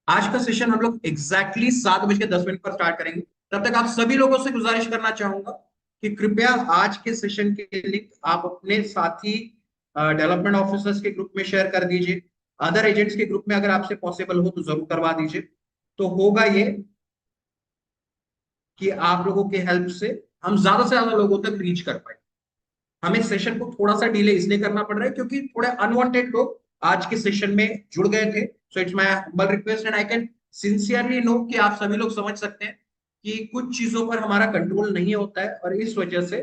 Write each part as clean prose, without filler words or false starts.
आज का सेशन हम लोग एग्जैक्टली 7:10 पर स्टार्ट करेंगे। तब तक आप सभी लोगों से गुजारिश करना चाहूंगा कि कृपया आज के सेशन के लिंक आप अपने साथी डेवलपमेंट ऑफिसर्स के ग्रुप में शेयर कर दीजिए। अदर एजेंट्स के ग्रुप में अगर आपसे पॉसिबल हो तो जरूर करवा दीजिए। तो होगा ये कि आप लोगों के हेल्प से हम ज्यादा से ज्यादा लोगों तक रीच कर पाए। हमें सेशन को थोड़ा सा डिले इसलिए करना पड़ रहा है क्योंकि थोड़े अनवांटेड लोग आज के सेशन में जुड़ गए थे। So it's my humble request and I can sincerely know कि आप सभी लोग समझ सकते हैं कि कुछ चीजों पर हमारा कंट्रोल नहीं होता है और इस वजह से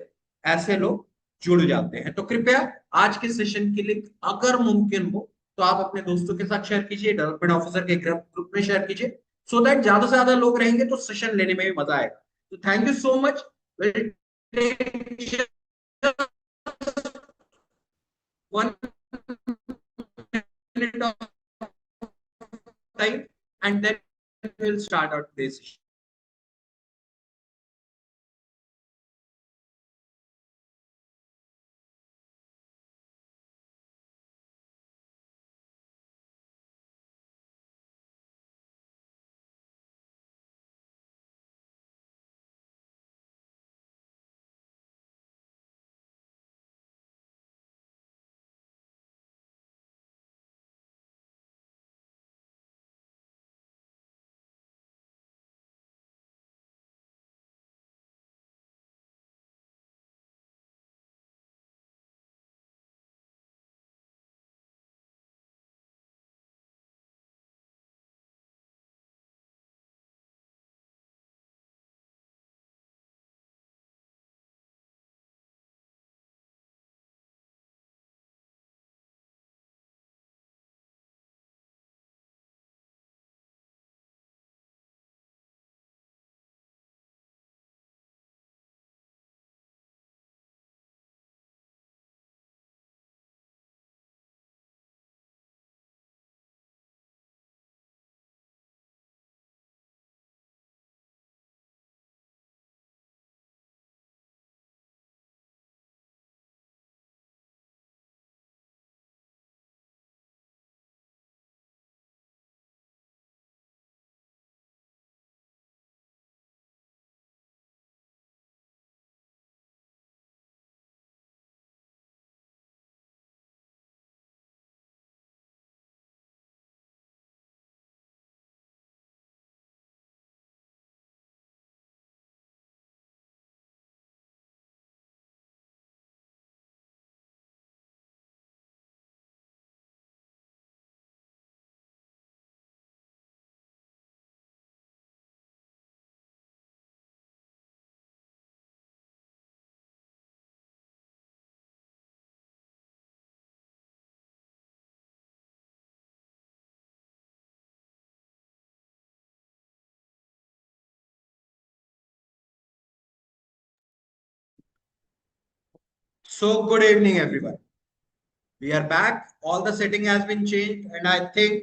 ऐसे लोग जुड़ जाते हैं। तो कृपया आज के सेशन की लिंक अगर मुमकिन हो तो आप अपने दोस्तों के साथ शेयर कीजिए, डेवलपमेंट ऑफिसर के ग्रुप में शेयर कीजिए, सो दैट ज्यादा से ज्यादा लोग रहेंगे तो सेशन लेने में भी मजा आएगा। तो thank you so much. One minute of time and then we'll start our today's session. So good evening, everyone. We are back. All the setting has been changed, and I think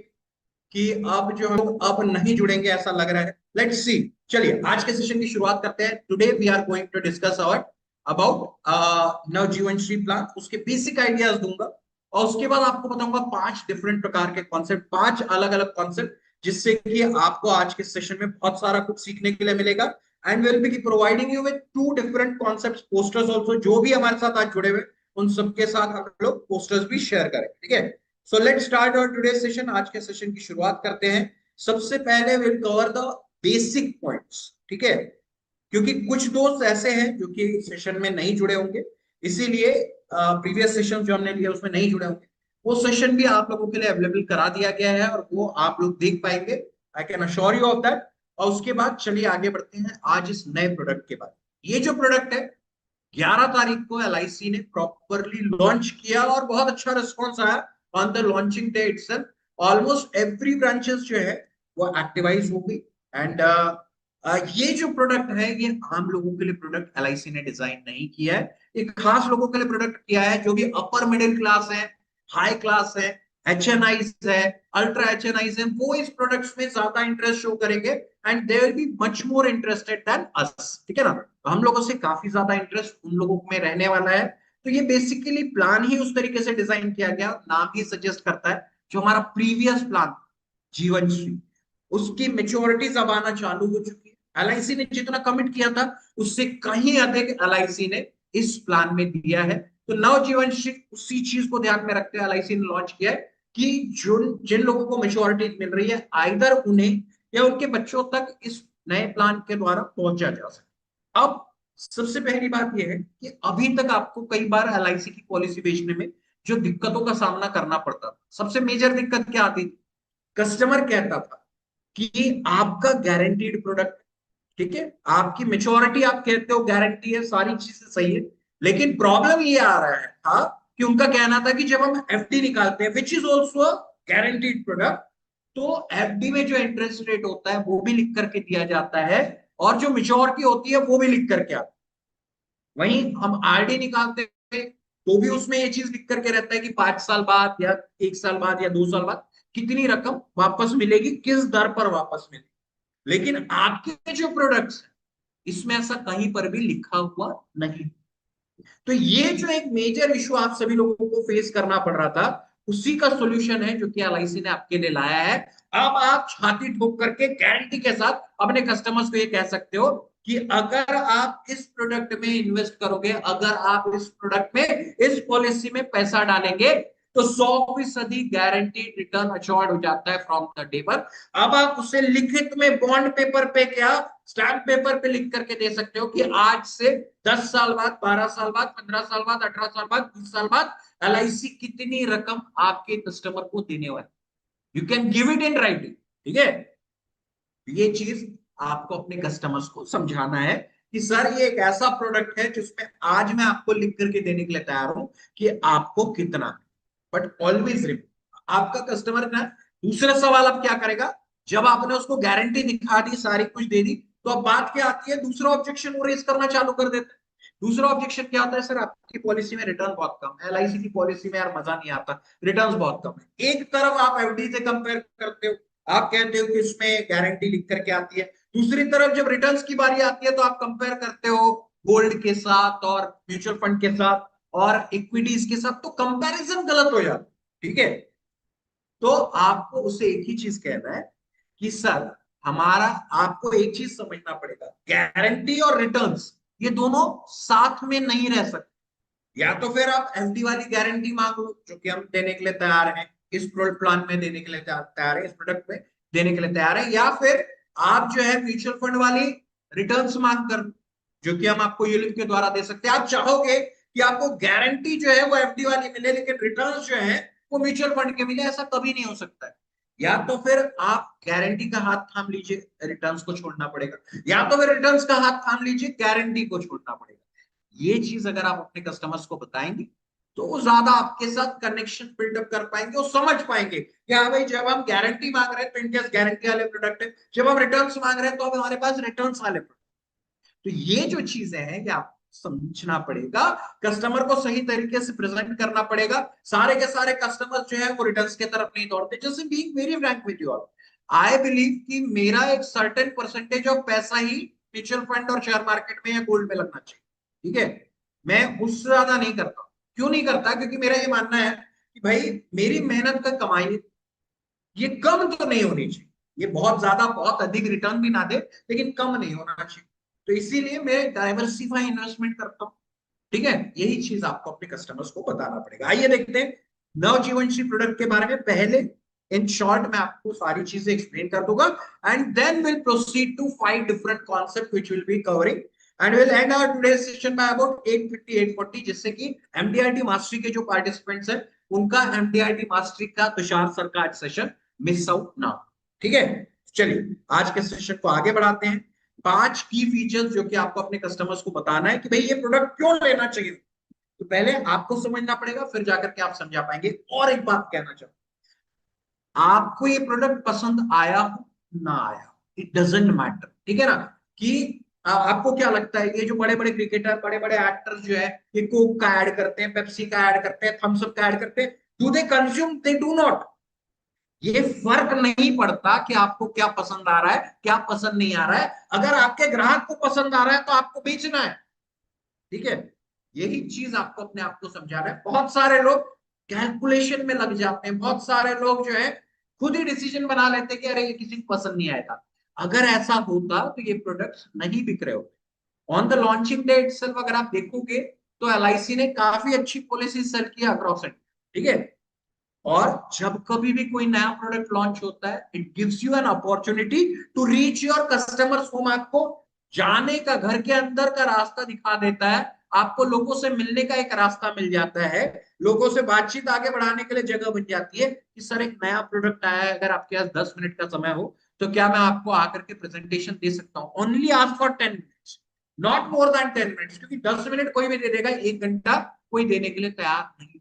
कि अब जो हम लोग अब नहीं जुड़ेंगे ऐसा लग रहा है। Let's see. चलिए आज के सेशन की शुरुआत करते हैं। Today we are going to discuss our about Navjeevan Shri plan. उसके बेसिक आइडियाज दूंगा और उसके बाद आपको बताऊंगा 5 डिफरेंट प्रकार के कॉन्सेप्ट, 5 अलग अलग कॉन्सेप्ट, जिससे कि आपको आज के सेशन में बहुत सारा कुछ सीखने के लिए मिलेगा। And will be providing you with 2 different concept posters also. जो भी हमारे साथ आज जुड़े हुए उन सबके साथ हम लोग पोस्टर्स भी शेयर करें, ठीक है। So let start our today session. आज के सेशन की शुरुआत करते हैं। सबसे पहले will cover the basic points, ठीक है, क्योंकि कुछ दोस्त ऐसे हैं जो कि सेशन में नहीं जुड़े होंगे, इसीलिए प्रीवियस सेशन जो हमने लिया उसमें नहीं जुड़े होंगे। वो सेशन भी आप लोगों के लिए अवेलेबल करा दिया गया है और वो आप लोग देख पाएंगे। I can assure you of that. और उसके बाद चलिए आगे बढ़ते हैं आज इस नए प्रोडक्ट के बाद। ये जो प्रोडक्ट है 11 तारीख को एलआईसी ने प्रॉपरली लॉन्च किया और बहुत अच्छा रिस्पॉन्स आया on the launching day itself. Almost every branches जो है वो एक्टिवाइज हो गई। एंड ये जो प्रोडक्ट है ये आम लोगों के लिए प्रोडक्ट एलआईसी ने डिजाइन नहीं किया है। एक खास लोगों के लिए प्रोडक्ट किया है जो भी अपर मिडिल क्लास है, हाई क्लास है, एचएनआईज है, अल्ट्रा एचएनआईज है, वो इस प्रोडक्ट्स में ज्यादा इंटरेस्ट शो करेंगे and they will be much more interested than us, ठीक है ना। तो हम लोगों से काफी ज्यादा इंटरेस्ट उन लोगों में रहने वाला है। तो ये बेसिकली प्लान ही उस तरीके से डिजाइन किया गया, नाम ही सजेस्ट करता है। जो हमारा प्रीवियस प्लान जीवन श्री, उसकी मेच्योरिटीज अब आना चालू हो चुकी है। एलआईसी ने जितना कमिट किया था उससे कहीं अधिक एलआईसी ने इस प्लान में दिया है। तो नवजीवन उसी चीज को ध्यान में रखते हुए एलआईसी ने लॉन्च किया है कि जो जिन लोगों को मेच्योरिटी मिल रही है आइदर उन्हें या उनके बच्चों तक इस नए प्लान के द्वारा पहुंचा जा सके। अब सबसे पहली बात यह है कि अभी तक आपको कई बार एलआईसी की पॉलिसी बेचने में जो दिक्कतों का सामना करना पड़ता था, सबसे मेजर दिक्कत क्या आती थी? कस्टमर कहता था कि आपका गारंटीड प्रोडक्ट, ठीक है, आपकी मेच्योरिटी आप कहते हो गारंटी है, सारी चीजें सही है, लेकिन प्रॉब्लम ये आ रहा है था कि उनका कहना था कि जब हम एफडी निकालते हैं which is also guaranteed product, तो एफडी में जो इंटरेस्ट रेट होता है वो भी लिख करके दिया जाता है और जो मेच्योरिटी होती है वो भी लिख करके आता है। वहीं हम आरडी निकालते हैं तो भी उसमें ये चीज लिख करके रहता है कि 5 साल बाद या 1 साल बाद या 2 साल बाद कितनी रकम वापस मिलेगी, किस दर पर वापस मिलेगी। लेकिन आपके जो प्रोडक्ट्स हैं इसमें ऐसा कहीं पर भी लिखा हुआ नहीं। तो ये जो एक मेजर इशू आप सभी लोगों को फेस करना पड़ रहा था, उसी का सॉल्यूशन है जो कि एलआईसी ने आपके लिए लाया है। अब आप छाती ठोक करके गारंटी के साथ अपने कस्टमर्स को ये कह सकते हो कि अगर आप इस प्रोडक्ट में इन्वेस्ट करोगे, अगर आप इस प्रोडक्ट में इस पॉलिसी में पैसा डालेंगे तो 100% गारंटीड रिटर्न अश्योर्ड हो जाता है फ्रॉम द डे पर। अब आप उसे लिखित में बॉन्ड पेपर पे क्या स्टैम्प पेपर पे लिख करके दे सकते हो कि आज से 10 साल बाद, 12 साल बाद, 15 साल बाद, 18 साल बाद, 20 साल बाद एलआईसी कितनी रकम आपके कस्टमर को देने वाली। You can give it in writing, ठीक है। ये चीज आपको अपने कस्टमर्स को समझाना है कि सर ये एक ऐसा प्रोडक्ट है जिसमें आज मैं आपको लिख करके देने के लिए तैयार हूं कि आपको कितना। बट ऑलवेज रिमेंबर आपका कस्टमर ना दूसरा सवाल अब क्या करेगा, जब आपने उसको गारंटी दिखा दी, सारी कुछ दे दी, तो अब बात क्या आती है, दूसरा ऑब्जेक्शन वो रेज करना चालू कर देता है। दूसरा ऑब्जेक्शन क्या होता है, सर आपकी पॉलिसी में रिटर्न बहुत कम है, एलआईसी की पॉलिसी में यार मजा नहीं आता, रिटर्न बहुत कम है। एक तरफ आप एफडी से कंपेयर करते हो, आप कहते हो कि इसमें गारंटी लिख करके आती है, दूसरी तरफ जब रिटर्न्स की बारी आती है तो आप कंपेयर करते हो गोल्ड के साथ और म्यूचुअल फंड के साथ और इक्विटीज के साथ, तो कंपैरिजन गलत हो जाता है, ठीक है। तो आपको उसे एक ही चीज कहना है कि सर हमारा, आपको एक चीज समझना पड़ेगा, गारंटी और रिटर्न्स ये दोनों साथ में नहीं रह सकते। या तो फिर आप एफडी वाली गारंटी मांग लो जो कि हम देने के लिए तैयार हैं, इस प्लान में देने के लिए तैयार है, इस प्रोडक्ट में देने के लिए तैयार है, या फिर आप जो है म्यूचुअल फंड वाली रिटर्न्स मांग कर जो कि हम आपको यूलिप के द्वारा दे सकते हैं। आप चाहोगे कि आपको गारंटी जो है वो एफडी वाली मिले लेकिन रिटर्न्स जो है वो म्यूचुअल फंड के मिले, ऐसा कभी नहीं हो सकता है। या तो फिर आप गारंटी का हाथ थाम लीजिए, रिटर्न्स को छोड़ना पड़ेगा, या तो फिर रिटर्न्स का हाथ थाम लीजिए, गारंटी को छोड़ना पड़ेगा। ये चीज अगर आप अपने कस्टमर्स को बताएंगे तो वो ज्यादा आपके साथ कनेक्शन बिल्डअप कर पाएंगे, वो समझ पाएंगे कि हाँ भाई जब हम गारंटी मांग रहे हैं तो इनके गारंटी वाले प्रोडक्ट है, जब हम रिटर्न्स मांग रहे हैं तो अब हमारे पास रिटर्न्स वाले प्रोडक्ट। तो ये जो चीजें हैं ये आपको समझना पड़ेगा, कस्टमर को सही तरीके से प्रेजेंट करना पड़ेगा। सारे के सारे कस्टमर जो है वो रिटर्न्स की तरफ नहीं दौड़ते। जैसे being very Frank with you all, I believe कि मेरा एक सर्टेन परसेंटेज ऑफ पैसा ही म्यूचुअल फंड और शेयर मार्केट में या गोल्ड में लगना चाहिए, ठीक है। मैं उससे ज्यादा नहीं करता। क्यों नहीं करता? क्योंकि मेरा ये मानना है कि भाई मेरी मेहनत का कमाई ये कम तो नहीं होनी चाहिए, ये बहुत ज्यादा बहुत अधिक रिटर्न भी ना दे लेकिन कम नहीं होना चाहिए। तो इसीलिए मैं डाइवर्सिफाई इन्वेस्टमेंट करता हूँ, ठीक है। यही चीज आपको अपने कस्टमर्स को बताना पड़ेगा। आइए देखते हैं नवजीवन श्री प्रोडक्ट के बारे में। पहले इन शॉर्ट मैं आपको सारी चीजें एक्सप्लेन कर दूंगा and then will proceed to 5 different concept which will be covering and will end our today session by about 8:50 8:40, जिससे कि एमडीआरटी मास्टरी के जो पार्टिसिपेंट्स हैं उनका एमडीआरटी मास्टरी का तुषार सर का आज सेशन मिस आउट ना, ठीक है। चलिए आज के सेशन को आगे बढ़ाते हैं। 5 की फीचर्स जो कि आपको अपने कस्टमर्स को बताना है कि भाई ये प्रोडक्ट क्यों लेना चाहिए। तो पहले आपको समझना पड़ेगा, फिर जाकर के आप समझा पाएंगे। और एक बात कहना चाहूंगा, आपको ये प्रोडक्ट पसंद आया हो ना आया, इट डजेंट मैटर, ठीक है ना। कि आपको क्या लगता है ये जो बड़े बड़े क्रिकेटर, बड़े बड़े एक्टर्स जो है ये कोक का ऐड करते हैं, पेप्सी का ऐड करते हैं, थम्स अप का ऐड करते हैं, do they consume? They do not. ये फर्क नहीं पड़ता कि आपको क्या पसंद आ रहा है, क्या पसंद नहीं आ रहा है। अगर आपके ग्राहक को पसंद आ रहा है तो आपको बेचना है, ठीक है। यही चीज आपको अपने आप को समझाना है। बहुत सारे लोग कैलकुलेशन में लग जाते हैं, बहुत सारे लोग जो है खुद ही डिसीजन बना लेते कि अरे ये किसी को पसंद नहीं आएगा। अगर ऐसा होता तो ये प्रोडक्ट्स नहीं बिक रहे होते। On the launching day itself अगर आप देखोगे तो एलआईसी ने काफी अच्छी पॉलिसी सेल किया अक्रॉस इंडिया, ठीक है। और जब कभी भी कोई नया प्रोडक्ट लॉन्च होता है, it gives you an opportunity to reach your customers home. आपको जाने का, घर के अंदर का रास्ता दिखा देता है, आपको लोगों से मिलने का एक रास्ता मिल जाता है, लोगों से बातचीत आगे बढ़ाने के लिए जगह बन जाती है कि सर एक नया प्रोडक्ट आया है, अगर आपके पास 10 मिनट का समय हो तो क्या मैं आपको आकर के प्रेजेंटेशन दे सकता हूँ। Only ask for 10 minutes, not more than 10 minutes, क्योंकि 10 मिनट कोई भी दे देगा, 1 घंटा कोई देने के लिए तैयार नहीं,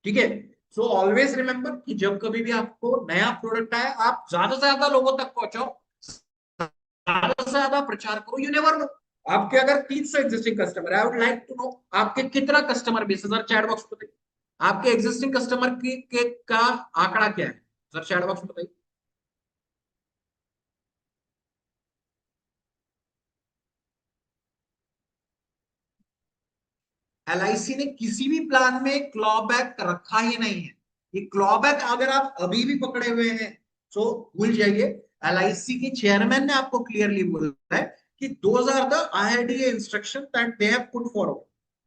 ठीक है। सो ऑलवेज रिमेंबर कि जब कभी भी आपको नया प्रोडक्ट आए, आप ज्यादा से ज्यादा लोगों तक पहुंचाओ, ज्यादा से ज्यादा प्रचार करो। यू नेवर नो, आपके अगर 300 एग्जिस्टिंग कस्टमर है, I would like to know आपके कितना कस्टमर बेस है, सर चैट बॉक्स में बताइए। आपके एग्जिस्टिंग कस्टमर का आंकड़ा क्या है, सर चैट बॉक्स में बताइए। एलआईसी ने किसी भी प्लान में क्लॉबैक रखा ही नहीं है। ये क्लॉबैक अगर आप अभी भी पकड़े हुए हैं तो भूल जाइए। एलआईसी के चेयरमैन ने आपको क्लियरली बोला है कि those are the IRDA instruction that they have put forward.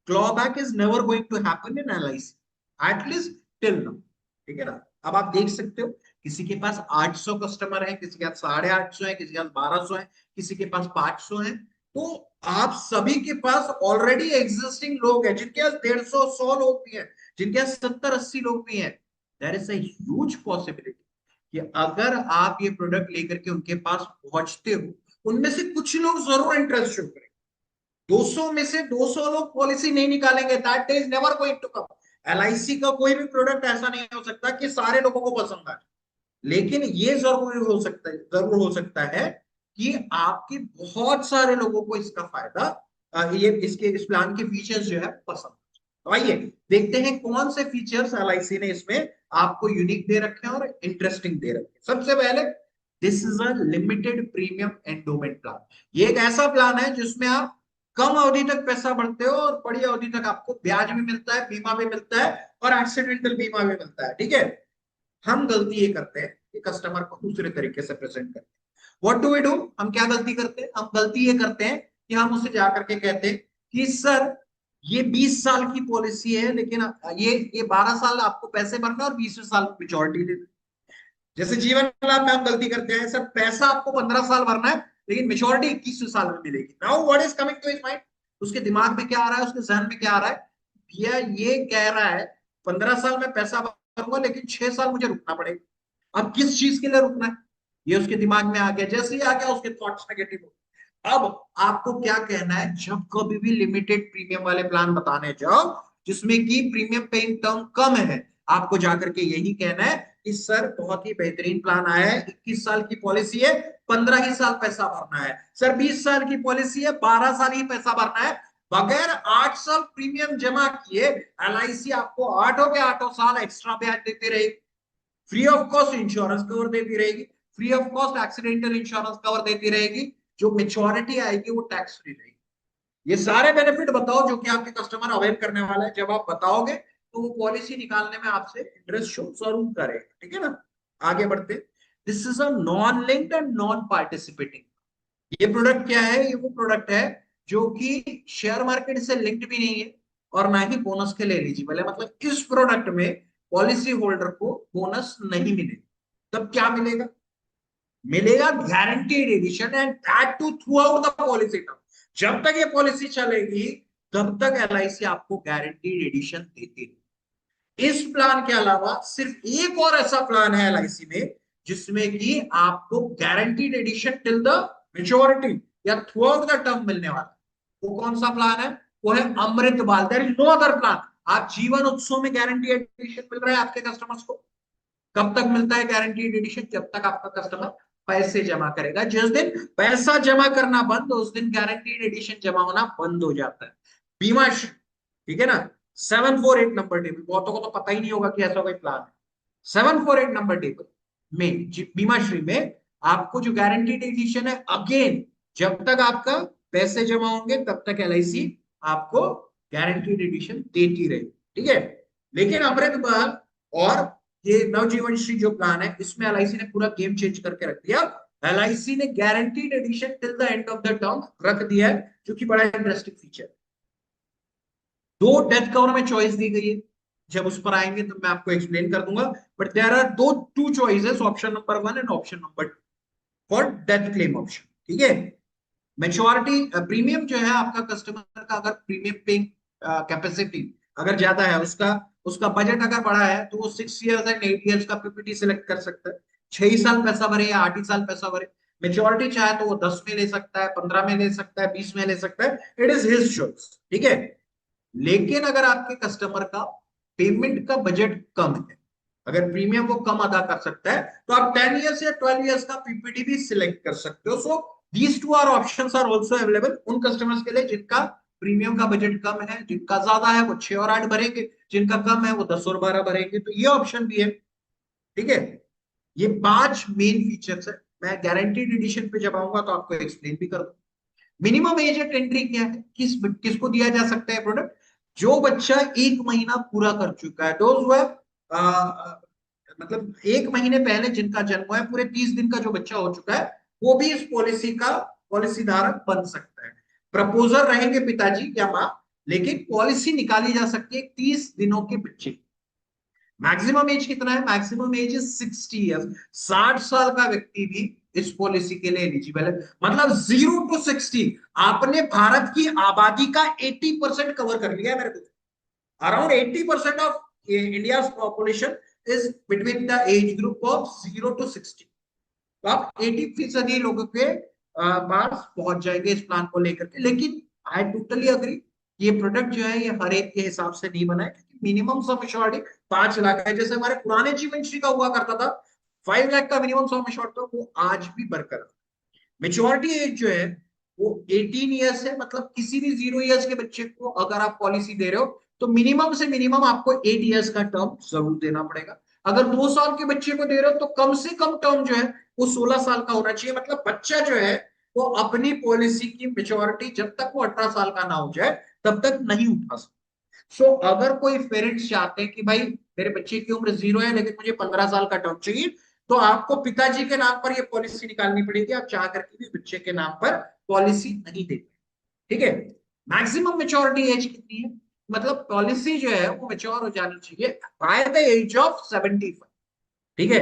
Clawback is never going to happen in LIC, at least till now, ठीक है ना। अब आप देख सकते हो किसी के पास 800 कस्टमर है, किसी के पास 850 है, किसी के पास 1200 है, किसी के पास 500 है। तो आप सभी के पास ऑलरेडी एग्जिस्टिंग लोग हैं, जिनके पास 150 100 लोग भी हैं, जिनके पास 70 80 लोग भी हैं। There is a huge possibility कि अगर आप ये प्रोडक्ट लेकर के उनके पास पहुंचते हो, उनमें से कुछ लोग जरूर इंटरेस्ट शो करेंगे। 200 में से 200 लोग पॉलिसी नहीं निकालेंगे, that is never going to come. LIC का कोई भी प्रोडक्ट ऐसा नहीं हो सकता कि सारे लोगों को पसंद आए। लेकिन ये जरूर हो सकता है कि आपके बहुत सारे लोगों को इसका फायदा, ये इसके इस प्लान के फीचर्स जो है पसंद। तो आइए देखते हैं कौन से फीचर्स एलआईसी ने इसमें आपको यूनिक दे रखे हैं और इंटरेस्टिंग दे रखे हैं। सबसे पहले, this is a limited premium endowment plan. ये एक ऐसा प्लान है जिसमें आप कम अवधि तक पैसा भरते हो और बड़ी अवधि तक आपको ब्याज भी मिलता है, बीमा भी मिलता है और एक्सीडेंटल बीमा भी मिलता है, ठीक है। हम गलती ये करते हैं कि कस्टमर को दूसरे तरीके से प्रेजेंट करते हैं। व्हाट डू वी डू, हम क्या गलती करते हैं, हम गलती ये करते हैं कि हम उसे जाकर के कहते हैं कि सर ये 20 साल की पॉलिसी है, लेकिन ये 12 साल आपको पैसे भरना और 20वें साल में मेच्योरिटी देना। जैसे जीवन लाभ में हम गलती करते हैं, सर पैसा आपको 15 साल भरना है, लेकिन मेच्योरिटी 21वें साल में मिलेगी। Now what is coming to his mind, उसके दिमाग में क्या आ रहा है, उसके जहन में क्या आ रहा है, भैया ये कह रहा है 15 साल में पैसा भरूंगा लेकिन 6 साल मुझे रुकना पड़ेगा। अब किस चीज के लिए रुकना है, ये उसके दिमाग में आ गया। जैसे ही आ गया, उसके थॉट्स नेगेटिव हो। अब आपको क्या कहना है, जब कभी भी लिमिटेड प्रीमियम वाले प्लान बताने जाओ जिसमें कि प्रीमियम पेइंग टर्म कम है, आपको जाकर के यही कहना है कि सर बहुत ही बेहतरीन प्लान आया है, 21 साल की पॉलिसी है, 15 ही साल पैसा भरना है। सर 20 साल की पॉलिसी है, 12 साल ही पैसा भरना है। बगैर 8 साल प्रीमियम जमा किए एलआईसी आपको आठों के आठों साल एक्स्ट्रा ब्याज देती रहेगी, free of cost insurance cover देती रहेगी, free of cost accidental insurance cover देती रहेगी, जो मेच्योरिटी आएगी वो टैक्स फ्री रहेगी। ये सारे बेनिफिट बताओ जो कि आपके कस्टमर अवेल करने वाला है। जब आप बताओगे तो वो पॉलिसी निकालने में आपसे इंटरेस्ट शो जरूर करेगा, ठीक है ना। आगे बढ़ते, this is a non linked and non participating. ये प्रोडक्ट क्या है, ये वो प्रोडक्ट है जो कि शेयर मार्केट से लिंक्ड भी नहीं है और ना ही बोनस के लिए एलिजिबल है। मतलब इस प्रोडक्ट में पॉलिसी होल्डर को बोनस नहीं मिलेगा। तब क्या मिलेगा, मिलेगा guaranteed addition and that too throughout the policy term. जब तक ये पॉलिसी चलेगी तब तक एलआईसी आपको गारंटीड एडिशन देती है। इस प्लान के अलावा सिर्फ एक और ऐसा प्लान है एलआईसी में जिसमें कि आपको guaranteed addition till the maturity या थ्रू आउट द टर्म मिलने वाला। वो कौन सा प्लान है, वो है Amrit Baal. There is no other plan. आप जीवन उत्सव में गारंटी एडिशन मिल रहा है आपके कस्टमर्स को। कब तक मिलता है गारंटीड एडिशन, जब तक आपका कस्टमर पैसे जमा करेगा। जिस दिन पैसा जमा करना बंद, उस दिन गारंटीड एडिशन जमा होना बंद हो जाता है। बीमा, ठीक है ना। 748 नंबर टेबल, बहुतों को तो पता ही नहीं होगा कि ऐसा कोई प्लान है। 748 नंबर टेबल में बीमा श्री में आपको जो गारंटीड एडिशन है, अगेन जब तक आपका पैसे जमा होंगे तब तक एलआईसी आपको गारंटीड एडिशन देती रहेगी, ठीक है। लेकिन अमृत बाल और ये नवजीवन श्री जो प्लान है इसमें एलआईसी ने पूरा गेम चेंज करके रख दिया। एलआईसी ने guaranteed addition till the end of the term रख दिया है, जो कि बड़ा इंटरेस्टिंग फीचर। दो डेथ कवर में चॉइस दी गई है, जब उस पर आएंगे तो मैं आपको एक्सप्लेन कर दूंगा। बट देयर आर दो two choices, option number 1 and option number 2 for death claim option. ठीक है। मेच्योरिटी प्रीमियम जो है आपका कस्टमर का, अगर प्रीमियम पेइंग कैपेसिटी अगर ज्यादा है, उसका उसका बजट अगर बड़ा है, तो वो 6 years एंड 8 years का पीपीटी सिलेक्ट कर सकता है। 6 ही साल पैसा भरे या 8 ही साल पैसा भरे। मेच्योरिटी चाहे तो वो 10 में ले सकता है, 15 में ले सकता है, 20 में ले सकता है। It is his choice. ठीक है। लेकिन अगर आपके कस्टमर का पेमेंट का बजट कम है, अगर प्रीमियम वो कम अदा कर सकता है, तो आप 10 years या 12 years का पीपीटी भी सिलेक्ट कर सकते हो। So these two are options are also available उन कस्टमर्स के लिए जिनका प्रीमियम का बजट कम है। जिनका ज्यादा है वो 6 और 8 भरेंगे, जिनका कम है वो 10 और 12 भरेंगे। तो ये ऑप्शन भी है। ठीक है। ये 5 मेन फीचर्स है। मैं गारंटीड एडिशन पे जब आऊंगा तो आपको एक्सप्लेन भी कर दूंगा। मिनिमम एज एट एंट्री क्या है, किसको दिया जा सकता है प्रोडक्ट? जो बच्चा 1 महीना पूरा कर चुका है, दोज हुआ मतलब 1 महीने पहले जिनका जन्म हुआ है, पूरे 30 दिन का जो बच्चा हो चुका है, वो भी इस पॉलिसी का पॉलिसी धारक बन सकता है। प्रपोजर रहेंगे पिताजी या माँ, लेकिन पॉलिसी निकाली जा सकती है 30 दिनों के बच्चे। मैक्सिमम एज कितना है? Maximum age is 60 years। 60 साल का व्यक्ति भी इस पॉलिसी के लिए एलिजिबल है। मतलब 0 to 60 आपने भारत की आबादी का 80% कवर कर लिया है मेरे को। Around 80% of India population is between the age group of 0 to 60। तो आप 80% लोगों के पास पहुंच जाएंगे इस प्लान को लेकर के। लेकिन आई टोटली अग्री, ये प्रोडक्ट जो है ये हर एक के हिसाब से नहीं बना है, क्योंकि मिनिमम सम एश्योर्ड 5 लाख है। जैसे हमारे पुराने जीवन श्री का हुआ करता था, 5 लाख का मिनिमम सम एश्योर्ड था, वो आज भी बरकरार। मेच्योरिटी एज जो है वो 18 years है। मतलब किसी भी 0 years के बच्चे को अगर आप पॉलिसी दे रहे हो, तो मिनिमम से मिनिमम आपको 8 years का टर्म जरूर देना पड़ेगा। अगर 2 साल के बच्चे को दे रहे हो, तो कम से कम टर्म जो है वो 16 साल का होना चाहिए। मतलब बच्चा जो है वो अपनी पॉलिसी की मेच्योरिटी जब तक वो 18 साल का ना हो जाए तब तक नहीं उठा सकता। सो अगर कोई पेरेंट्स चाहते हैं कि भाई मेरे बच्चे की उम्र 0 है लेकिन मुझे 15 साल का टर्म चाहिए, तो आपको पिताजी के नाम पर ये पॉलिसी निकालनी पड़ेगी। आप चाह करके भी बच्चे के नाम पर पॉलिसी नहीं देते। ठीक है। मैक्सिमम मेच्योरिटी एज कितनी है? मतलब पॉलिसी जो है वो मेच्योर हो जानी चाहिए बाय द एज ऑफ 75। ठीक है।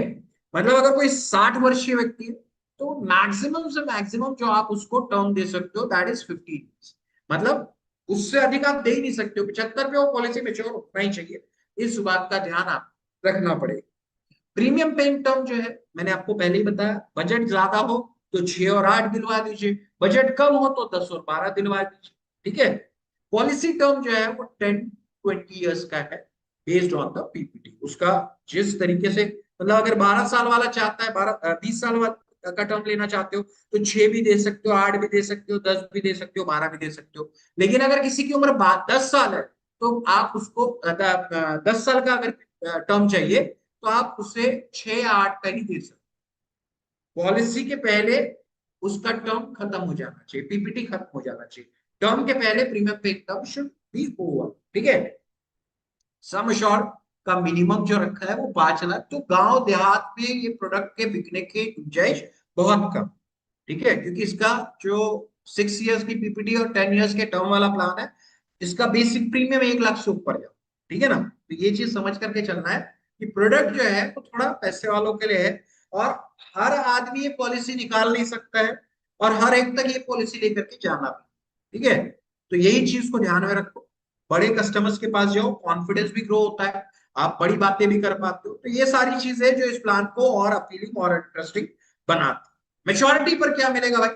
मतलब अगर कोई 60 वर्षीय व्यक्ति है, तो मैक्सिमम से मैक्सिमम जो आप उसको टर्म दे सकते हो दैट इज 15 years। मतलब उससे अधिक आप दे ही नहीं सकते हो। 75 पे वो पॉलिसी मेच्योर होना ही चाहिए। इस बात का ध्यान आप रखना पड़ेगा। प्रीमियम पेइंग टर्म जो है, मैंने आपको पहले ही बताया, बजट ज्यादा हो तो 6 और 8 दिलवा दीजिए, बजट कम हो तो 10 और 12 दिलवा दीजिए। ठीक है। पॉलिसी टर्म जो है वो 10-20 years का है, बेस्ड ऑन द पीपीटी उसका। जिस तरीके से मतलब अगर 12 साल वाला चाहता है, 20 साल वाला का टर्म लेना चाहते हो, तो 6 भी दे सकते हो, 8 भी दे सकते हो, 10 भी दे सकते हो, 12 भी दे सकते हो। लेकिन अगर किसी की उम्र 10 साल है, तो आप उसको 10 साल का अगर टर्म चाहिए, तो आप उसे 6 या 8 का ही दे सकते। पॉलिसी के पहले उसका टर्म खत्म हो जाना चाहिए, पीपीटी खत्म हो जाना चाहिए। टर्म के पहले प्रीमियम पे टर्म शुड बी ओवर। ठीक है। सम अश्योर्ड का मिनिमम जो रखा है वो 5 लाख। तो गांव देहात में ये प्रोडक्ट के बिकने की गुंजाइश बहुत कम। ठीक है। क्योंकि इसका जो 6 years की पीपीटी और 10 years के टर्म वाला प्लान है, इसका बेसिक प्रीमियम 1 लाख से ऊपर जाओ। ठीक है ना। तो ये चीज समझ करके चलना है कि प्रोडक्ट जो है वो थोड़ा पैसे वालों के लिए है, और हर आदमी ये पॉलिसी निकाल नहीं सकता है, और हर एक तक ये पॉलिसी लेकर के जाना भी। ठीक है। तो यही चीज को ध्यान में रखो। बड़े कस्टमर्स के पास जाओ, कॉन्फिडेंस भी ग्रो होता है, आप बड़ी बातें भी कर पाते हो। तो ये सारी चीजें जो इस प्लान को और अपीलिंग और इंटरेस्टिंग बनाती। मेच्योरिटी पर क्या मिलेगा भाई?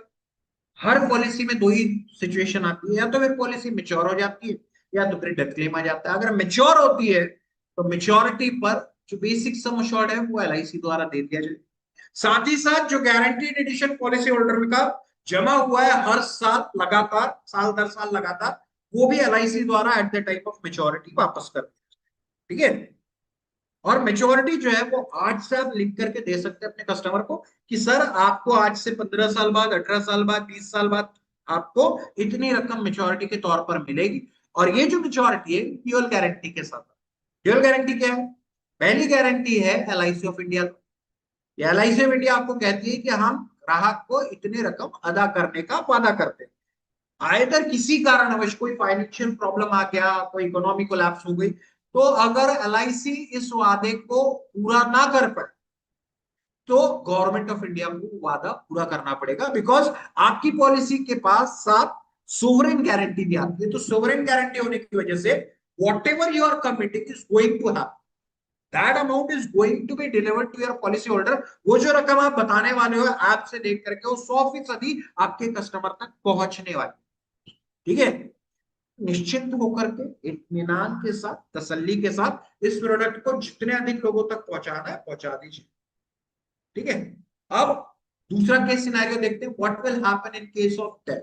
हर पॉलिसी में दो ही सिचुएशन आती है, या तो फिर पॉलिसी मेच्योर हो जाती है, या तो फिर डेथ क्लेम आ जाता है। अगर मेच्योर होती है, तो मेच्योरिटी पर जो बेसिक सम अश्योर्ड है वो एलआईसी द्वारा दे दिया जाए। साथ ही साथ जो गारंटीड एडिशन पॉलिसी होल्डर का जमा हुआ है हर साल लगातार, साल दर साल लगातार, वो भी एलआईसी द्वारा at the time of maturity वापस कर दिया। ठीक है। और मेच्योरिटी जो है वो आज से आप लिख करके दे सकते हैं अपने कस्टमर को कि सर आपको आज से 15 साल बाद, 18 साल बाद, 20 साल बाद आपको इतनी रकम मेच्योरिटी के तौर पर मिलेगी। और ये जो मेच्योरिटी है ड्यूअल गारंटी के साथ। ड्यूअल गारंटी क्या है? पहली गारंटी है LIC of India. LIC of India आपको कहती है कि हम ग्राहक को इतनी रकम अदा करने का वादा करते हैं। आयतर किसी कारणवश कोई फाइनेंशियल प्रॉब्लम आ गया, कोई इकोनॉमी कोलैप्स हो गई, तो अगर एलआईसी इस वादे को पूरा ना कर पाए तो गवर्नमेंट ऑफ इंडिया को वादा पूरा करना पड़ेगा, बिकॉज आपकी पॉलिसी के पास साथ सोवरेन गारंटी भी आती है। तो सोवरेन गारंटी होने की वजह से whatever you are committing is going to happen, that amount is going to be delivered to your policy holder. वो जो रकम आप बताने वाले हो ऐप से देख करके वो 100% आपके कस्टमर तक पहुंचने वाली। ठीक है, निश्चिंत होकर के इत्मीनान के साथ तसल्ली के साथ इस प्रोडक्ट को जितने अधिक लोगों तक पहुंचाना है पहुंचा दीजिए। ठीक है, अब दूसरा केस सिनेरियो देखते हैं, what will happen in case of death.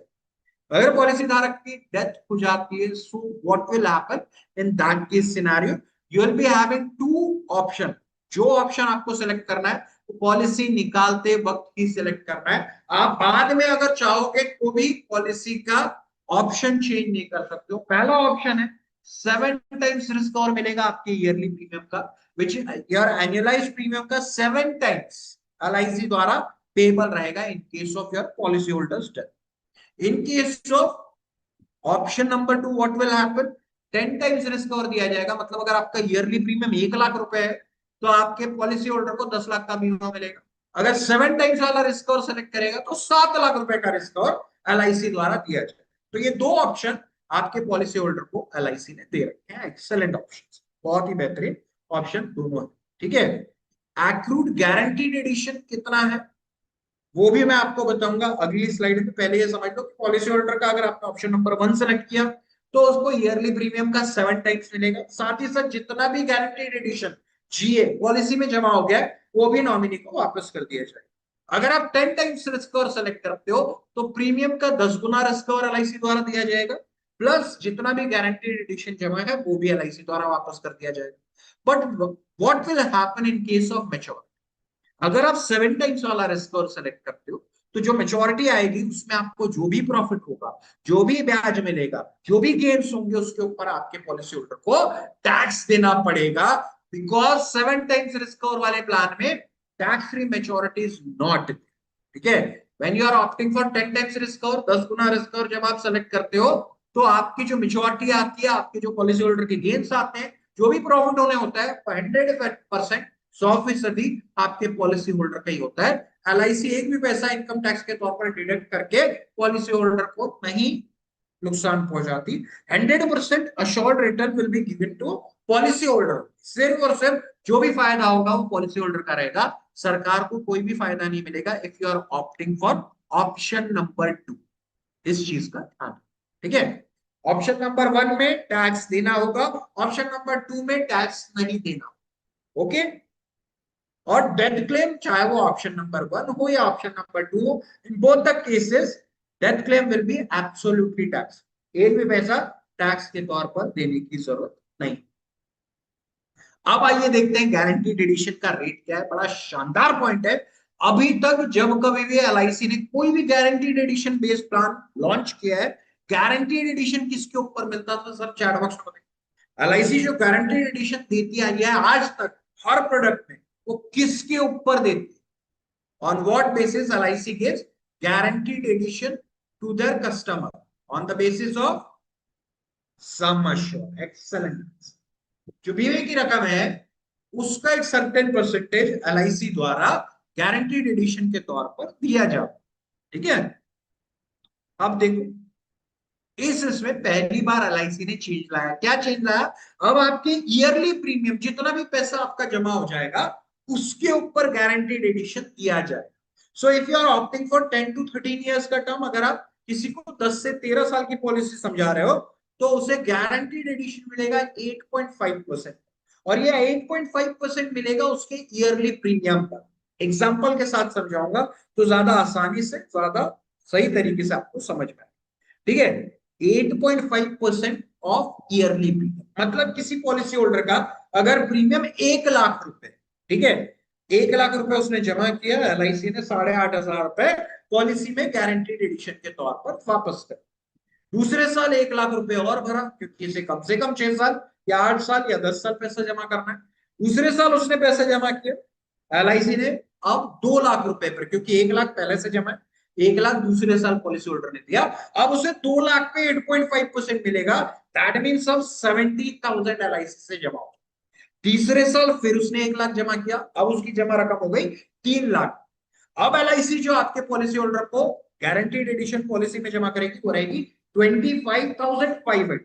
अगर पॉलिसी धारक की डेथ हो जाती है, so what will happen in that case scenario. You will be having two option. जो ऑप्शन आपको सिलेक्ट करना है वो पॉलिसी निकालते वक्त ही सिलेक्ट करना है। आप बाद में अगर चाहोगे तो भी पॉलिसी का ऑप्शन चेंज नहीं कर सकते हो। पहला ऑप्शन है 7 टाइम्स रिस्क और मिलेगा आपके ईयरली प्रीमियम का, विच योर एनुअलाइज्ड प्रीमियम का 7 टाइम्स एलआईसी द्वारा पेबल रहेगा इन case of your policy holders death. In case of option number 2 what will happen, 10 times risk cover दिया जाएगा। मतलब अगर आपका ईयरली प्रीमियम 1 लाख रुपए है तो आपके पॉलिसी होल्डर को 10 लाख का बीमा मिलेगा। अगर 7 टाइम्स वाला रिस्क कवर सेलेक्ट करेगा तो 7 लाख रुपए का रिस्क कवर एलआईसी द्वारा दिया जाएगा। तो ये दो ऑप्शन आपके पॉलिसी होल्डर को एलआईसी ने दे रखे हैं। एक्सेलेंट ऑप्शन, बहुत ही बेहतरीन ऑप्शन दोनों है। ठीक है, एक्रूड गारंटीड एडिशन कितना है वो भी मैं आपको बताऊंगा अगली स्लाइड में। पहले ये समझ लो कि पॉलिसी होल्डर का अगर आपने ऑप्शन नंबर 1 सेलेक्ट किया तो उसको ईयरली प्रीमियम का 7 टाइम्स मिलेगा। साथ ही साथ जितना भी गारंटीड एडिशन जीए पॉलिसी में जमा हो गया है वो भी नॉमिनी को वापस कर दिया जाएगा। अगर आप 10 टाइम्स रिस्क कवर सेलेक्ट करते हो तो प्रीमियम का 10 गुना रिस्क कवर एलआईसी द्वारा दिया जाएगा, प्लस जितना भी गारंटीड एडिशन जमा है वो भी एलआईसी द्वारा वापस कर दिया जाएगा। But what will happen in case of mature, अगर आप 7 टाइम्स वाला रिस्क और सेलेक्ट करते हो तो जो मेच्योरिटी आएगी उसमें आपको जो भी प्रॉफिट होगा, जो भी ब्याज मिलेगा, जो भी गेन्स होंगे उसके ऊपर आपके पॉलिसी होल्डर को टैक्स देना पड़ेगा। बिकॉज 7 टाइम्स रिस्क और वाले प्लान में tax free maturity is not. ठीक है, when you are opting for 10 times risk और 10 गुना रिस्क और जब आप सेलेक्ट करते हो तो आपकी जो मेच्योरिटी आती है, आपके जो पॉलिसी होल्डर के गेन्स आते हैं, जो भी प्रॉफिट होने होता है 100%, 100% आपके पॉलिसी होल्डर का ही होता है। एलआईसी एक भी पैसा इनकम टैक्स के तौर पर डिडक्ट करके पॉलिसी होल्डर को नहीं नुकसान पहुंचाती। 100% assured return will be given to policy holder. सिर्फ और सिर्फ जो भी फायदा होगा वो पॉलिसी होल्डर का रहेगा, सरकार को कोई भी फायदा नहीं मिलेगा if you are opting for option number 2। इस चीज का ध्यान, ठीक है। ऑप्शन नंबर 1 में टैक्स देना होगा, ऑप्शन नंबर 2 में टैक्स नहीं देना। ओके, और डेथ क्लेम चाहे वो ऑप्शन नंबर 1 हो या option number 2, in both the cases death claim will be absolutely tax. एक भी पैसा टैक्स के तौर पर देने की जरूरत नहीं। अब आइए देखते हैं गारंटीड एडिशन का रेट क्या है। बड़ा शानदार पॉइंट है। अभी तक जब कभी भी एलआईसी ने कोई भी guaranteed addition based plan launch किया है, गारंटीड एडिशन किसके ऊपर मिलता था सर? चैट बॉक्स में एलआईसी जो गारंटीड एडिशन देती आई है आज तक हर प्रोडक्ट में, वो किसके ऊपर देती है? On what basis LIC gives guaranteed addition to their customer? On the basis of sum assured. Excellent. जो बीमे की रकम है उसका एक सर्टेन परसेंटेज एलआईसी द्वारा गारंटीड एडिशन के तौर पर दिया जाता। ठीक है, अब देखो इसमें पहली बार एलआईसी ने चेंज लाया। क्या चेंज लाया? अब आपके ईयरली प्रीमियम जितना भी पैसा आपका जमा हो जाएगा उसके ऊपर गारंटीड एडिशन दिया जाए। So if you are opting for 10 to 13 years का टर्म, अगर आप किसी को 10 से 13 साल की पॉलिसी समझा रहे हो तो उसे गारंटीड एडिशन मिलेगा 8.5%, और ये 8.5% मिलेगा उसके ईयरली प्रीमियम पर। एग्जाम्पल के साथ समझाऊंगा तो ज्यादा आसानी से, ज्यादा सही तरीके से आपको समझ में आए। ठीक है, 8.5% ऑफ ईयरली प्रीमियम, मतलब किसी पॉलिसी होल्डर का अगर प्रीमियम 1 लाख रुपए, ठीक है, 1 लाख रुपए उसने जमा किया, एलआईसी ने 8,500 रुपए पॉलिसी में गारंटीड एडिशन के तौर पर वापस कर। दूसरे साल 1 लाख रुपए और भरा क्योंकि इसे कम से कम 6 साल या 8 साल या 10 साल पैसा जमा करना है। दूसरे साल उसने पैसे जमा किया एलआईसी ने, अब 2 लाख रुपए पर, क्योंकि 1 लाख पहले से जमा है, 1 लाख दूसरे साल पॉलिसी होल्डर ने दिया, अब उसे 2 लाख पे 8.5% मिलेगा। दैट मीन्स अब 70,000 एलआईसी से जमा हो। तीसरे साल फिर उसने 1 लाख जमा किया, अब उसकी जमा रकम हो गई 3 लाख। अब एलआईसी जो आपके पॉलिसी होल्डर को गारंटीड एडिशन पॉलिसी में जमा करेगी वो रहेगी 25,500।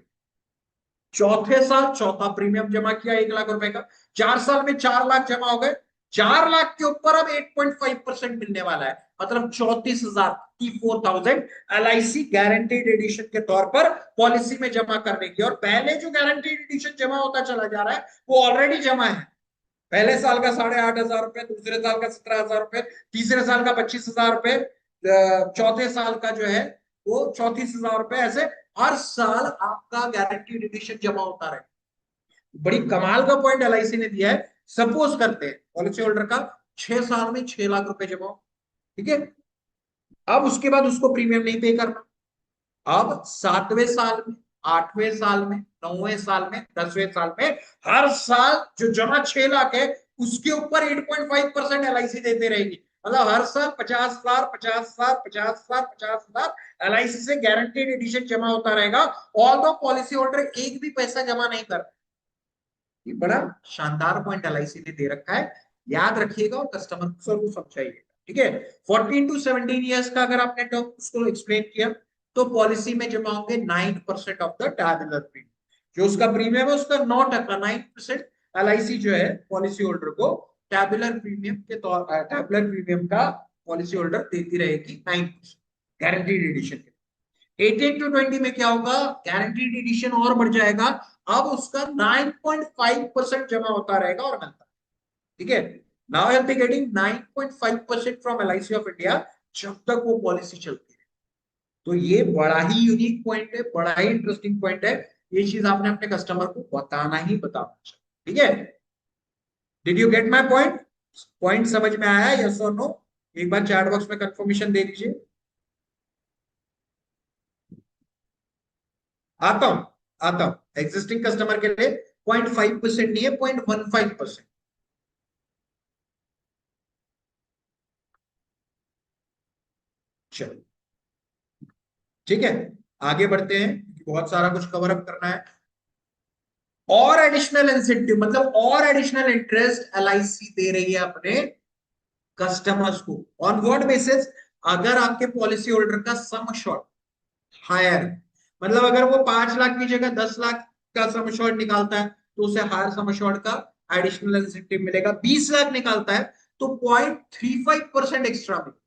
चौथे साल चौथा प्रीमियम जमा किया 1 लाख रुपए का, 4 साल में 4 लाख जमा हो गए। 4 लाख के ऊपर अब 8.5% मिलने वाला है, मतलब 34,000 की 4,000 एलआईसी गारंटीड एडिशन के तौर पर पॉलिसी में जमा करने की। और पहले जो गारंटीड एडिशन जमा होता चला जा रहा है वो ऑलरेडी जमा है। पहले साल का 8,500 रुपए, दूसरे साल का 17,000 रुपए, तीसरे साल का 25,000 रुपए, चौथे साल का जो है वो 34,000 रुपए, ऐसे हर साल आपका गारंटीड एडिशन जमा होता रहे। बड़ी कमाल का पॉइंट एलआईसी ने दिया है। सपोज करते हैं पॉलिसी होल्डर का 6 साल में 6 लाख रुपए जमा हो, ठीक है, अब उसके बाद उसको प्रीमियम नहीं पे करना। अब 7वें साल में, 8वें साल में, 9वें साल में, 10वें साल में हर साल जो जमा 6 लाख है उसके ऊपर 8.5% एलआईसी देते रहेगी। मतलब हर साल 50,000, 50,000, 50,000, 50,000 एलआईसी से गारंटीड एडिशन जमा होता रहेगा। ऑल दो पॉलिसी होल्डर एक भी पैसा जमा नहीं कर। ये बड़ा शानदार पॉइंट एलआईसी ने दे रखा है, याद रखिएगा और कस्टमर को समझाइएगा, ठीक है। 14 टू 17 ईयर्स का अगर आपने टर्म उसको एक्सप्लेन किया तो पॉलिसी में जमा होंगे 9% ऑफ द टैबुलर प्रीमियम। जो उसका प्रीमियम है उसका 9%, 9% एलआईसी जो है पॉलिसी होल्डर को टैबुलर प्रीमियम के तौर, टैबुलर प्रीमियम का पॉलिसी होल्डर देती रहेगी 9% गारंटीड एडिशन के। 18 टू 20 में क्या होगा, गारंटीड एडिशन और बढ़ जाएगा, अब उसका 9.5% जमा होता रहेगा और मिलता है, ठीक है। Now I am getting 9.5% from LIC of India जब तक वो पॉलिसी चलती है। तो ये बड़ा ही यूनिक पॉइंट है, बड़ा ही इंटरेस्टिंग पॉइंट है। ये चीज आपने अपने कस्टमर को बताना ही बताना चाहिए, ठीक है। Did you get my point? Point समझ में आया, यस और नो? एक बार चैट बॉक्स में कंफर्मेशन दे दीजिए। आता हूं एग्जिस्टिंग कस्टमर के लिए 0.5% नहीं है, 0.15%। चलो ठीक है, आगे बढ़ते हैं, बहुत सारा कुछ कवर अप करना है। और एडिशनल इंसेंटिव मतलब और एडिशनल इंटरेस्ट एलआईसी दे रही है अपने कस्टमर्स को। On what basis? अगर आपके पॉलिसी होल्डर का सम अश्योर्ड हायर, मतलब अगर वो 5 लाख की जगह 10 लाख का सम अश्योर्ड निकालता है तो उसे हायर सम अश्योर्ड का एडिशनल इंसेंटिव मिलेगा। 20 लाख निकालता है तो 0.35% एक्स्ट्रा मिलेगा।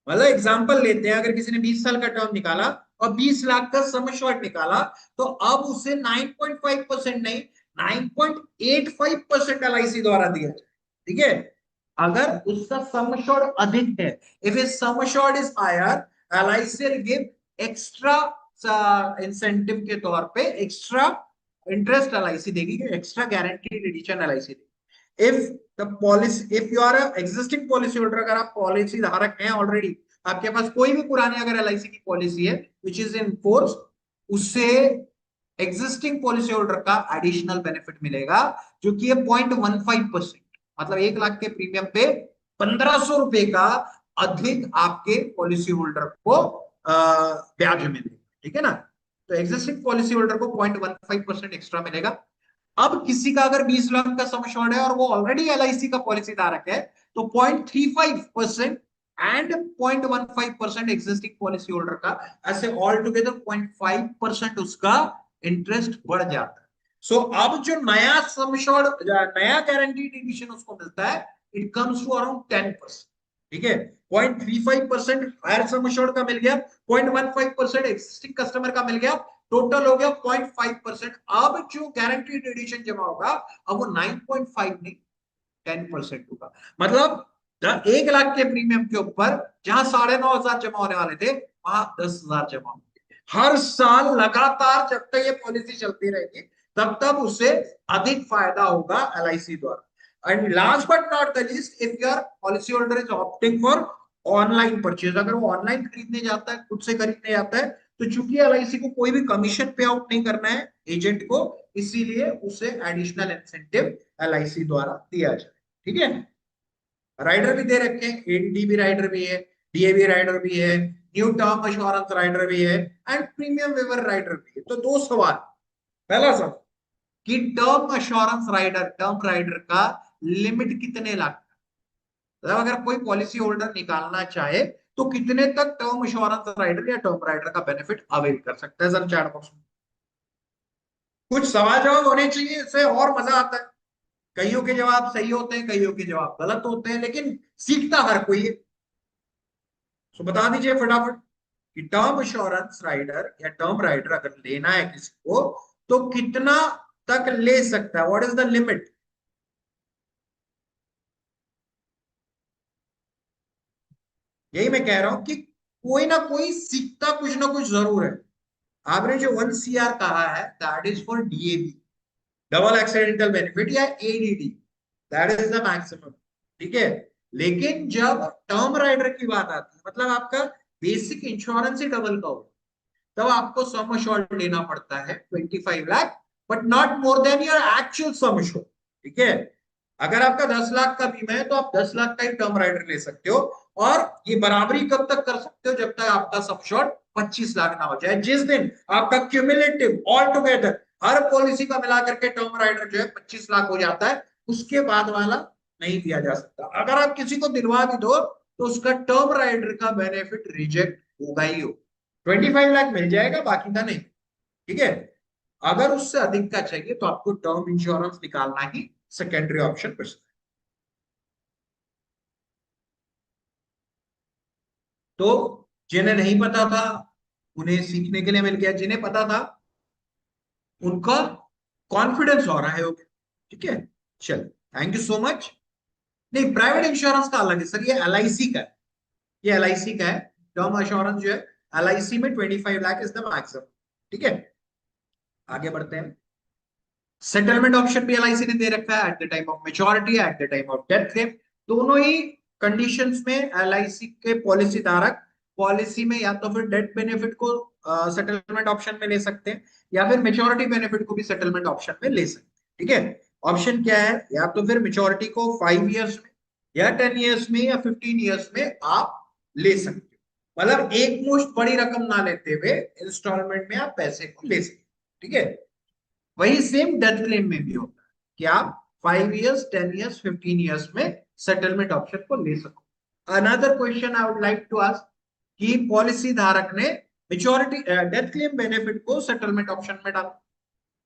मतलब एग्जांपल लेते हैं, अगर किसी ने 20 साल का टर्म निकाला और 20 लाख का सम अश्योर्ड निकाला तो अब उसे 9.5% नहीं, 9.85% एलआईसी द्वारा दिया जाए, ठीक है। अगर उसका सम अश्योर्ड अधिक है, if his sum assured is higher, LIC will give extra incentive के तौर पे एक्स्ट्रा इंटरेस्ट एलआईसी देगी, एक्स्ट्रा गारंटीड एडिशन एलआईसी देगी। If the policy, if you are existing policy holder, अगर आप पॉलिसी धारक हैं ऑलरेडी, आपके पास कोई भी पुरानी अगर एलआईसी की पॉलिसी है विच इज इन फोर्स, उससे एग्जिस्टिंग पॉलिसी होल्डर का एडिशनल बेनिफिट मिलेगा जो कि है 0.15%। मतलब 1 लाख के प्रीमियम पे 1,500 रुपए का अधिक आपके पॉलिसी होल्डर को ब्याज मिलेगा, ठीक है ना। तो एग्जिस्टिंग पॉलिसी होल्डर को 0.15% एक्स्ट्रा मिलेगा। अब किसी का अगर 20 लाख का सम अश्योर्ड है और वो ऑलरेडी एलआईसी का पॉलिसी धारक है तो 0.35% एंड 0.15% एग्जिस्टिंग पॉलिसी होल्डर का, ऐसे ऑल टुगेदर 0.5% उसका इंटरेस्ट बढ़ जाता है। सो अब जो नया सम अश्योर्ड, नया गारंटीड एडिशन उसको मिलता है, इट कम्स टू अराउंड 10%, ठीक है। 0.35% हायर सम अश्योर्ड का मिल गया, 0.15% एग्जिस्टिंग कस्टमर का मिल गया, टोटल हो गया 0.5%। अब जो गारंटीड एडिशन जमा होगा अब वो 9.5 नहीं 10% होगा। मतलब 1 लाख के प्रीमियम के ऊपर जहां 9,500 जमा होने वाले थे वहां 10,000 जमा होंगे हर साल लगातार। जब तक ये पॉलिसी चलती रहेगी तब तक उसे अधिक फायदा होगा एलआईसी द्वारा। And last but not the least, if your policy holder is opting for online purchase, अगर वो ऑनलाइन खरीदने जाता है, खुद से खरीदने जाता है, तो चूंकि एलआईसी को कोई भी कमीशन पे आउट नहीं करना है एजेंट को, इसीलिए उसे एडिशनल इंसेंटिव एलआईसी द्वारा दिया जाए। ठीक है, राइडर भी दे रखे हैं, एडीडी राइडर भी है, डीएवी राइडर भी है, न्यू टर्म अश्योरेंस राइडर भी है, एंड प्रीमियम वेवर राइडर भी है। तो दो सवाल। पहला सवाल कि टर्म राइडर का लिमिट कितने लाख का? मतलब अगर कोई पॉलिसी होल्डर निकालना चाहे तो कितने तक टर्म इंश्योरेंस राइडर या टर्म राइडर का बेनिफिट अवेल कर सकता है? सर चैट बॉक्स में कुछ सवाल जवाब होने चाहिए, इससे और मजा आता है। कईयों के जवाब सही होते हैं, कईयों के जवाब गलत होते हैं, लेकिन सीखता हर कोई है। तो बता दीजिए फटाफट कि टर्म इंश्योरेंस राइडर या टर्म राइडर अगर लेना है किसी को तो कितना तक ले सकता है? What is the limit? यही मैं कह रहा हूं कि कोई ना कोई सीखता कुछ ना कुछ जरूर है। आपने जो 1 CR कहा है that is for DAB, double accidental benefit, या ADD, that is the maximum. ठीक है, लेकिन जब टर्म राइडर की बात आती है, मतलब आपका बेसिक इंश्योरेंस ही डबल का हो, तब आपको सम अश्योर्ड लेना पड़ता है 25 lakh, but not more than your actual sum assured. ठीक है, अगर आपका 10 लाख का बीमा है तो आप 10 लाख का ही टर्म राइडर ले सकते हो, और ये बराबरी कब तक कर सकते हो? जब तक आपका सम अश्योर्ड 25 लाख ना हो जाए। जिस दिन आपका क्यूमुलेटिव ऑल टुगेदर हर पॉलिसी का मिलाकर के टर्म राइडर जो है 25 लाख हो जाता है, उसके बाद वाला नहीं दिया जा सकता। अगर आप किसी को दिलवा भी दो तो उसका टर्म राइडर का बेनिफिट रिजेक्ट होगा ही हो। 25 लाख मिल जाएगा, बाकी का नहीं। ठीक है, अगर उससे अधिक का चाहिए तो आपको टर्म इंश्योरेंस निकालना ही सेकेंडरी ऑप्शन पर। तो जिन्हें नहीं पता था उन्हें सीखने के लिए मिल गया, जिन्हें पता था उनका कॉन्फिडेंस हो रहा है। ओके, ठीक है, चल, थैंक यू सो मच। नहीं, प्राइवेट इंश्योरेंस का अलग है सर, ये एलआईसी का है। ये एलआईसी का है, टर्म इंश्योरेंस जो है एलआईसी में 25 लाख इज द मैक्सिमम। ठीक है, आगे बढ़ते हैं। सेटलमेंट ऑप्शन भी एलआईसी ने दे रखा है, at the time of maturity, at the time of death claim. दोनों ही कंडीशंस में एलआईसी के पॉलिसी धारक पॉलिसी में या तो फिर डेथ बेनिफिट को सेटलमेंट ऑप्शन में ले सकते हैं, या फिर मेच्योरिटी बेनिफिट को भी सेटलमेंट ऑप्शन में ले सकते हैं। ठीक है, ऑप्शन क्या है? या तो फिर मेच्योरिटी को 5 इयर्स में, या 10 इयर्स में, या 15 इयर्स में आप ले सकते हो। मतलब एक मुश्त बड़ी रकम ना लेते हुए इंस्टॉलमेंट में आप पैसे को ले सकते हो। ठीक है, वही सेम डेथ क्लेम में भी होता है कि आप 5 इयर्स, 10 इयर्स, 15 इयर्स में सेटलमेंट ऑप्शन को ले सको। Another question I would like to ask कि पॉलिसी धारक ने मेच्योरिटी डेथ क्लेम बेनिफिट को सेटलमेंट ऑप्शन में डाला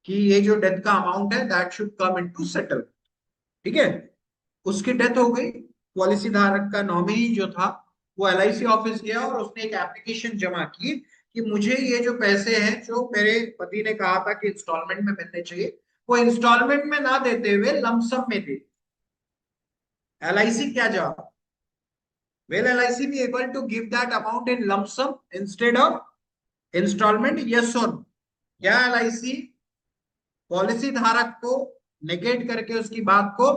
कि ये जो डेथ का अमाउंट है that should come into settlement. ठीक है, उसकी डेथ हो गई, पॉलिसी धारक का नॉमिनी जो था वो एलआईसी ऑफिस गया और उसने एक एप्लीकेशन जमा की कि मुझे ये जो पैसे हैं जो मेरे पति ने कहा था कि इंस्टॉलमेंट में मिलने चाहिए, वो इंस्टॉलमेंट में ना देते हुए लमसम में दे। एलआईसी क्या जवाब? Will LIC be able to give that amount in lump sum instead of installment? Yes or no? क्या एलआईसी पॉलिसी धारक को नेगेट करके उसकी बात को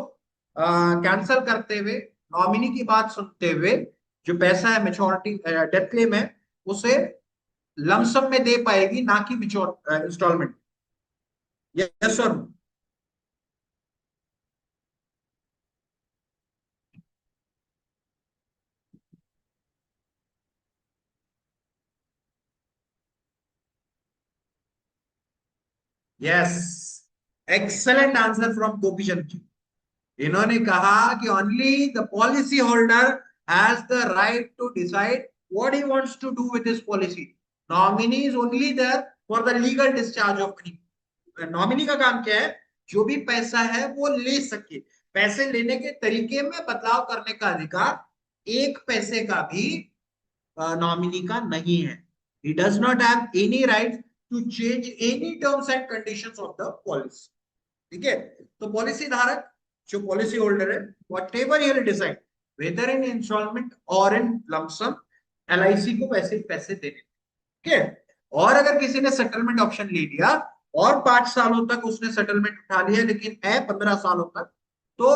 कैंसल करते हुए, नॉमिनी की बात सुनते हुए, जो पैसा है मेच्योरिटी डेथ क्लेम है उसे लमसम में दे पाएगी, ना कि मेच्योर इंस्टॉलमेंट? यस और no? Yes, excellent answer from Gopichand ji. इन्होंने कहा कि only the policy holder has the right to decide what he wants to do with this policy. Nominee is only there for the legal discharge of money. Nominee का काम क्या है? जो भी पैसा है वो ले सके, पैसे लेने के तरीके में बदलाव करने का अधिकार एक पैसे का भी नॉमिनी का नहीं है। He does not have any right to change any terms and conditions of the policy. ठीक है, तो पॉलिसी धारक जो पॉलिसी होल्डर है, whatever he decide whether in installment और इन लमसम, एलआईसी को वैसे ही पैसे देने। ठीक है, और अगर किसी ने सेटलमेंट ऑप्शन ले लिया और 5 सालों तक उसने सेटलमेंट उठा लिया लेकिन है 15 सालों तक, तो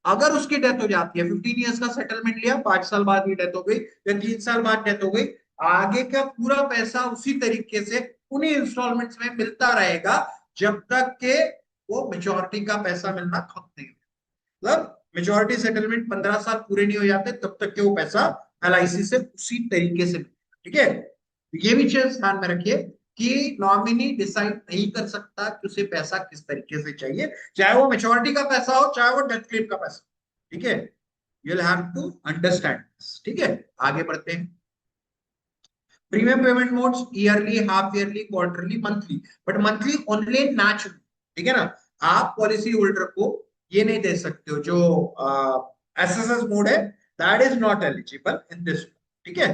अगर उसकी डेथ हो जाती है, 15 इयर्स का सेटलमेंट लिया, 5 साल बाद भी डेथ हो गई या 3 साल बाद डेथ हो गई, आगे का पूरा पैसा उसी तरीके से उन्हीं इंस्टॉलमेंट्स में मिलता रहेगा जब तक के वो मेच्योरिटी का पैसा मिलना खत्म नहीं हो। मतलब मेजोरिटी सेटलमेंट 15 साल पूरे नहीं हो जाते तब तक के वो पैसा एलआईसी से उसी तरीके से मिलेगा। ठीक है, ये भी चीज ध्यान में रखिए कि नॉमिनी डिसाइड नहीं कर सकता कि उसे पैसा किस तरीके से चाहिए, चाहे वो मेच्योरिटी का पैसा हो चाहे वो डेथ क्लेम का पैसा। ठीक है, you will have to understand. ठीक है, आगे बढ़ते हैं। Premium payment modes yearly, half yearly, quarterly, monthly, but monthly only natural. ठीक है ना, आप पॉलिसी होल्डर को ये नहीं दे सकते हो जो एसएसएस मोड है, that is not eligible in this. ठीक है,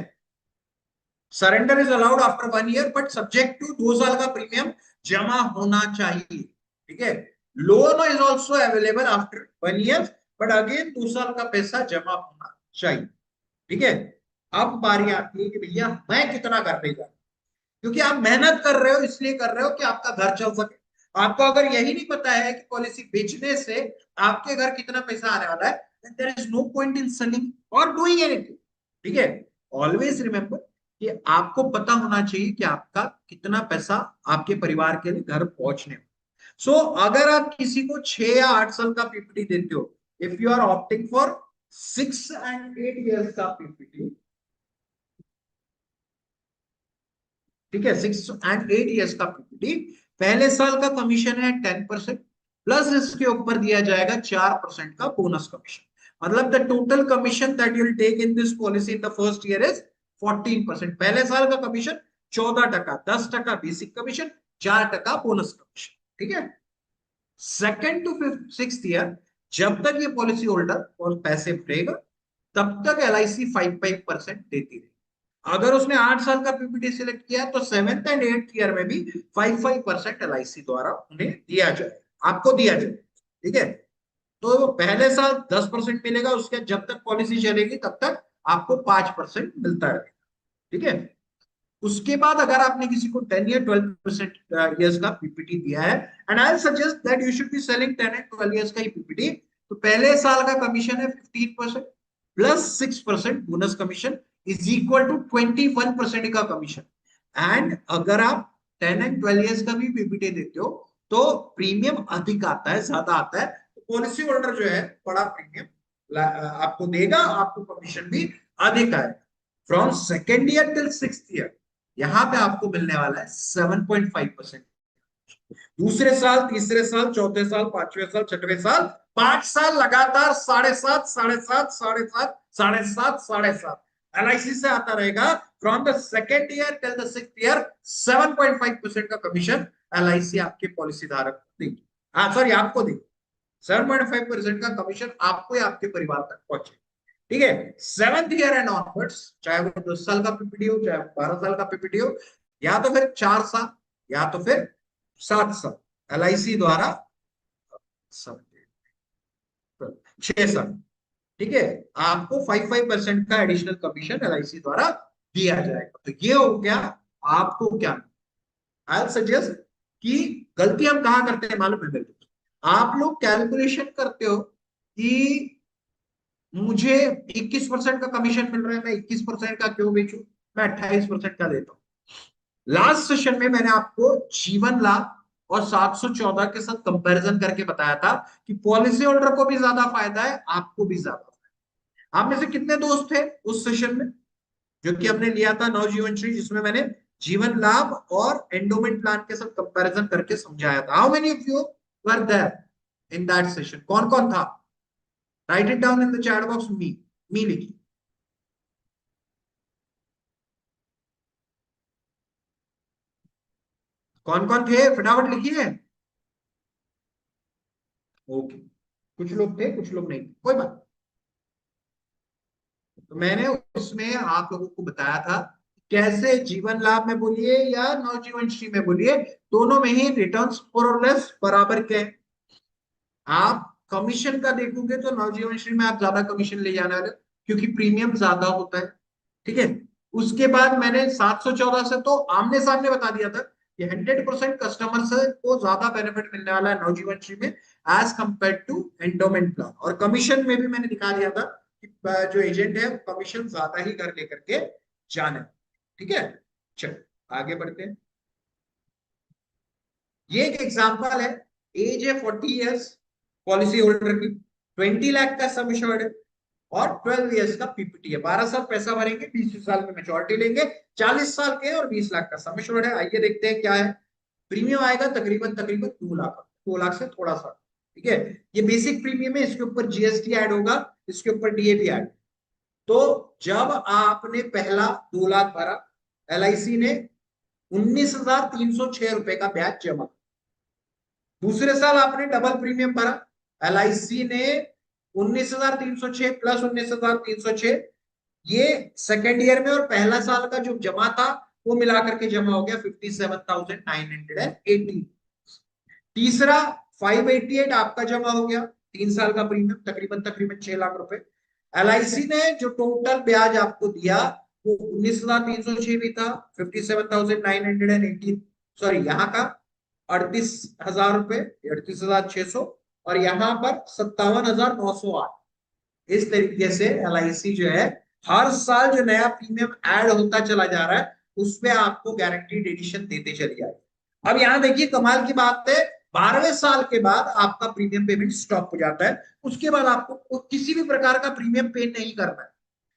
surrender is allowed after 1 year but subject to 2 साल का प्रीमियम जमा होना चाहिए। ठीक है, loan is also available after 1 year but again 2 साल का पैसा जमा होना चाहिए। ठीक है, अब बारी आती है कि भैया मैं कितना कर रही हूं, क्योंकि आप मेहनत कर रहे हो इसलिए कर रहे हो कि आपका घर चल सके। आपको अगर यही नहीं पता है कि पॉलिसी बेचने से आपके घर कितना पैसा आने वाला है, then there is no point in selling or doing anything। ठीक है, ऑलवेज रिमेंबर कि आपको पता होना चाहिए कि आपका कितना पैसा आपके परिवार के लिए घर पहुंचने में। सो अगर आप किसी को 6 या 8 साल का पीपीटी देते हो, if you are opting for 6 and 8 years का पीपीटी, ठीक है, 6 and 8 years का पीपीटी, पहले साल का कमीशन है 10% प्लस इसके ऊपर दिया जाएगा 4% का बोनस कमीशन। मतलब the total commission that you will take in this policy in the first year is 14%। पहले साल का commission 14%, 10% basic commission, 4% bonus commission. ठीक है, second to fifth six year जब तक ये पॉलिसी होल्डर और पैसे भरेगा तब तक एलआईसी 5% देती रहेगी। अगर उसने 8 साल का पीपीटी सिलेक्ट किया तो 7th and 8th ईयर में भी 5% एलआईसी द्वारा उन्हें दिया जाए, आपको दिया जाए। ठीक है, तो पहले साल 10% मिलेगा, उसके जब तक पॉलिसी चलेगी तब तक आपको 5% मिलता रहेगा। ठीक है, उसके बाद अगर आपने किसी को 10 या 12% ईयर्स का पीपीटी दिया है, and I suggest that you should be selling 10 and 12 years का ही पीपीटी, तो पहले साल का कमीशन है 15% plus 6% bonus commission is equal to 21% का कमीशन। एंड अगर आप 10 and 12 ईयर्स का भी पीपीटी देते हो तो प्रीमियम अधिक आता है, ज्यादा आता है, तो पॉलिसी होल्डर जो है बड़ा प्रीमियम आपको देगा, आपको कमीशन भी अधिक आएगा। From second year till 6th year यहां पे आपको मिलने वाला है 7.5%। दूसरे साल, तीसरे साल, चौथे साल, पांचवें साल, छठवें साल, 5 साल लगातार 7.5, 7.5, 7.5, 7.5, 7.5 एलआईसी से आता रहेगा। From the second year till the 6th year 7.5% का कमीशन एलआईसी आपके पॉलिसी धारक को देगी। हाँ सॉरी, आपको देगी 7.5% का कमीशन आपको या आपके परिवार तक पहुंचे। ठीक है, 7th ईयर एंड ऑनवर्ड्स, चाहे वो 10 साल का पीपीटी हो चाहे 12 साल का पीपीटी हो, या तो फिर 4 साल या तो फिर 7 साल एलआईसी द्वारा 6 साल। ठीक है, आपको 5% का एडिशनल कमीशन एलआईसी द्वारा दिया जाएगा। तो ये हो गया आपको क्या, आई सजेस्ट कि गलती हम कहां करते हैं मालूम है मेरे को, आप लोग कैलकुलेशन करते हो कि मुझे 21% का कमीशन मिल रहा है, मैं 21% का क्यों बेचूं, मैं 28% का देता हूं। लास्ट सेशन में मैंने आपको जीवन लाभ और 714 के साथ कंपैरिजन करके बताया था कि पॉलिसी होल्डर को भी ज्यादा फायदा है, आपको भी ज्यादा फायदा। आप में से कितने दोस्त थे उस सेशन में जो कि हमने लिया था नवजीवन श्री, जिसमें मैंने जीवन लाभ और एंडोमेंट प्लान के साथ कंपैरिजन करके समझाया था? How many of you were there in that session? कौन कौन था? Write it down in the chat box. मी लिखिए। कौन कौन थे फटाफट लिखिए। ओके, कुछ लोग थे कुछ लोग नहीं थे, कोई बात। तो मैंने उसमें आप लोगों को बताया था कैसे जीवन लाभ में बोलिए या नवजीवन श्री में बोलिए, दोनों में ही रिटर्न्स मोर और लेस बराबर के। आप कमीशन का देखोगे तो नवजीवन श्री में आप ज्यादा कमीशन ले जाने वाले क्योंकि प्रीमियम ज्यादा होता है। ठीक है, उसके बाद मैंने 714 से तो आमने सामने बता दिया था कि 100% कस्टमर से को ज्यादा बेनिफिट मिलने वाला है नवजीवन श्री में as compare to endowment plan. और कमीशन में भी मैंने दिखा दिया था कि जो एजेंट है कमीशन ज्यादा ही घर लेकर के जाने। ठीक है, चलो आगे बढ़ते हैं। ये एक एग्जांपल है, एज है 40 इयर्स पॉलिसी होल्डर की, 20 लाख का सम एश्योर्ड है और 12 इयर्स का पीपीटी है। 12 साल पैसा भरेंगे, 20 साल में मेच्योरिटी लेंगे, 40 साल के और 20 लाख का सम एश्योर्ड है। आइए देखते हैं क्या है। प्रीमियम आएगा तकरीबन तकरीबन 2 लाख, 2 लाख से थोड़ा सा। ठीक है, ये बेसिक प्रीमियम है, इसके ऊपर जीएसटी ऐड होगा, इसके ऊपर डीए भी ऐड। तो जब आपने पहला 2 लाख भरा, एलआईसी ने 19,306 रुपए का ब्याज जमा। दूसरे साल आपने डबल प्रीमियम भरा, एलआईसी ने 19,306 प्लस 19,306, ये सेकेंड ईयर में, और पहला साल का जो जमा था वो मिलाकर के जमा हो गया 57,980। तीसरा 588 आपका जमा हो गया, 3 साल का प्रीमियम तकरीबन तकरीबन 6 लाख रुपए। एलआईसी ने जो टोटल ब्याज आपको दिया वो 19,306 भी था, 57,980, सॉरी यहाँ का 38,000 रुपए, 38,600, और यहाँ पर 57,908। इस तरीके से एलआईसी जो है हर साल जो नया प्रीमियम ऐड होता चला जा रहा है उसमें आपको गारंटीड एडिशन देते चली जाएगी। अब यहां देखिए कमाल की बात है, 12वें साल के बाद आपका प्रीमियम पेमेंट स्टॉप हो जाता है, उसके बाद आपको किसी भी प्रकार का प्रीमियम पे नहीं करना है।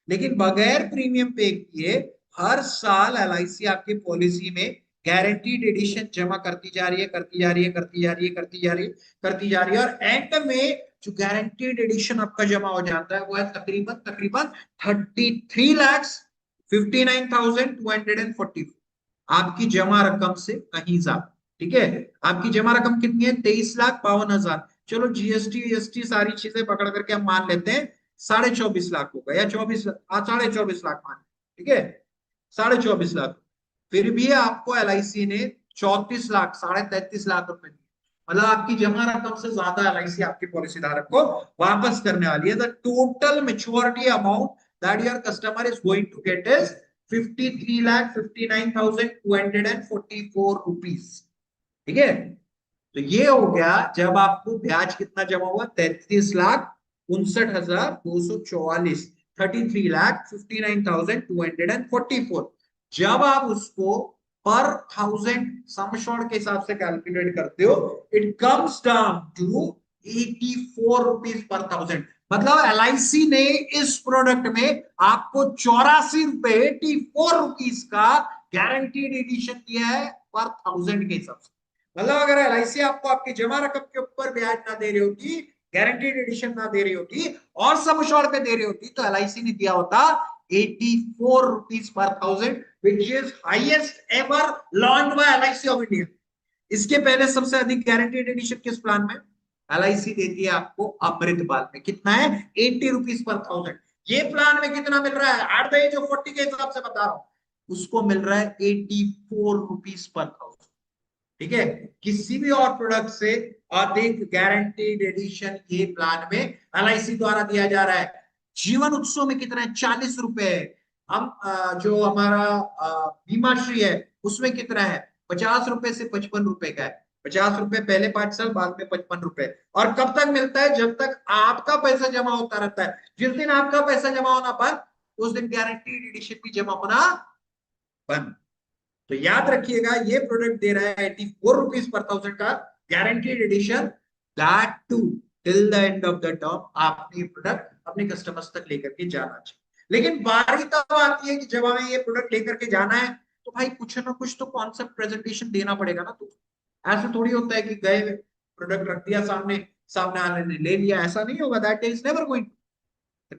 लेकिन बगैर प्रीमियम पे किए हर साल एलआईसी आपकी पॉलिसी में गारंटीड एडिशन जमा करती जा रही है, करती जा रही है, करती जा रही है, करती जा रही है, करती जा रही है, और एंड में जो गारंटीड एडिशन आपका जमा हो जाता है वो है तकरीबन तकरीबन 33,59,240 आपकी जमा रकम से कहीं ज्यादा। ठीक है, आपकी जमा रकम कितनी है? 23,52,000। चलो जीएसटी वीएसटी सारी चीजें पकड़ करके हम मान लेते हैं 24.5 लाख होगा, या 24 लाख, हाँ 24.5 लाख मान, ठीक है 24.5 लाख। फिर भी आपको एलआईसी ने 34 लाख, 33.5 लाख रुपए दिए, मतलब आपकी जमा रकम से ज्यादा एलआईसी आपकी पॉलिसी धारक को वापस करने वाली है। The total maturity amount that your customer is going to get is 53,59,244 rupees. ठीक है, तो ये हो गया जब आपको ब्याज कितना जमा हुआ, 33,59,244, 33,59,244। जब आप उसको पर 1,000 के हिसाब से कैलकुलेट करते हो, it comes down to 84 rupees per 1,000। मतलब एलआईसी ने इस प्रोडक्ट में आपको 84 रुपए 84 रुपीज का गारंटीड एडिशन दिया है पर 1,000 के हिसाब से। मतलब अगर एलआईसी आपको आपकी जमा रकम के ऊपर ब्याज ना दे रही होती, गारंटीड एडिशन ना दे रही होती और सम एश्योर्ड पे दे रही होती, तो एलआईसी ने दिया होता 84 rupees per 1,000, which is highest ever launched by LIC of India. इसके पहले सबसे अधिक गारंटीड एडिशन किस प्लान में? एलआईसी देती है आपको अमृतपाल में। कितना है? 80 रुपीज पर 1,000। ये प्लान में कितना मिल रहा है? एट द एज ऑफ 40 के हिसाब से बता रहा हूं, उसको मिल रहा है 84 रुपीज पर 1,000। ठीक है, किसी भी और प्रोडक्ट से अधिक गारंटीड एडिशन ये प्लान में एलआईसी द्वारा दिया जा रहा है। जीवन उत्सव में कितना है? 40 रुपए है। हम जो हमारा बीमाश्री है उसमें कितना है? 50 रुपए से 55 रुपए का है। 50 रुपए पहले 5 साल, बाद में 55 रुपए। और कब तक मिलता है? जब तक आपका पैसा जमा होता रहता है। जिस दिन आपका पैसा जमा होना बंद, उस दिन गारंटीड एडिशन भी जमा होना बंद। तो याद रखिएगा, ये प्रोडक्ट दे रहा है 84 रुपीज पर 1,000 का guaranteed addition, that too till the end of the term. आपने ये प्रोडक्ट अपने कस्टमर्स तक लेकर के जाना चाहिए। लेकिन बारी तब आती है कि जब हमें ये प्रोडक्ट लेकर के जाना है तो भाई कुछ ना कुछ तो कॉन्सेप्ट प्रेजेंटेशन देना पड़ेगा ना। तो ऐसा थोड़ी होता है कि गए प्रोडक्ट रख दिया सामने, सामने आने ने ले लिया, ऐसा नहीं होगा। That is never going.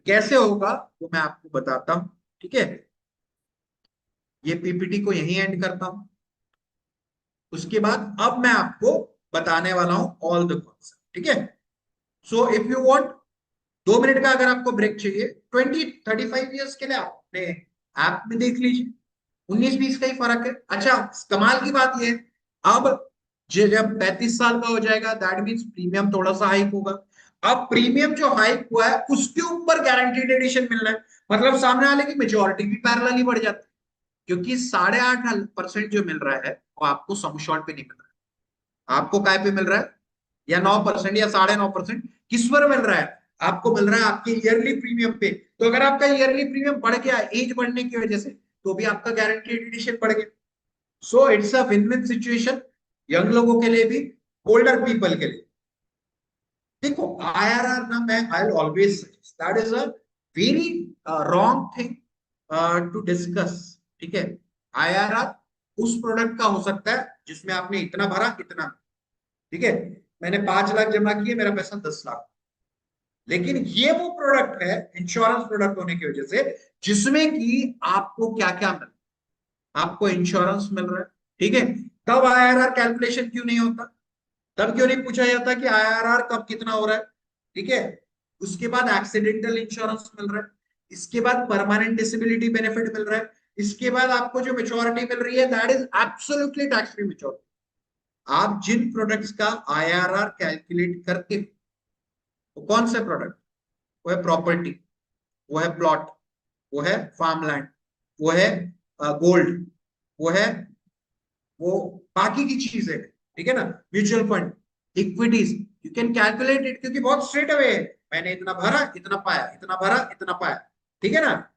कैसे होगा वो मैं आपको बताता हूं। ठीक है, ये पीपीटी को यहीं एंड करता हूं। उसके बाद अब मैं आपको बताने वाला हूं ऑल द कॉन्सेप्ट। ठीक है, so if you want 2 minute का अगर आपको ब्रेक चाहिए 20-35 ईयर्स के लिए, आप अपने ऐप में देख लीजिए, 19-20 का ही फर्क है। अच्छा, कमाल की बात यह है, अब जब 35 साल का हो जाएगा दैट मीन्स प्रीमियम थोड़ा सा हाइक होगा। अब प्रीमियम जो हाइक हुआ है उसके ऊपर गारंटीड एडिशन मिल रहा है, मतलब सामने वाले की मेजोरिटी भी पैरेलली बढ़ जाती है। क्योंकि 8.5% जो मिल रहा है वो आपको सम एश्योर्ड पे नहीं मिल रहा है, आपको काय पे मिल रहा है? या 9% या 9.5%। किस पर मिल रहा है? आपको मिल रहा है आपके ईयरली प्रीमियम पे। तो अगर आपका ईयरली प्रीमियम बढ़ गया एज बढ़ने की वजह से, तो भी आपका गारंटीड एडिशन बढ़ गया। So it's a win win situation, young लोगों के लिए भी, ओल्डर पीपल के लिए। देखो आईआरआर ना, मैं I always suggest that is a very wrong thing to discuss. ठीक है, आईआरआर उस प्रोडक्ट का हो सकता है जिसमें आपने इतना भरा इतना, ठीक है, मैंने 5 लाख जमा किए, मेरा पैसा 10 लाख। लेकिन ये वो प्रोडक्ट है, इंश्योरेंस प्रोडक्ट होने की वजह से, जिसमें कि आपको क्या क्या मिल, आपको इंश्योरेंस मिल रहा है। ठीक है, तब आईआरआर कैलकुलेशन क्यों नहीं होता, तब क्यों नहीं पूछा जाता कि आईआरआर कब कितना हो रहा है। ठीक है, उसके बाद एक्सीडेंटल इंश्योरेंस मिल रहा है, इसके बाद परमानेंट डिसेबिलिटी बेनिफिट मिल रहा है, इसके बाद आपको जो मेच्योरिटी मिल रही है that is absolutely tax free maturity. आप जिन प्रोडक्ट्स का आईआरआर कैलकुलेट करते हो, वो कौन से प्रोडक्ट, वो है प्रॉपर्टी, वो है प्लॉट, वो है फार्मलैंड, वो है गोल्ड, वो है वो बाकी की चीजें, ठीक है ना, mutual fund, equities, you can calculate it, क्योंकि बहुत स्ट्रेट अवे है, मैंने इतना भरा इतना पाया, इतना भरा इतना पाया, ठीक है ना।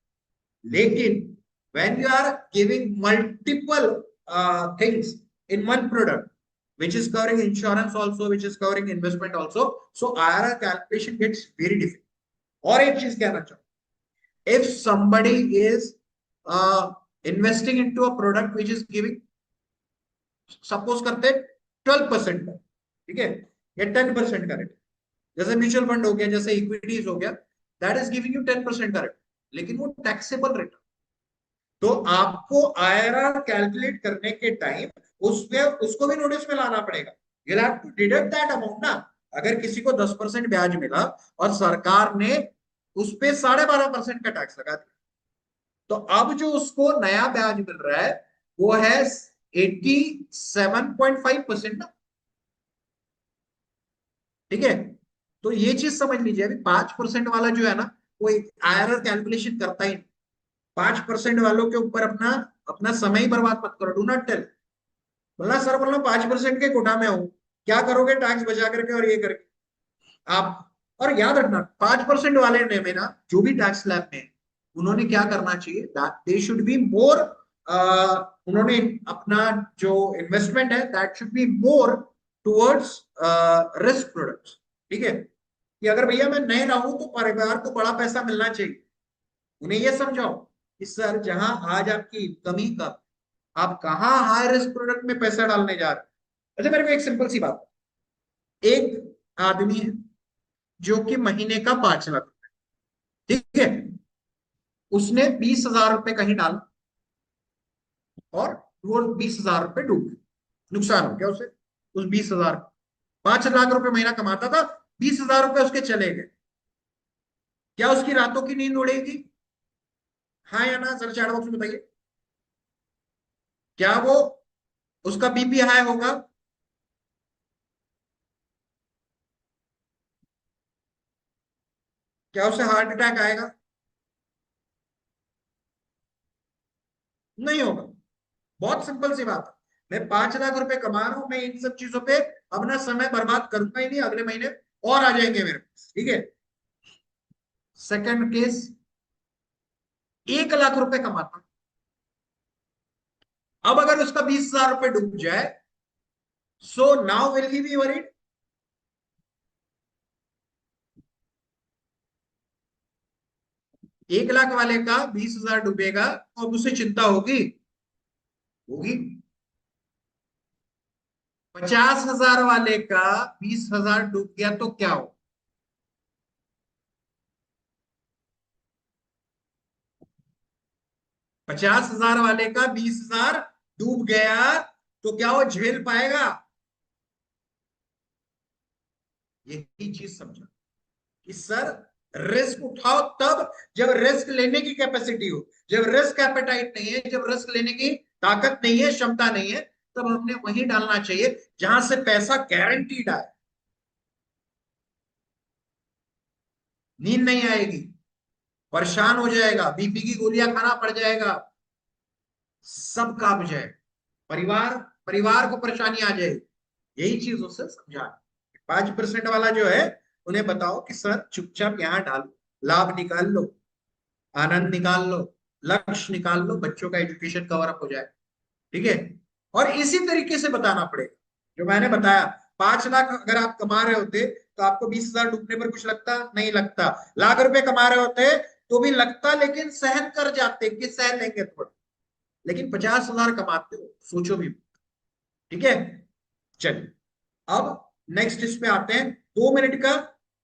लेकिन when you are giving multiple things in one product, which is covering insurance also, which is covering investment also, so IRR calculation gets very difficult. और एक चीज कहना चाहूँ, if somebody is investing into a product which is giving, suppose करते 12% का, ठीक है, या 10% का रेट, जैसे म्यूचुअल फंड हो गया, जैसे इक्विटीज हो गया, दैट इज गिविंग यू 10% का रेट, लेकिन वो टैक्सेबल रेट। तो आपको आईआरआर कैलकुलेट करने के टाइम उसमें उसको भी नोटिस में लाना पड़ेगा, you have to deduct that amount ना। अगर किसी को 10% ब्याज मिला और सरकार ने उस पे 12.5% का टैक्स लगा दिया, तो अब जो उसको नया ब्याज मिल रहा है वो है 87.5% ना। ठीक है, तो ये चीज समझ लीजिए, अभी 5% वाला जो है ना, वो आईआरआर कैलकुलेशन करता ही नहीं। 5% वालों के ऊपर अपना अपना समय ही बर्बाद मत करो, डू नॉट टेल। बोलना सर, बोलना 5% के कोटा में हूं, क्या करोगे टैक्स बचा करके और ये करके आप। और याद रखना 5% वाले ने में ना, जो भी टैक्स स्लैब में, उन्होंने क्या करना चाहिए, दे शुड बी मोर, उन्होंने अपना जो इन्वेस्टमेंट है that should be more towards risk products. ठीक है, कि अगर भैया मैं नहीं रहूं तो परिवार को बड़ा पैसा मिलना चाहिए, उन्हें ये समझाओ कि सर जहां आज आपकी कमी का, आप कहाँ हाई रिस्क प्रोडक्ट में पैसा डालने जा रहे हैं। अच्छा मेरे को एक सिंपल सी बात, एक आदमी है जो कि महीने का 5 लाख रुपए, ठीक है, उसने 20,000 रुपए कहीं डाला और वो 20,000 रुपए डूब गए, नुकसान हो गया उसे। उस 20,000, 5 लाख रुपए महीना कमाता था, 20,000 रुपए उसके चले गए, क्या उसकी रातों की नींद उड़ेगी? हाँ या ना, सर चैट बॉक्स में बताइए, क्या वो, उसका बीपी हाई होगा? क्या उसे हार्ट अटैक आएगा? नहीं होगा। बहुत सिंपल सी बात है, मैं 5 लाख रुपए कमा रहा हूं, मैं इन सब चीजों पे अपना समय बर्बाद करूंगा ही नहीं, अगले महीने और आ जाएंगे मेरे पास। ठीक है, सेकंड केस, 1 लाख रुपए कमाता, अब अगर उसका 20,000 रुपए डूब जाए, so now will he be worried? 1 lakh वाले का 20,000 डूबेगा तो अब उसे चिंता होगी? होगी। 50,000 वाले का 20,000 डूब गया तो क्या हो? 50,000 वाले का 20,000 डूब गया तो क्या वो झेल पाएगा? यही चीज समझो कि सर रिस्क उठाओ तब जब रिस्क लेने की कैपेसिटी हो, जब रिस्क एपेटाइट नहीं है, जब रिस्क लेने की ताकत नहीं है, क्षमता नहीं है, तब हमने वही डालना चाहिए जहां से पैसा गारंटीड आए। नींद नहीं आएगी, परेशान हो जाएगा, बीपी की गोलियां खाना पड़ जाएगा, सब कांप जाए, परिवार परिवार को परेशानी आ जाएगी। यही चीज उससे समझा। 5% वाला जो है, उन्हें बताओ कि सर चुपचाप यहां डालो, लाभ निकाल लो, आनंद निकाल लो, लक्ष्य निकाल लो, बच्चों का एजुकेशन कवर अप हो जाए। ठीक है। और इसी तरीके से बताना पड़ेगा जो मैंने बताया। 5 लाख अगर आप कमा रहे होते तो आपको 20,000 डूबने पर कुछ लगता नहीं लगता। लाख रुपए कमा रहे होते तो भी लगता, लेकिन सहन कर जाते कि सह लेंगे थोड़ा। लेकिन 50,000 कमाते हो, सोचो भी। ठीक है। चलिए अब नेक्स्ट इस पे आते हैं। 2 मिनट का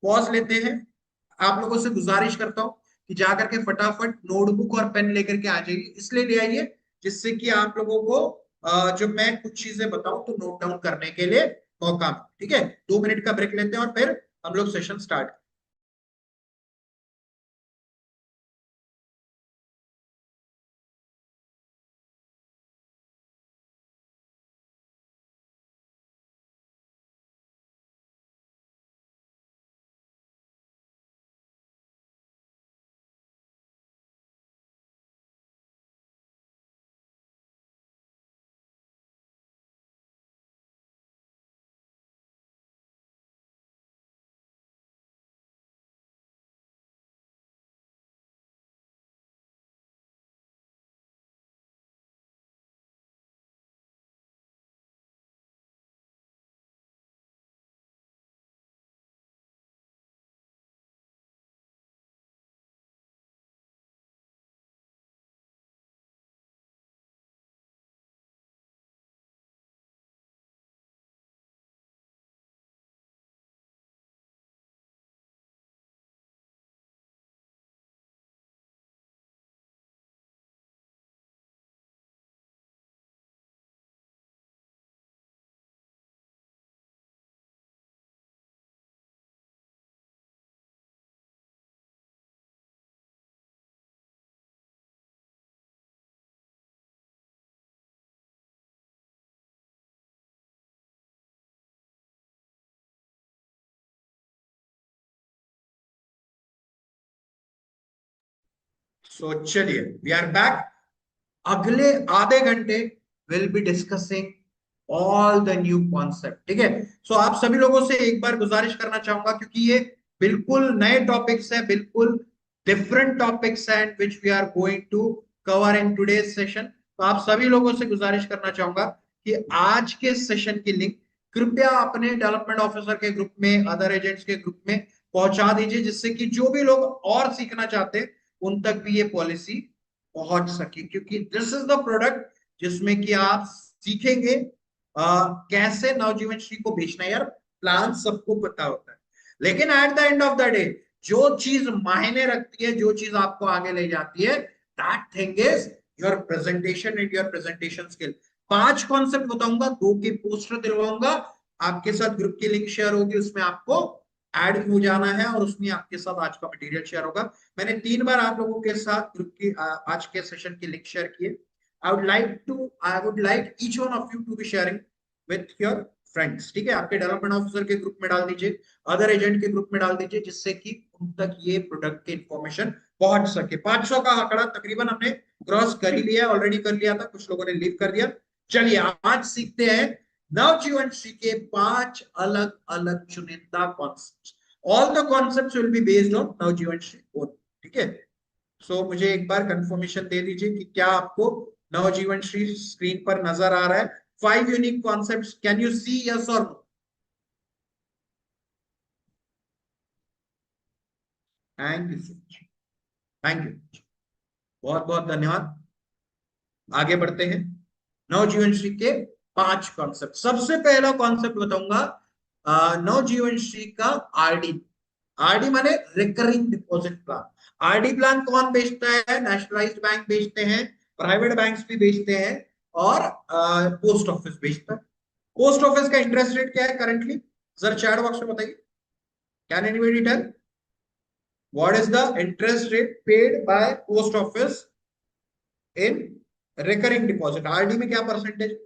पॉज लेते हैं। आप लोगों से गुजारिश करता हूं कि जाकर के फटाफट नोटबुक और पेन लेकर के आ जाइए। इसलिए ले आइए जिससे कि आप लोगों को जब मैं कुछ चीजें बताऊं तो नोट डाउन करने के लिए मौका मिले। ठीक है। 2 मिनट का ब्रेक लेते हैं और फिर हम लोग सेशन स्टार्ट। सो चलिए, वी आर बैक। अगले आधे घंटे will be discussing all the new concept. ठीक है। सो आप सभी लोगों से एक बार गुजारिश करना चाहूंगा, क्योंकि ये बिल्कुल नए टॉपिक्स है, बिल्कुल डिफरेंट टॉपिक्स हैं which we are going to cover in today's session. तो आप सभी लोगों से गुजारिश करना चाहूंगा कि आज के सेशन की लिंक कृपया अपने डेवलपमेंट ऑफिसर के ग्रुप में, अदर एजेंट्स के ग्रुप में पहुंचा दीजिए, जिससे कि जो भी लोग और सीखना चाहते हैं उन तक भी ये पॉलिसी पहुंच सके। क्योंकि दिस इज द प्रोडक्ट जिसमें कि आप सीखेंगे कैसे नवजीवन श्री को बेचना है। यार प्लान सबको पता होता है, लेकिन eight the end of the day जो चीज मायने रखती है, जो चीज आपको आगे ले जाती है, that thing is your presentation and your presentation skill. 5 concept बताऊंगा, 2 के पोस्टर दिलवाऊंगा, आपके साथ ग्रुप की लिंक शेयर होगी, उसमें आपको ऐड हो जाना है और उसमें आपके साथ आज का मटेरियल शेयर होगा। मैंने 3 बार आप लोगों के साथ ग्रुप की आज के सेशन की लिंक शेयर की है। I would like each one of you to be sharing with your friends. ठीक है। आपके डेवलपमेंट ऑफिसर के ग्रुप में डाल दीजिए, अदर एजेंट के ग्रुप में डाल दीजिए, जिससे कि उन तक ये प्रोडक्ट की इंफॉर्मेशन पहुंच सके। 500 का आंकड़ा तकरीबन हमने क्रॉस कर ही लिया, ऑलरेडी कर लिया था, कुछ लोगों ने लीव कर दिया। चलिए आज सीखते हैं नवजीवन श्री के 5 अलग अलग चुनिंदा concept. All the concept will be based on Navjeevan Shree only. ठीक है। सो मुझे एक बार कंफर्मेशन दे दीजिए कि क्या आपको नवजीवन श्री स्क्रीन पर नजर आ रहा है। 5 unique concept, can you see yes और no? Thank you so much. Thank you. बहुत बहुत धन्यवाद। आगे बढ़ते हैं। नवजीवन श्री के 5 कॉन्सेप्ट। सबसे पहला कॉन्सेप्ट बताऊंगा नवजीवन श्री का आरडी। आरडी माने recurring deposit plan. RD plan कौन बेचता है? नेशनलाइज्ड बैंक बेचते हैं, प्राइवेट बैंक्स भी बेचते हैं, और पोस्ट ऑफिस बेचता है। पोस्ट ऑफिस का इंटरेस्ट रेट क्या है करंटली? जरा चैट बॉक्स में बताइए। Can anybody tell what is the interest rate paid by post office in recurring deposit? RD में क्या परसेंटेज?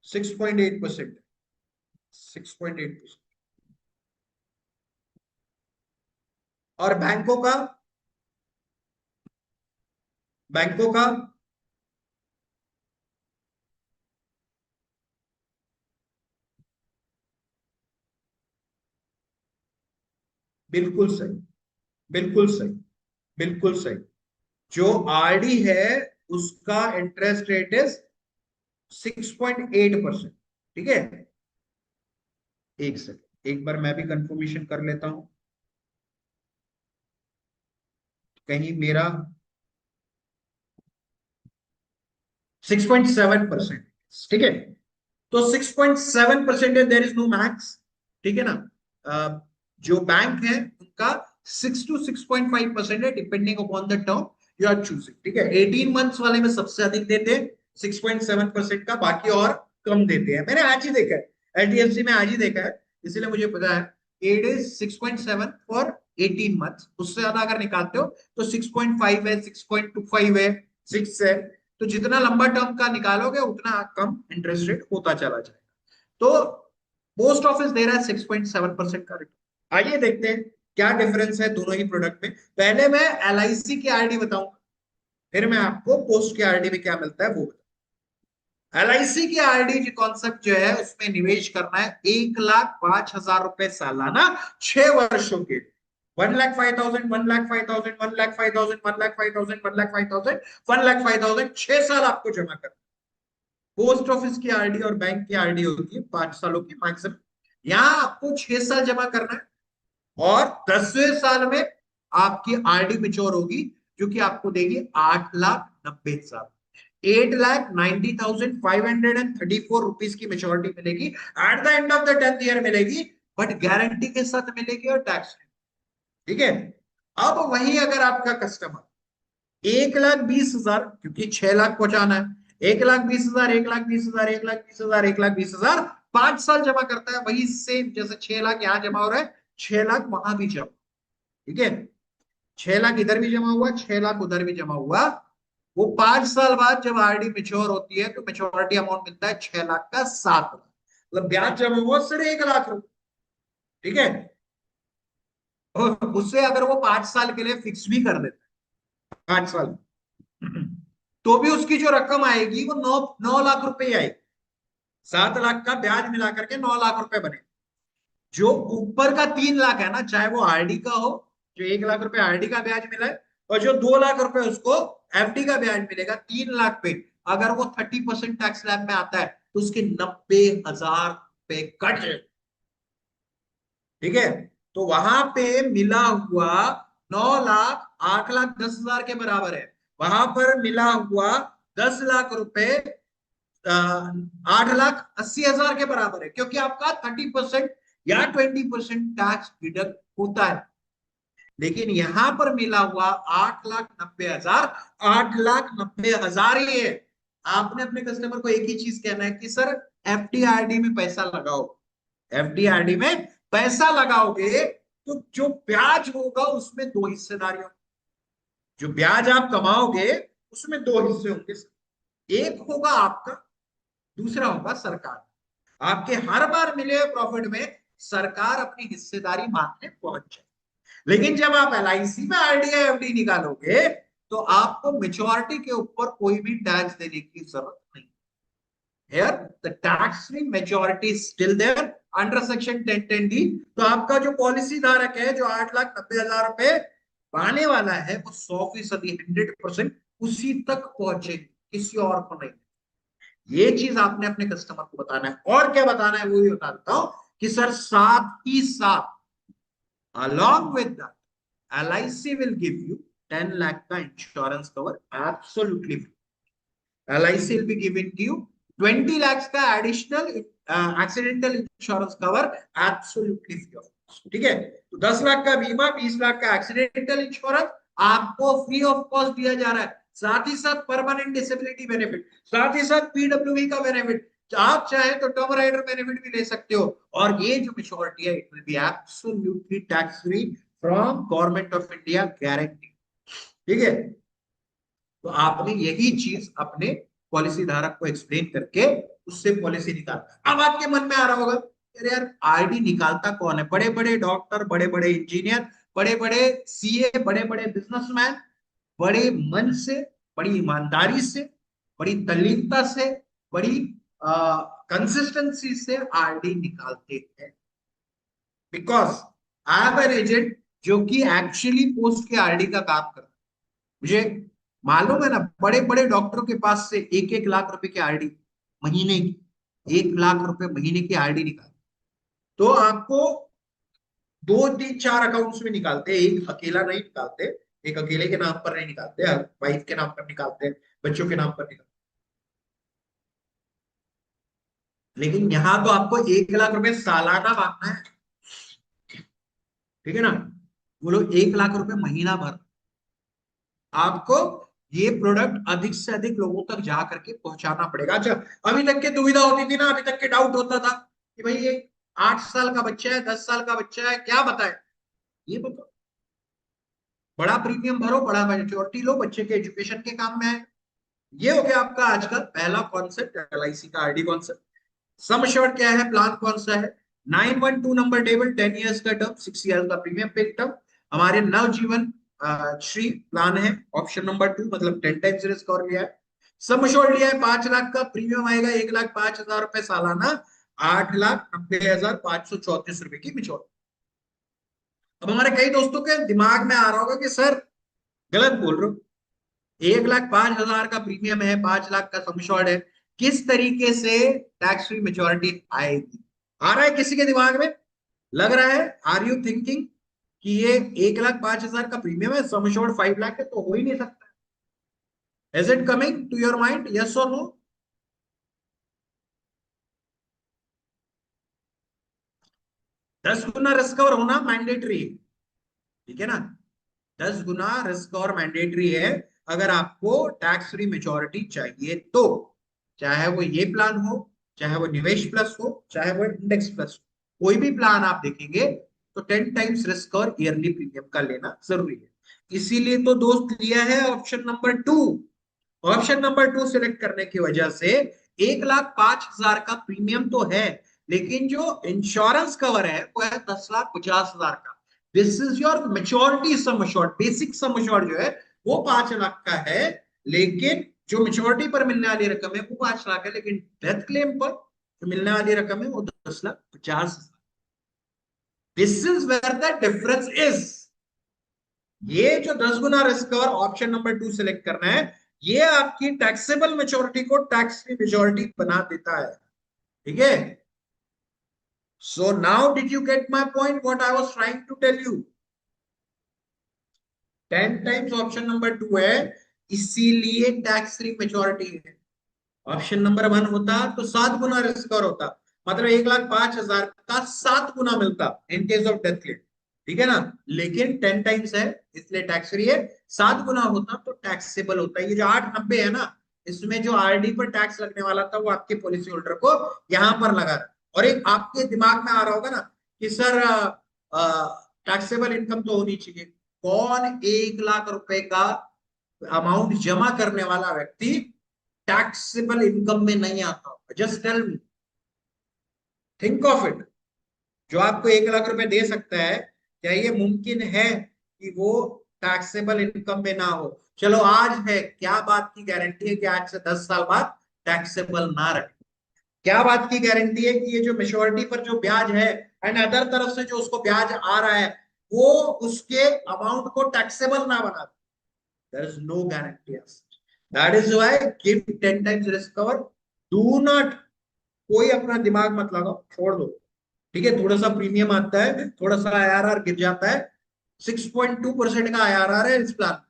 6.8%। 6.8%। और बैंकों का? बैंकों का बिल्कुल सही, बिल्कुल सही, बिल्कुल सही। जो आरडी है उसका इंटरेस्ट रेट इज 6.8%। ठीक है, एक सेकंड, एक बार मैं भी कंफर्मेशन कर लेता हूं, कहीं मेरा 6.7%। ठीक है, तो 6.7% है, देर इज नो मैक्स। ठीक है ना। जो बैंक है उनका 6 to 6.5% है, depending upon the term you are choosing. ठीक है, 18 मंथ्स वाले में सबसे अधिक देते हैं 6.7% का, बाकी और कम देते हैं। मैंने आज ही देखा है, एचडीएफसी में आज ही देखा है, इसीलिए मुझे पता है। It is 6.7 for 18 months. उससे ज्यादा अगर निकालते हो तो 6.5 है, 6.25 है, 6 है। तो जितना लंबा टर्म का निकालोगे उतना कम इंटरेस्ट रेट होता चला जाएगा। तो पोस्ट ऑफिस दे रहा है 6.7% का रिटर्न। आइए देखते हैं क्या डिफरेंस है दोनों ही प्रोडक्ट में। पहले मैं एलआईसी की आरडी बताऊंगा, फिर मैं आपको पोस्ट के आरडी में क्या मिलता है वो बताऊंगा। एलआईसी की आरडी की कॉन्सेप्ट जो है उसमें निवेश करना है 1,05,000 रुपए सालाना 6 वर्षों के। 1,05,000, 1,05,000, 1,05,000, 1,05,000, 1,05,000, 1,05,000, 6 साल आपको जमा करना। पोस्ट ऑफिस की आरडी और बैंक की आरडी होती है 5 सालों की मैक्सिमम, यहाँ आपको 6 साल जमा करना है। और 10वें साल में आपकी आरडी मेच्योर होगी, जो कि आपको देगी 8,90,000, 8,90,534 की मेच्योरिटी मिलेगी। Eight the end of the 10th year मिलेगी, बट गारंटी के साथ मिलेगी और टैक्स। ठीक है, अब वही अगर आपका कस्टमर 1,20,000, क्योंकि 6 लाख पहुंचाना है, 1,20,000, 1,20,000, 1,20,000, 1,20,000 5 साल जमा करता है, वही सेम जैसे 6 लाख यहाँ जमा हो रहा है, 6 लाख वहां भी जमा। ठीक है, 6 लाख इधर भी जमा हुआ, 6 लाख उधर भी जमा हुआ। वो 5 साल बाद जब आरडी मेच्योर होती है तो मेच्योरिटी अमाउंट मिलता है 6 लाख का 7 लाख, मतलब ब्याज जमा हुआ सिर्फ 1 लाख रुपए। ठीक है, और उससे अगर वो 5 साल के लिए फिक्स भी कर देता है, 5 साल तो भी उसकी जो रकम आएगी वो 9 लाख रुपए आएगी। 7 लाख का ब्याज मिला करके 9 लाख रुपए बने। जो ऊपर का 3 लाख है ना, चाहे वो आरडी का हो, जो 1 लाख रुपए आरडी का ब्याज मिला है, और जो 2 लाख रुपए उसको एफडी का ब्याज मिलेगा 3 लाख पे, अगर वो 30% टैक्स स्लैब में आता है तो उसके 90,000 रुपए कट जाए। ठीक है, तो वहां पे मिला हुआ 9,08,10,000 के बराबर है, वहां पर मिला हुआ 10 लाख रुपए 8,80,000 के बराबर है, क्योंकि आपका 30% या 20% टैक्स डिडक्ट होता है। लेकिन यहां पर मिला हुआ 8,90,000, 8,90,000 ही है। आपने अपने कस्टमर को एक ही चीज कहना है कि सर एफडीआरडी में पैसा लगाओ। एफडीआरडी में पैसा लगाओगे तो जो ब्याज होगा उसमें 2 हिस्सेदारियों, जो ब्याज आप कमाओगे उसमें 2 हिस्से होंगे, एक होगा आपका, दूसरा होगा सरकार। आपके हर बार मिले हुए प्रॉफिट में सरकार अपनी हिस्सेदारी मांगने पहुंच जाए। लेकिन जब आप एलआईसी में आरडीआई एफडी निकालोगे तो आपको मेच्योरिटी के ऊपर कोई भी टैक्स देने की जरूरत नहीं। Here the tax free maturity is still there under section 1010D। तो आपका जो पॉलिसी धारक है जो 8,90,000 रुपए पाने वाला है वो 100% 100% उसी तक पहुंचे, किसी और को नहीं। ये चीज आपने अपने कस्टमर को बताना है। और क्या बताना है वो भी बता देता हूं कि सर साथ ही साथ along with that LIC will give you 10 lakh का insurance cover absolutely free. LIC will be giving you 20 lakhs का additional accidental insurance cover absolutely free of cost. ठीक है, तो 10 लाख का बीमा, 20 लाख का एक्सीडेंटल इंश्योरेंस आपको फ्री ऑफ कॉस्ट दिया जा रहा है। साथ ही साथ परमानेंट डिसेबिलिटी बेनिफिट, साथ ही साथ पीडब्ल्यूबी का बेनिफिट, आप चाहे तो टर्म राइडर बेनिफिट भी ले सकते हो। और ये जो मेच्योरिटी है it will be absolutely tax free from government of India guarantee. ठीक है, तो आपने यही चीज अपने पॉलिसी धारक को एक्सप्लेन करके उससे पॉलिसी निकाल। अब आपके मन में आ रहा होगा अरे यार आरडी निकालता कौन है? बड़े बड़े डॉक्टर, बड़े बड़े इंजीनियर, बड़े बड़े सीए, बड़े बड़े बिजनेसमैन बड़े मन से, बड़ी ईमानदारी से, बड़ी तल्लीनता से, बड़ी कंसिस्टेंसी से आरडी निकालते हैं। Because I am an agent जो कि एक्चुअली पोस्ट के आरडी का काम करता है। मुझे मालूम है ना, बड़े बड़े डॉक्टरों के पास से 1-1 लाख रुपए की आरडी महीने की, 1 लाख रुपए महीने की आरडी निकाल। तो आपको 2-3-4 अकाउंट्स में निकालते हैं, एक अकेला नहीं निकालते, एक अकेले के नाम पर नहीं निकालते, वाइफ के नाम पर निकालते हैं, बच्चों के नाम पर निकालते। लेकिन यहां तो आपको 1 लाख रुपए सालाना मांगना है, ठीक है ना। बोलो 1 लाख रुपए महीना भर आपको ये प्रोडक्ट अधिक से अधिक लोगों तक जा करके पहुंचाना पड़ेगा। अच्छा, अभी तक के दुविधा होती थी ना, अभी तक के डाउट होता था कि भाई ये 8 साल का बच्चा है, 10 साल का बच्चा है, क्या बताए, ये बताओ। बड़ा प्रीमियम भरो, बड़ा मेच्योरिटी लो, बच्चे के एजुकेशन के काम में आए। ये हो गया आपका आज का पहला कॉन्सेप्ट, एलआईसी का आरडी कॉन्सेप्ट। सम एश्योर्ड क्या है, प्लान कौन सा है, 912 नंबर टेबल, 10 ईयर्स का टर्म, 6 ईयर्स का प्रीमियम पे टर्म। हमारे नवजीवन श्री प्लान है, ऑप्शन नंबर 2, मतलब 10 टाइम्स रिस्क और लिया है। सम एश्योर्ड लिया है 5 लाख का, प्रीमियम आएगा 1,05,000 रुपए सालाना, 8,90,534 रुपए की मिच्योरिटी। अब हमारे कई दोस्तों के दिमाग में आ रहा होगा कि सर गलत बोल रहे हो, 1,05,000 का प्रीमियम है, 5 लाख का सम एश्योर्ड है, किस तरीके से टैक्स फ्री मेच्योरिटी आएगी। आ रहा है किसी के दिमाग में, लग रहा है, आर यू थिंकिंग कि ये 1,05,000 का प्रीमियम है, सम एश्योर्ड 5 लाख है, तो हो ही नहीं सकता। Is it coming to your mind, yes और नो? 10 गुना रिस्क कवर होना मैंडेटरी है, ठीक है ना। 10 गुना रिस्क और मैंडेटरी है अगर आपको टैक्स फ्री मेच्योरिटी चाहिए तो। चाहे वो ये प्लान हो, चाहे वो निवेश प्लस हो, चाहे वो इंडेक्स प्लस हो, कोई भी प्लान आप देखेंगे तो 10 टाइम्स रिस्क और ईयरली प्रीमियम का लेना जरूरी है। इसीलिए तो दोस्त लिया है option number 2। Option number 2 select करने की वजह से 1,05,000 का प्रीमियम तो है, लेकिन जो इंश्योरेंस कवर है वो है 10,50,000 का। This is your maturity sum assured, basic sum assured जो है वो 5 लाख का है, लेकिन जो मेच्योरिटी पर मिलने वाली रकम है वो 5 लाख है, लेकिन डेथ क्लेम पर जो मिलने वाली रकम है वो 10,50,000। This is where the difference is. ये जो 10 गुना risk cover option number 2 select करना है, ये आपकी टैक्सेबल मेच्योरिटी को टैक्स फ्री मेच्योरिटी बना देता है, ठीक है। So now did you get my point, what I was trying to tell you. 10 times option number 2 है, इसीलिए टैक्स फ्री मेच्योरिटी है। ऑप्शन नंबर 1 होता तो 7 गुना रिस्क कवर होता, मतलब 1,05,000 का 7 गुना मिलता इन केस ऑफ डेथ क्लेम, ठीक है ना। लेकिन 10 टाइम्स है इसलिए टैक्स फ्री है, 7 गुना होता तो टैक्सेबल होता है। ये जो 890 है ना, इसमें जो आरडी पर टैक्स लगने वाला था वो आपके पॉलिसी होल्डर को यहां पर लगा रहा। और एक आपके दिमाग में आ रहा होगा ना कि सर टैक्सेबल इनकम तो होनी चाहिए। कौन 1 लाख रुपए का अमाउंट जमा करने वाला व्यक्ति टैक्सेबल इनकम में नहीं आता? Just tell me, think of it. जो आपको 1 लाख रुपए दे सकता है, क्या ये मुमकिन है कि वो टैक्सेबल इनकम में ना हो? चलो आज है, क्या बात की गारंटी है कि आज से 10 साल बाद टैक्सेबल ना रहे? क्या बात की गारंटी है कि ये जो मेच्योरिटी पर जो ब्याज है एंड अदर तरफ से जो उसको ब्याज आ रहा है वो उसके अमाउंट को टैक्सेबल ना बना दे? There is no guarantee as such. That is why give 10 times risk cover. Do not, कोई अपना दिमाग मत लगाओ, छोड़ दो, ठीक है। थोड़ा सा प्रीमियम आता है, थोड़ा सा आईआरआर गिर जाता है, 6.2% का आईआरआर है इस plan,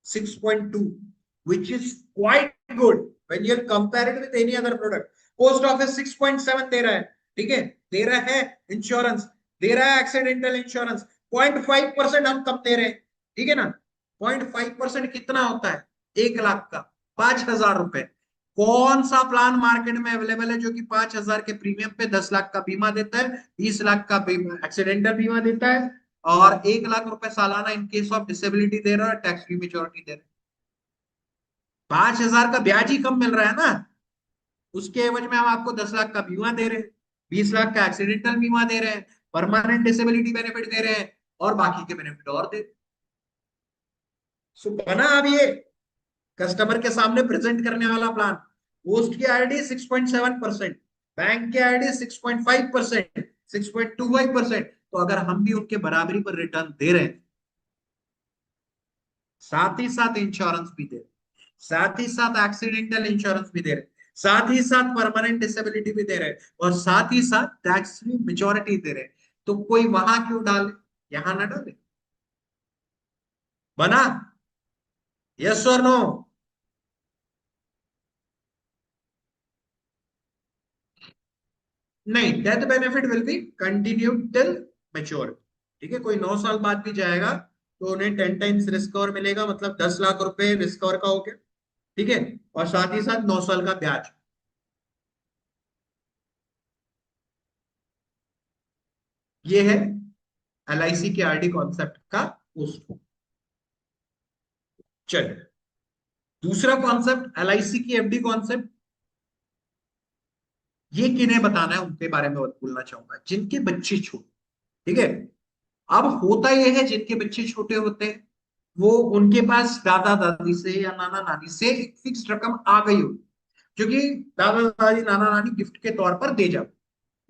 6.2, which is quite good when you compare it with any other product. Post office 6.7 दे रहा है, ठीक है, दे रहा है इंश्योरेंस, दे रहा है एक्सीडेंटल इंश्योरेंस, 0.5% हम कम दे रहे हैं, ठीक है ना। 0.5% कितना होता है, 1 लाख का 5,000 रुपए। कौन सा प्लान मार्केट में अवेलेबल है जो कि 5,000 के प्रीमियम पे 10 लाख का बीमा देता है, 20 लाख का एक्सीडेंटल बीमा देता है, और 1 लाख रुपए सालाना इन केस ऑफ डिसेबिलिटी दे रहा है, टैक्स फ्री मेच्योरिटी दे रहा है। 5,000 का ब्याज ही कम मिल रहा है ना, उसके एवज में हम आपको 10 लाख का बीमा दे रहे हैं, 20 लाख का एक्सीडेंटल बीमा दे रहे हैं, परमानेंट डिसेबिलिटी बेनिफिट दे रहे हैं, और बाकी के बेनिफिट और दे। सो बना अब ये कस्टमर के सामने प्रेजेंट करने वाला प्लान। पोस्ट की आरडी 6.7%, बैंक की आरडी 6.5%, 6.25%। तो अगर हम भी उनके बराबरी पर रिटर्न दे रहे हैं, साथ ही साथ इंश्योरेंस भी दे रहे, साथ ही साथ एक्सीडेंटल इंश्योरेंस भी दे रहे, साथ ही साथ परमानेंट डिसेबिलिटी भी दे रहे, और साथ ही साथ टैक्स फ्री मेजोरिटी दे रहे। तो कोई वहां क्यों डाले, यहां ना डाले? बना? यस और नो? नहीं, death benefit will be continued till maturity. ठीक है, कोई 9 साल बाद भी जाएगा तो उन्हें 10 टाइम्स रिस्क कवर मिलेगा, मतलब 10 लाख रुपए रिस्क कवर का हो गया। ठीक है, और साथ ही साथ 9 साल का ब्याज। ये है एलआईसी के आरडी कॉन्सेप्ट का उसको। चलिए, दूसरा कॉन्सेप्ट एलआईसी की एफडी कॉन्सेप्ट, ये किन्हें बताना है उनके बारे में बोलना चाहूंगा, जिनके बच्चे छोटे। ठीक है, अब होता यह है जिनके बच्चे छोटे होते हैं, वो उनके पास दादा दादी से या नाना नानी से एक फिक्स रकम आ गई हो, क्योंकि दादा दादी नाना नानी गिफ्ट के तौर पर दे जाते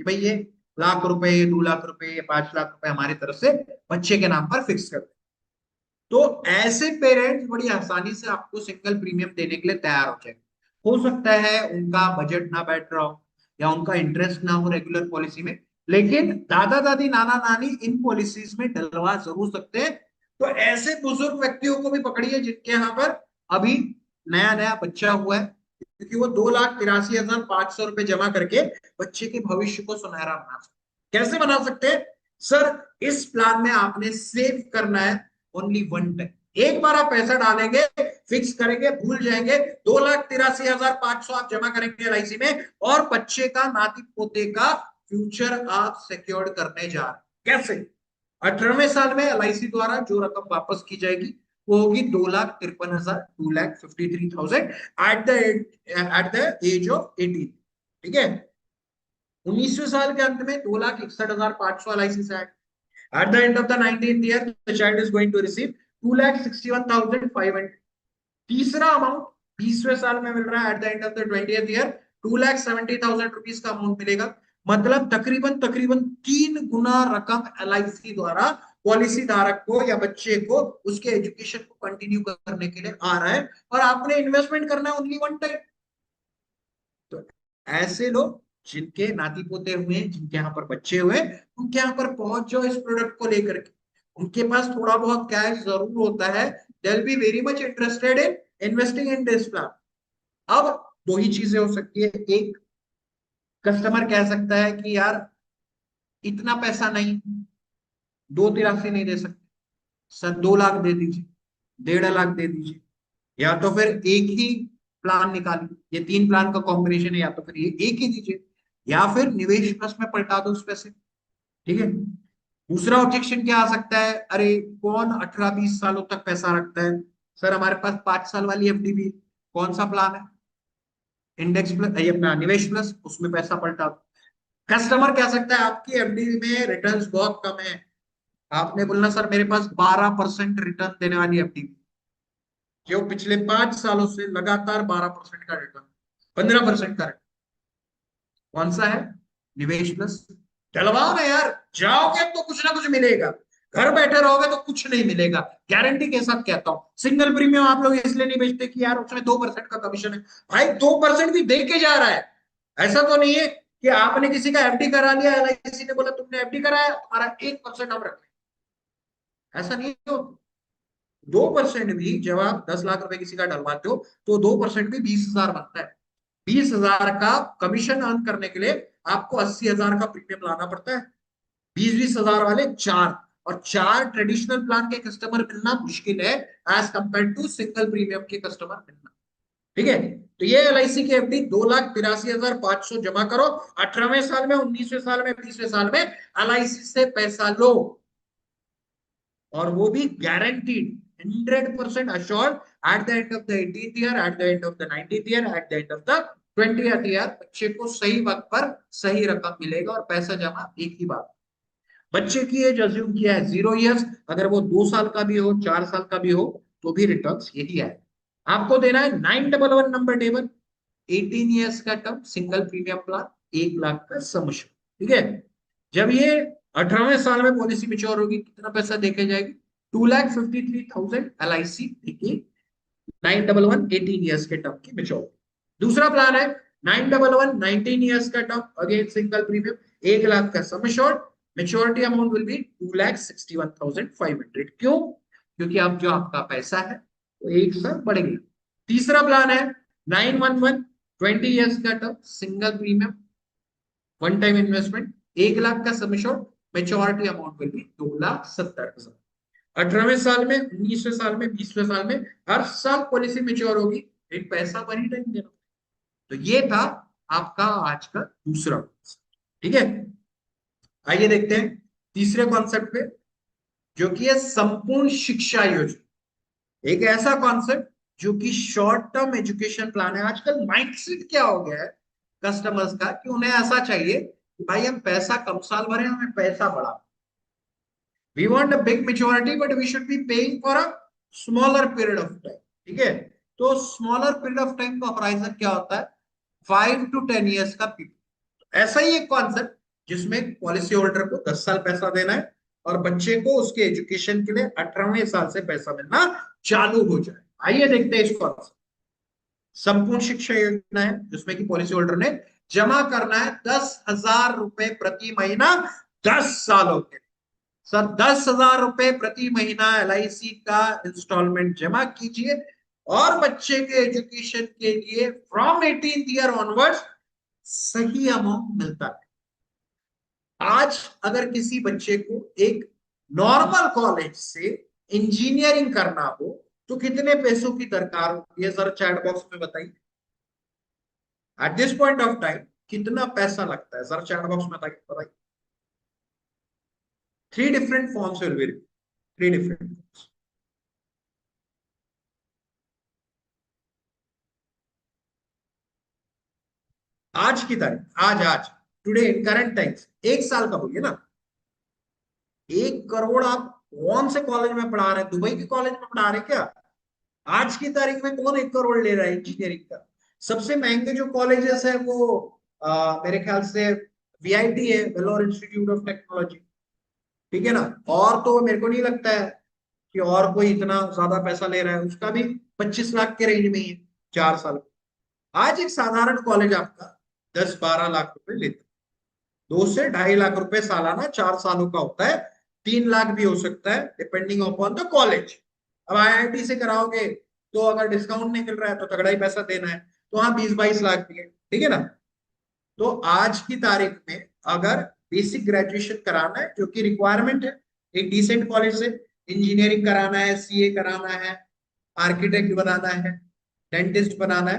कि भाई ये लाख रुपए, 2 लाख रुपए, 5 लाख रुपए हमारी तरफ से बच्चे के नाम पर फिक्स कर दे। तो ऐसे पेरेंट्स बड़ी आसानी से आपको सिंगल प्रीमियम देने के लिए तैयार हो जाएंगे। हो सकता है उनका बजट ना बैठ रहा हो, या उनका इंटरेस्ट ना हो रेगुलर पॉलिसी में, लेकिन दादा दादी नाना नानी इन पॉलिसीज में डलवा जरूर सकते हैं। तो ऐसे बुजुर्ग व्यक्तियों को भी पकड़िए जिनके यहाँ पर अभी नया नया बच्चा हुआ है, क्योंकि वो 2,83,500 रुपए जमा करके बच्चे के भविष्य को सुनहरा बना सकते। कैसे बना सकते हैं सर? इस प्लान में आपने सेव करना है ओनली वन टाइम। एक बार आप पैसा डालेंगे, फिक्स करेंगे, भूल जाएंगे, 2,83,500 आप जमा करेंगे एलआईसी में, और बच्चे का, नाती पोते का फ्यूचर आप सिक्योर करने जा रहे हैं। कैसे? 18वें साल में एलआईसी द्वारा जो रकम वापस की जाएगी वो होगी 2,53,000, 2,53,000 एट द एज ऑफ 18। ठीक है, 19वें साल के अंत में 2,61,500 एलआईसी से add. At the end of the 19th year, the child is going to receive 2,61,500। तीसरा अमाउंट 20वें साल में मिल रहा है, at the end of the 20th year 2,70,000 rupees का अमाउंट मिलेगा। मतलब तकरीबन तकरीबन 3 गुना रकम एलआईसी द्वारा पॉलिसी धारक को या बच्चे को उसके एजुकेशन को कंटिन्यू करने के लिए आ रहा है, और आपने इन्वेस्टमेंट करना है ओनली वन टाइम। तो ऐसे लोग जिनके नाती पोते हुए, जिनके यहाँ पर बच्चे हुए, उनके यहाँ पर पहुंच जाओ इस प्रोडक्ट को लेकर के। उनके पास थोड़ा बहुत कैश जरूर होता है, they will be very much interested in investing in this plan. अब दो ही चीजें हो सकती है, एक कस्टमर कह सकता है कि यार इतना पैसा नहीं, 2,83 नहीं दे सकते सर, 2 लाख दे दीजिए, 1.5 लाख दे दीजिए, या तो फिर एक ही प्लान निकालिए, ये 3 प्लान का कॉम्बिनेशन है, या तो फिर ये एक ही दीजिए, या फिर निवेश प्लस में पलटा दो उस पैसे। ठीक है, दूसरा ऑब्जेक्शन क्या आ सकता है? अरे कौन 18-20 सालों तक पैसा रखता है सर, हमारे पास 5 साल वाली एफडी भी, कौन सा प्लान है? इंडेक्स प्लस, ये अपना निवेश प्लस, उसमें पैसा पलटा दो। कस्टमर कह सकता है आपकी एफडी में रिटर्न्स बहुत कम है, आपने बोलना सर मेरे पास 12% रिटर्न देने वाली एफडी, जो पिछले 5 सालों से लगातार 12% का रिटर्न, 15% का रिटर्न, कौन सा है? निवेश प्लस। डलवाओ ना यार, जाओगे तो कुछ ना कुछ मिलेगा, घर बैठे रहोगे तो कुछ नहीं मिलेगा, गारंटी के साथ कहता हूं। सिंगल प्रीमियम आप लोग इसलिए नहीं बेचते कि यार उसमें 2% का कमीशन है। भाई 2% भी दे के जा रहा है, ऐसा तो नहीं है कि आपने किसी का एफडी करा लिया, एलआईसी ने बोला तुमने एफडी कराया तुम्हारा 1% हम रखें, ऐसा नहीं हो। 2% भी, जब आप 10 लाख रुपए किसी का डलवाते हो तो 2% भी 20,000 बनता है। 20,000 का कमीशन अर्न करने के लिए आपको 80,000 का प्रीमियम लाना पड़ता है। 20-20 हजार वाले चार, और चार ट्रेडिशनल प्लान के कस्टमर मिलना मुश्किल है as compare to single premium के कस्टमर मिलना। ठीक है, तो ये एलआईसी की एफडी 2,83,500 जमा करो, 18वें साल में, 19वें साल में, 20वें साल में एलआईसी से पैसा लो, और वो भी guaranteed, 100% assured at the end of the 18th year, at the end of the 19th year, at the end of the 20th year, बच्चे को सही वक्त पर सही रकम मिलेगा और पैसा जमा एक ही बार। बच्चे की एज अज्यूम किया है 0 इयर्स, अगर वो 2 साल का भी हो, 4 साल का भी हो, तो भी रिटर्न्स यही है। आपको देना है 911 नंबर टेबल, 18 इयर्स का term, single premium plan, 1 lakh का सम assured। ठीक है, जब ये 18वें साल में पॉलिसी मेच्योर होगी, कितना पैसा देके जाएगी? 2,53,000 LIC देखिए 911 18 ईयर्स के टर्म की मेच्योरिटी। दूसरा प्लान है 911 19 ईयर्स का term, again single premium 1 lakh का sum assured, maturity amount will be 2,61,500। क्यों? क्योंकि अब जो आपका पैसा है वो एक साल बढ़ेगा। तीसरा प्लान है 911 20 ईयर्स का term, single premium, one time investment, 1 lakh का sum assured, maturity amount will be 2,70,000। 18वें साल में, 19वें साल में, 20वें साल में हर साल पॉलिसी मेच्योर होगी, एक पैसा बनी नहीं देना। तो ये था आपका आज का दूसरा। ठीक है, आइए देखते हैं तीसरे कॉन्सेप्ट पे, जो कि है संपूर्ण शिक्षा योजना। एक ऐसा कॉन्सेप्ट जो कि शॉर्ट टर्म एजुकेशन प्लान है। आजकल माइंडसेट क्या हो गया है कस्टमर्स का कि उन्हें ऐसा चाहिए कि भाई हम पैसा कम साल भरे, हमें पैसा बढ़ा। We want a big maturity, but we should be paying for a smaller period of time. ठीक है, तो स्मॉलर पीरियड ऑफ टाइम का होराइजन क्या होता है? 5 to 10 ईयर्स का पीरियड। ऐसा ही एक कॉन्सेप्ट जिसमें पॉलिसी होल्डर को 10 साल पैसा देना है और बच्चे को उसके एजुकेशन के लिए 18वें साल से पैसा मिलना चालू हो जाए। आइए देखते हैं इस कॉन्सेप्ट। संपूर्ण शिक्षा योजना है जिसमें कि पॉलिसी होल्डर ने जमा करना है 10,000 रुपए प्रति महीना 10 सालों के। सर 10,000 रुपए प्रति महीना LIC का इंस्टॉलमेंट जमा कीजिए और बच्चे के एजुकेशन के लिए फ्रॉम 18th ईयर ऑनवर्ड्स सही अमाउंट मिलता है। आज अगर किसी बच्चे को एक नॉर्मल कॉलेज से इंजीनियरिंग करना हो तो कितने पैसों की दरकार होती है? सर चैट बॉक्स में बताइए, at this point of time कितना पैसा लगता है? सर चैट बॉक्स में बताइए। 3 different forms will be 3 different forms. आज की तारीख, आज टुडे इन करंट टाइम्स, 1 साल का बोलिए ना, 1 करोड़ आप कौन से कॉलेज में पढ़ा रहे हैं? दुबई के कॉलेज में पढ़ा रहे हैं क्या? आज की तारीख में कौन 1 करोड़ ले रहा है इंजीनियरिंग का? सबसे महंगे जो कॉलेजेस है वो मेरे ख्याल से VIT है, वेलोर इंस्टीट्यूट ऑफ टेक्नोलॉजी। ठीक है ना, और तो मेरे को नहीं लगता है कि और कोई इतना ज्यादा पैसा ले रहा है। उसका भी 25 लाख के रेंज में ही है 4 साल। आज एक साधारण कॉलेज आपका 10-12 लाख रुपए लेता है, 2 से 2.5 लाख रुपए सालाना 4 सालों का होता है, 3 लाख भी हो सकता है डिपेंडिंग अपॉन द कॉलेज। अब IIT से कराओगे तो अगर डिस्काउंट नहीं मिल रहा है तो तगड़ा ही पैसा देना है, तो हाँ 20-22 लाख भी है। ठीक है ना, तो आज की तारीख में अगर बेसिक ग्रेजुएशन कराना है जो कि रिक्वायरमेंट है एक डिसेंट कॉलेज से, इंजीनियरिंग कराना है, CA कराना है, आर्किटेक्ट बनाना है, डेंटिस्ट बनाना है,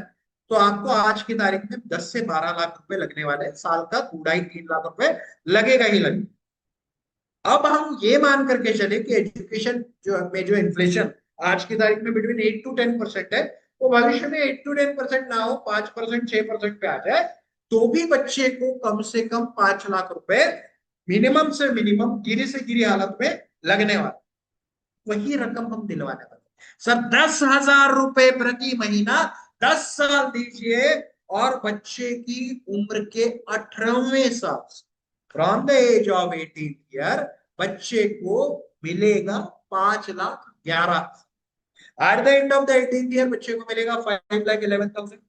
तो आपको आज की तारीख में 10 से 12 लाख रुपए लगने वाले हैं। साल का 2-2.5-3 लाख रुपए लगेगा ही लगेगा। अब हम ये मान करके चले कि एजुकेशन जो इन्फ्लेशन आज की तारीख में बिटवीन 8 to 10% है, वो भविष्य में 8 to 10% ना हो, 5% 6% पे आ जाए, तो भी बच्चे को कम से कम 5 लाख रुपए मिनिमम से मिनिमम गिरी से गिरी हालत में लगने वाला, वही रकम हम दिलवाने वाले। सर 10,000 रुपए प्रति महीना 10 साल दीजिए और बच्चे की उम्र के 18वें साल from the age of 18th year बच्चे को मिलेगा 5,11,000। At the end of the 18th year बच्चे को मिलेगा 5,11,000।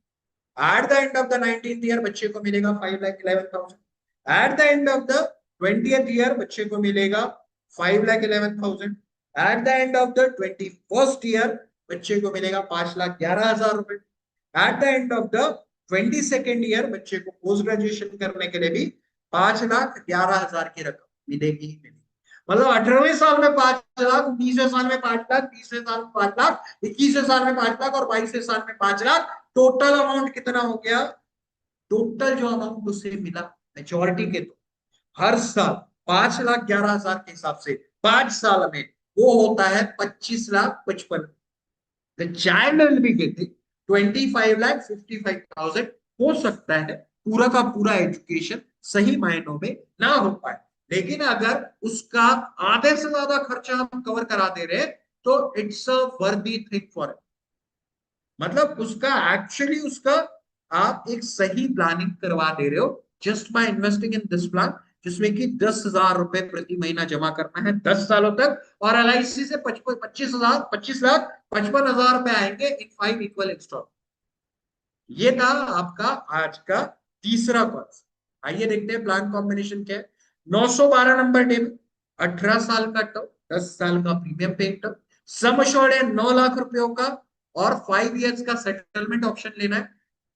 At the end of the 19th year बच्चे को मिलेगा 5,11,000। At the end of the 20th year बच्चे को मिलेगा 5,11,000। At the end of the 21st year बच्चे को मिलेगा 5,11,000 रुपए। At the end of the 22nd year बच्चे को पोस्ट ग्रेजुएशन करने के लिए भी 5,11,000 की रकम मिलेगी ही मिलेगी। मतलब 18वें साल में 5 लाख, 19वें साल में 5 लाख, 20वें साल में 5 लाख, 21वें साल में 5 लाख और 22वें साल में 5 लाख। टोटल अमाउंट कितना हो गया? टोटल जो अमाउंट उसे मिला मेच्योरिटी के तो हर साल 5,11,000 के हिसाब से 5 साल में वो होता है 25,55,000। The child will be getting 25,55,000। हो सकता है पूरा का पूरा एजुकेशन सही मायनों में ना हो पाए, लेकिन अगर उसका आधे से ज्यादा खर्चा हम कवर करा दे रहे हैं तो इट्स अ वर्दी थिंग फॉर इट। मतलब उसका एक्चुअली उसका आप एक सही प्लानिंग करवा दे रहे हो just by investing in this plan. जिसमें कि 10,000 रुपए प्रति महीना जमा करना है 10 सालों तक, और एलआईसी से 25,55,55,000 रुपए आएंगे इन 5 इक्वल इंस्टॉलमेंट। ये था आपका आज का तीसरा कॉन्सेप्ट। आइए देखते हैं प्लान कॉम्बिनेशन क्या है। 912 नंबर टेबल, 18 साल का टर्म, 10 साल का premium paying term, sum assured है 9 लाख रुपयों का, और 5 इयर्स का सेटलमेंट ऑप्शन लेना है।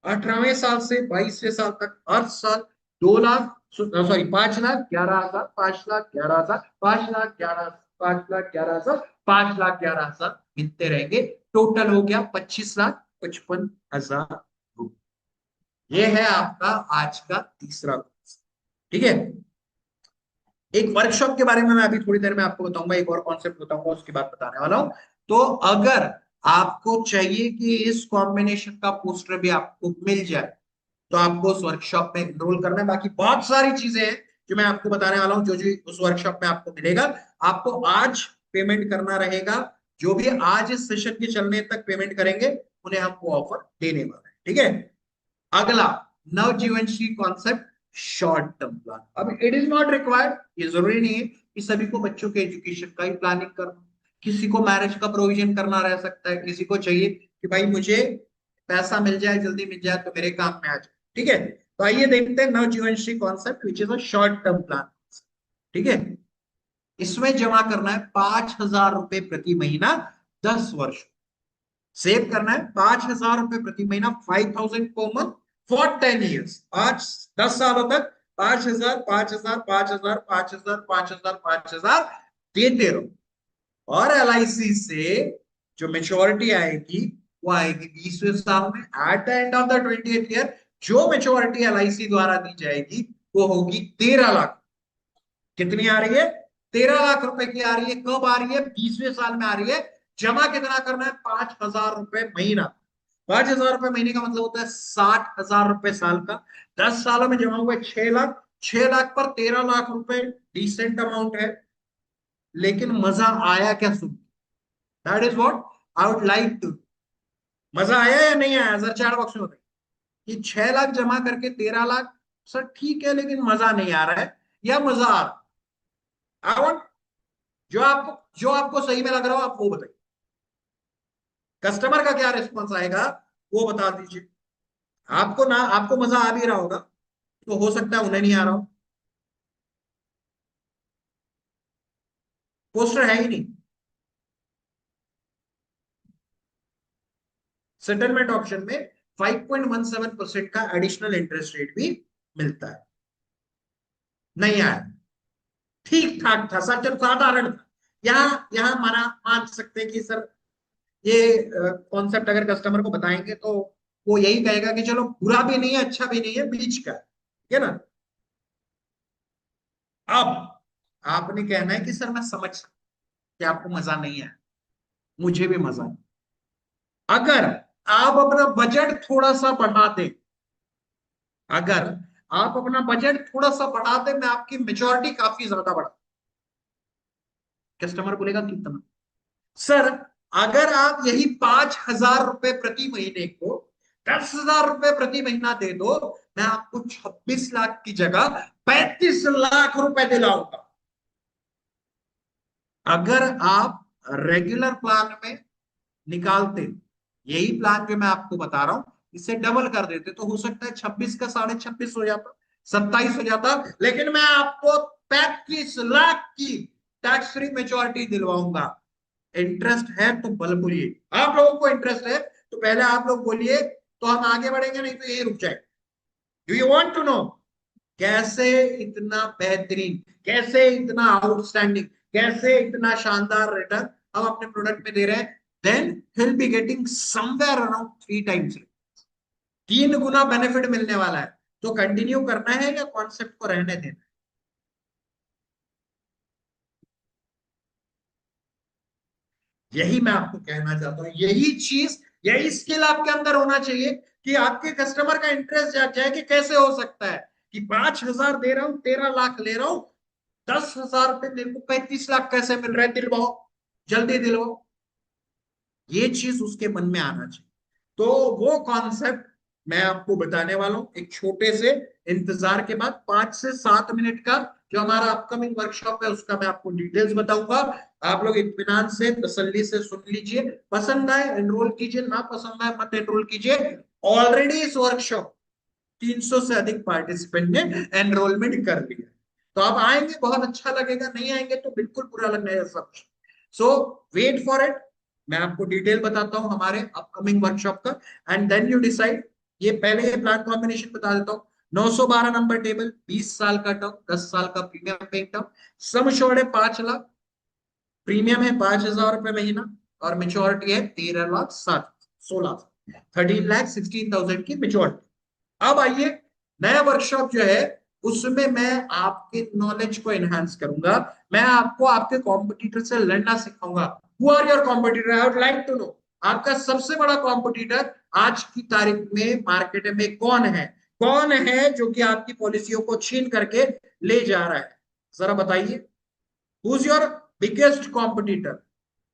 18वें साल से 22वें साल तक हर साल 2 लाख, सॉरी 5,11,000, 5,11,000, 5,11,000, 5,11,000, 5,11,000 मिलते रहेंगे। टोटल हो गया 25,55,000। ये है आपका आज का तीसरा कोर्स। ठीक है, एक वर्कशॉप के बारे में मैं अभी थोड़ी देर में आपको बताऊंगा, एक और कॉन्सेप्ट बताऊंगा, उसके बाद बताने वाला हूं। तो अगर आपको चाहिए कि इस कॉम्बिनेशन का पोस्टर भी आपको मिल जाए, तो आपको उस वर्कशॉप में एनरोल करना है। बाकी बहुत सारी चीजें हैं जो मैं आपको बताने वाला हूं, जो जो उस वर्कशॉप में आपको मिलेगा। आपको आज पेमेंट करना रहेगा। जो भी आज इस सेशन के चलने तक पेमेंट करेंगे, उन्हें हम वो ऑफर देने वाले हैं। ठीक है, अगला Navjeevan Shree concept, short term plan. अब इट इज नॉट रिक्वायर्ड, ये जरूरी नहीं है कि सभी को बच्चों के एजुकेशन का ही प्लानिंग करना। किसी को मैरिज का प्रोविजन करना रह सकता है, किसी को चाहिए कि भाई मुझे पैसा मिल जाए, जल्दी मिल जाए तो मेरे काम में आ जाए। ठीक है, तो आइए देखते हैं Navjeevan Shree concept which is a short term plan. ठीक है, इसमें जमा करना है 5,000 रुपए प्रति महीना 10 वर्ष। सेव करना है 5,000 रुपए प्रति महीना, 5,000 पर मंथ फॉर 10 ईयर्स। 10 सालों तक 5,000, 5,000, 5,000, 5,000, 5,000, 5,000 देते रहो। और एलआईसी से जो मेच्योरिटी आएगी, वो आएगी 20वें साल में, eight the end of the 20th year. जो मेच्योरिटी एलआईसी द्वारा दी जाएगी वो होगी 13 लाख। कितनी आ रही है? 13 लाख रुपए की आ रही है। कब आ रही है? 20वें साल में आ रही है। जमा कितना करना है? 5,000 रुपए महीना। 5,000 रुपए महीने का मतलब होता है 60,000 रुपए साल का। 10 सालों में जमा हुए 6 लाख। 6 लाख पर 13 लाख रुपए डिसेंट अमाउंट है। लेकिन मजा आया क्या? सुन, that is what I would like to. मजा आया या नहीं आया? जरा चैट बॉक्स में बताइए कि 6 लाख जमा करके 13 लाख, सर ठीक है लेकिन मजा नहीं आ रहा है, या मजा आ रहा है? आई वांट, जो आपको सही में लग रहा हो आप वो बताइए। कस्टमर का क्या रिस्पॉन्स आएगा वो बता दीजिए। आपको ना, आपको मजा आ भी रहा होगा तो हो सकता है उन्हें नहीं आ रहा हो। पोस्टर है ही नहीं। सेटलमेंट ऑप्शन में 5.17% का एडिशनल इंटरेस्ट रेट भी मिलता है। नहीं आया, ठीक ठाक था, सच साधारण था। यहाँ यहाँ मान सकते हैं कि सर ये कॉन्सेप्ट अगर कस्टमर को बताएंगे तो वो यही कहेगा कि चलो बुरा भी नहीं है, अच्छा भी नहीं है, बीच का है। ठीक है ना? अब आपने कहना है कि सर मैं समझ सकता हूं कि आपको मजा नहीं है, मुझे भी मजा नहीं। अगर आप अपना बजट थोड़ा सा बढ़ा दें, अगर आप अपना बजट थोड़ा सा बढ़ा दें, मैं आपकी मेच्योरिटी काफी ज्यादा बढ़ा। कस्टमर बोलेगा कितना? सर अगर आप यही 5,000 रुपए प्रति महीने को 10,000 रुपए प्रति महीना दे दो, मैं आपको 26 लाख की जगह 35 लाख रुपए दिलाऊंगा। अगर आप रेगुलर प्लान में निकालते, यही प्लान जो मैं आपको बता रहा हूं, इसे डबल कर देते, तो हो सकता है 26 का 26.5 हो जाता, 27 हो जाता। लेकिन मैं आपको 35 लाख की टैक्स फ्री मेच्योरिटी दिलवाऊंगा। इंटरेस्ट है तो बल बोलिए। आप लोगों को इंटरेस्ट है तो पहले आप लोग बोलिए, तो हम आगे बढ़ेंगे, नहीं तो यही रुक जाए। Do you want to know कैसे इतना बेहतरीन, कैसे इतना आउटस्टैंडिंग, कैसे इतना शानदार रिटर्न हम अपने प्रोडक्ट में दे रहे हैं? Then he'll be getting somewhere around 3 times, 3 गुना बेनिफिट मिलने वाला है। तो कंटिन्यू करना है या कॉन्सेप्ट को रहने देना? यही मैं आपको कहना चाहता हूं, यही चीज, यही स्किल आपके अंदर होना चाहिए कि आपके कस्टमर का इंटरेस्ट जाग जाए कि कैसे हो सकता है कि 5,000 दे रहा हूं, 13 लाख ले रहा हूं, 10,000 रुपए मेरे को 35 लाख कैसे मिल रहा है? दिलवाओ, जल्दी दिलवाओ। ये चीज उसके मन में आना चाहिए। तो वो कॉन्सेप्ट मैं आपको बताने वाला हूँ एक छोटे से इंतजार के बाद। 5 से 7 मिनट का जो हमारा अपकमिंग वर्कशॉप है उसका मैं आपको डिटेल्स बताऊंगा। आप लोग इत्मीनान से तसल्ली से सुन लीजिए, पसंद आए एनरोल कीजिए, ना पसंद आए मत एनरोल कीजिए। ऑलरेडी इस वर्कशॉप 300 से अधिक पार्टिसिपेंट ने एनरोलमेंट कर लिया। तो आप आएंगे बहुत अच्छा लगेगा, नहीं आएंगे तो बिल्कुल बुरा लगने है सब। सो वेट फॉर इट। मैं आपको डिटेल बताता हूं हमारे अपकमिंग वर्कशॉप का, एंड देन यू डिसाइड। ये पहले ये प्लान कॉम्बिनेशन बता देता हूँ। 912 नंबर टेबल, 20 साल का टर्म, 10 साल का premium paying term, sum assured है 5 लाख, प्रीमियम है 5,000 रुपए महीना, और मेच्योरिटी है 13,60,000, 13,16,000 की मेच्योरिटी। अब आइए, नया वर्कशॉप जो है उसमें मैं आपके नॉलेज को एनहांस करूंगा। मैं आपको आपके कॉम्पिटिटर से लड़ना सिखाऊंगा। Who are your competitor, I would like to know. आपका सबसे बड़ा कॉम्पिटिटर आज की तारीख में मार्केट में कौन है? कौन है जो कि आपकी पॉलिसियों को छीन करके ले जा रहा है? जरा बताइए, who is your biggest competitor?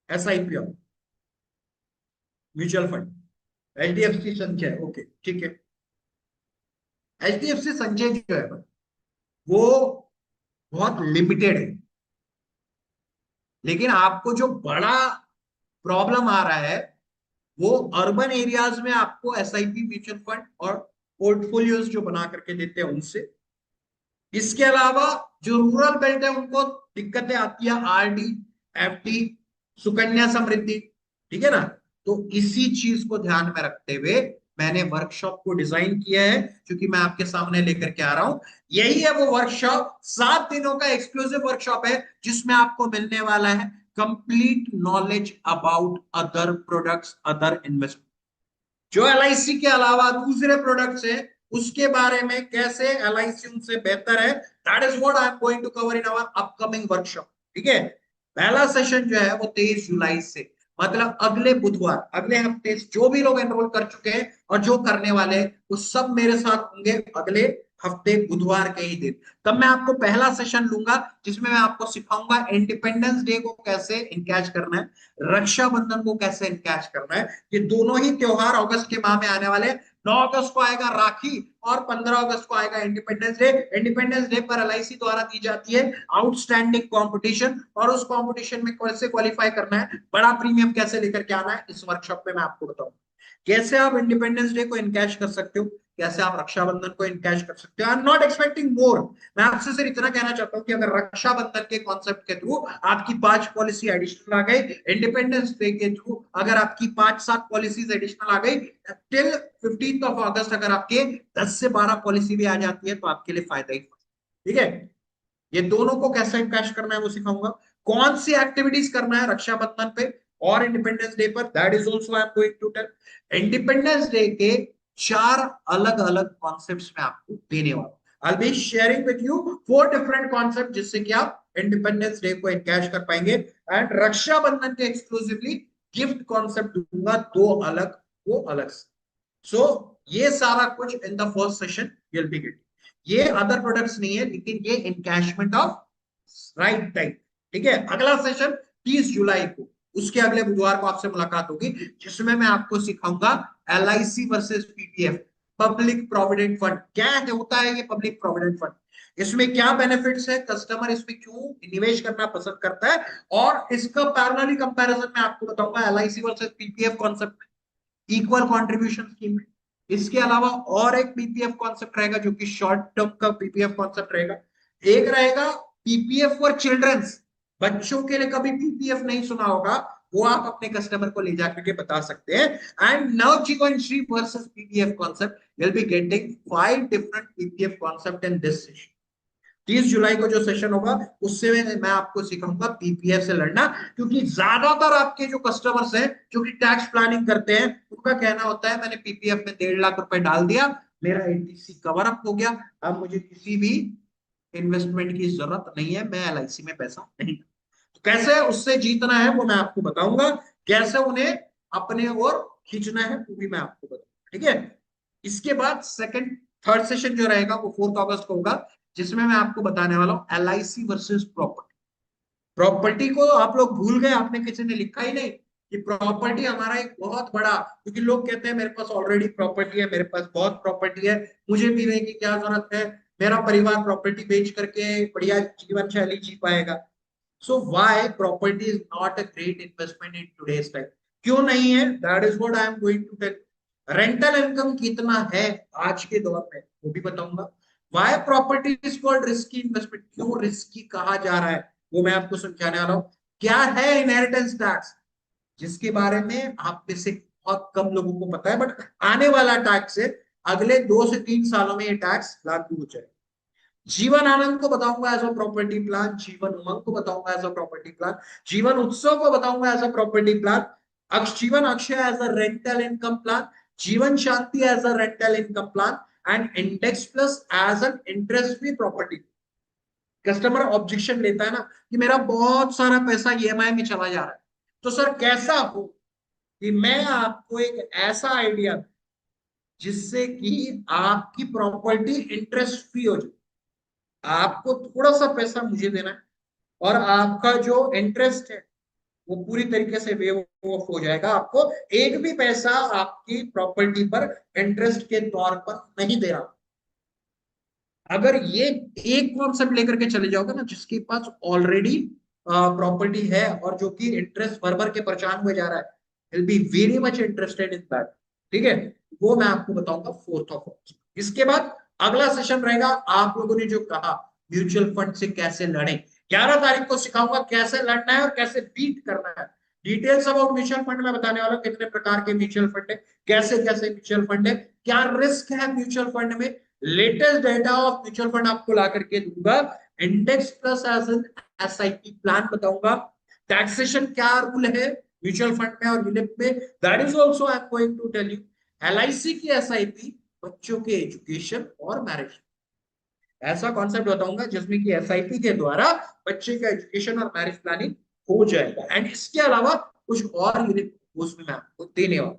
SIP, mutual fund, HDFC संचय, ओके ठीक है। एचडीएफसी संचय जो है वो बहुत लिमिटेड है, लेकिन आपको जो बड़ा प्रॉब्लम आ रहा है वो अर्बन एरियाज में आपको एसआईपी, म्यूचुअल फंड और पोर्टफोलियोज जो बना करके देते हैं उनसे। इसके अलावा जो रूरल बेल्ट है उनको दिक्कतें आती है, आरडी, एफडी, सुकन्या समृद्धि, ठीक है ना। तो इसी चीज को ध्यान में रखते हुए मैंने वर्कशॉप को डिजाइन किया है, क्योंकि मैं आपके सामने लेकर के आ रहा हूं। यही है वो वर्कशॉप, 7 दिनों का एक्सक्लूसिव वर्कशॉप है, जिसमें आपको मिलने वाला है complete knowledge about other products, other investment. जो एलआईसी के अलावा दूसरे प्रोडक्ट्स हैं उसके बारे में, कैसे एलआईसी उनसे बेहतर है, that is what I am going to cover in our upcoming workshop. ठीक है, पहला सेशन जो है वो 23 जुलाई से, मतलब अगले बुधवार, अगले हफ्ते, जो भी लोग एनरोल कर चुके हैं और जो करने वाले हैं वो सब मेरे साथ होंगे अगले हफ्ते बुधवार के ही दिन। तब मैं आपको पहला सेशन लूंगा जिसमें मैं आपको सिखाऊंगा इंडिपेंडेंस डे को कैसे इनकैच करना है, रक्षाबंधन को कैसे इनकैच करना है। ये दोनों ही त्योहार अगस्त के माह में आने वाले हैं। 9 अगस्त को आएगा राखी और 15 अगस्त को आएगा इंडिपेंडेंस डे। इंडिपेंडेंस डे पर एलआईसी द्वारा दी जाती है आउटस्टैंडिंग कंपटीशन, और उस कंपटीशन में कैसे क्वालिफाई करना है, बड़ा प्रीमियम कैसे लेकर के आना है, इस वर्कशॉप में मैं आपको बताऊंगा। कैसे आप इंडिपेंडेंस डे को इनकैश कर सकते हो, कैसे आप रक्षाबंधन को इनकैश कर सकते हो। I am not expecting more. मैं आपसे सिर्फ इतना कहना चाहता हूं कि अगर रक्षाबंधन के कॉन्सेप्ट के थ्रू आपकी 5 पॉलिसी एडिशनल आ गई, इंडिपेंडेंस डे के थ्रू अगर आपकी 5-7 पॉलिसीज एडिशनल आ गई, टिल 15 अगस्त अगर आपके 10 से 12 पॉलिसी भी आ जाती है तो आपके लिए फायदा ही। ठीक है, ये दोनों को कैसे कैश करना है वो सिखाऊंगा। कौन सी एक्टिविटीज करना है रक्षाबंधन पे और इंडिपेंडेंस डे पर, that is also I am going to tell. Independence day के 4 अलग अलग कॉन्सेप्ट्स में आपको देने वाला हूं। I will be sharing with you 4 different concept, जिससे कि आप इंडिपेंडेंस डे को एनकैश कर पाएंगे। एंड रक्षाबंधन के एक्सक्लूसिवली गिफ्ट कॉन्सेप्ट दूंगा 2 अलग, वो अलग से। सो ये सारा कुछ इन the first session you will be getting. ये अदर प्रोडक्ट्स नहीं है, लेकिन ये इनकैशमेंट ऑफ राइट टाइम। ठीक है, अगला सेशन 30 जुलाई को, उसके अगले बुधवार को आपसे मुलाकात होगी, जिसमें मैं आपको सिखाऊंगा LIC versus PPF, public provident fund. क्या है, होता है ये पब्लिक प्रोविडेंट फंड, इसमें क्या बेनिफिट्स है, कस्टमर इसमें क्यों निवेश करना पसंद करता है, और इसका पैरेलली कंपैरिजन मैं आपको बताऊंगा एलआईसी वर्सेस पीपीएफ कॉन्सेप्ट में, इक्वल कंट्रीब्यूशन स्कीम में। इसके अलावा और एक पीपीएफ कॉन्सेप्ट रहेगा जो कि शॉर्ट टर्म का पीपीएफ कॉन्सेप्ट रहेगा। एक रहेगा पीपीएफ फॉर चिल्ड्रंस, बच्चों के लिए कभी पीपीएफ नहीं सुना होगा, वो आप अपने कस्टमर को ले जाकर के बता सकते हैं। एंड नाउ जीवन Shri versus PPF concept, will be getting 5 different PPF concept in this session. 30 जुलाई को जो सेशन होगा उससे मैं आपको सिखाऊंगा पीपीएफ से लड़ना, क्योंकि ज्यादातर आपके जो कस्टमर्स हैं जो कि टैक्स प्लानिंग करते हैं, उनका कहना होता है मैंने पीपीएफ में 1.5 लाख रुपए डाल दिया, मेरा एनटीसी कवर अप हो गया, अब मुझे किसी भी इन्वेस्टमेंट की जरूरत नहीं है, मैं एलआईसी में पैसा नहीं। तो कैसे उससे जीतना है वो मैं आपको बताऊंगा, कैसे उन्हें अपने ओर खींचना है वो भी मैं आपको बताऊंगा। ठीक है, इसके बाद सेकंड थर्ड सेशन जो रहेगा वो 4 अगस्त को होगा, जिसमें मैं आपको बताने वाला हूं एलआईसी वर्सेस प्रॉपर्टी। प्रॉपर्टी को आप लोग भूल गए, आपने किसी ने लिखा ही नहीं, कि प्रॉपर्टी हमारा एक बहुत बड़ा, क्योंकि लोग कहते हैं मेरे पास ऑलरेडी प्रॉपर्टी है, मेरे पास बहुत प्रॉपर्टी है, मुझे बीमे की क्या जरूरत है, मेरा परिवार प्रॉपर्टी बेच करके बढ़िया जीवन शैली जी पाएगा। So why property is not a great investment in today's time? क्यों नहीं है? That is what I am going to tell. Rental income कितना है आज के दौर में वो भी बताऊंगा। Why property is called risky investment, क्यों रिस्की कहा जा रहा है वो मैं आपको समझाने वाला हूँ। क्या है इनहेरिटेंस टैक्स, जिसके बारे में आप में से बहुत कम लोगों को पता है, बट आने वाला टैक्स है, अगले 2 से 3 सालों में ये टैक्स लागू हो जाए। जीवन आनंद को बताऊंगा as a property plan, Jeevan Umang को बताऊंगा एज अ प्रॉपर्टी प्लान, जीवन उत्सव को बताऊंगा as a property plan, Jeevan Akshay as a rental income plan, Jeevan Shanti as a rental income plan, and index plus as an interest free property. Customer objection लेता है ना कि मेरा बहुत सारा पैसा ईएमआई में चला जा रहा है, तो सर कैसा हो कि मैं आपको एक ऐसा आइडिया जिससे कि आपकी प्रॉपर्टी इंटरेस्ट फ्री हो जाए। आपको थोड़ा सा पैसा मुझे देना है और आपका जो इंटरेस्ट है वो पूरी तरीके से वेव ऑफ हो जाएगा। आपको एक भी पैसा आपकी प्रॉपर्टी पर इंटरेस्ट के तौर पर नहीं दे रहा। अगर ये एक कॉन्सेप्ट लेकर के चले जाओगे ना, जिसके पास ऑलरेडी प्रॉपर्टी है और जो कि इंटरेस्ट भर भर के परेशान हुए जा रहा है, will be very much interested in that. ठीक है, वो मैं आपको बताऊंगा 4th ऑफ ऑगस्ट। इसके बाद अगला सेशन रहेगा, आप लोगों ने जो कहा म्यूचुअल फंड से कैसे लड़े, 11 तारीख को सिखाऊंगा कैसे लड़ना है और कैसे बीट करना है। डिटेल्स अबाउट म्यूचुअल फंड में बताने वाला हूं, कितने प्रकार के म्यूचुअल फंड है, कैसे कैसे म्यूचुअल फंड है, क्या रिस्क है म्यूचुअल फंड में, latest data of mutual fund आपको ला करके दूंगा, index plus as an SIP plan बताऊंगा, टैक्सेशन क्या रूल है म्यूचुअल फंड में और यूनिट में, that is also I am going to tell you. LIC की एसआईपी बच्चों के एजुकेशन और मैरिज, ऐसा कॉन्सेप्ट बताऊंगा जिसमें कि एसआईपी के द्वारा बच्चे का एजुकेशन और मैरिज प्लानिंग हो जाएगा। एंड इसके अलावा कुछ और यूनिक उसमें मैं आपको देने वाला हूं।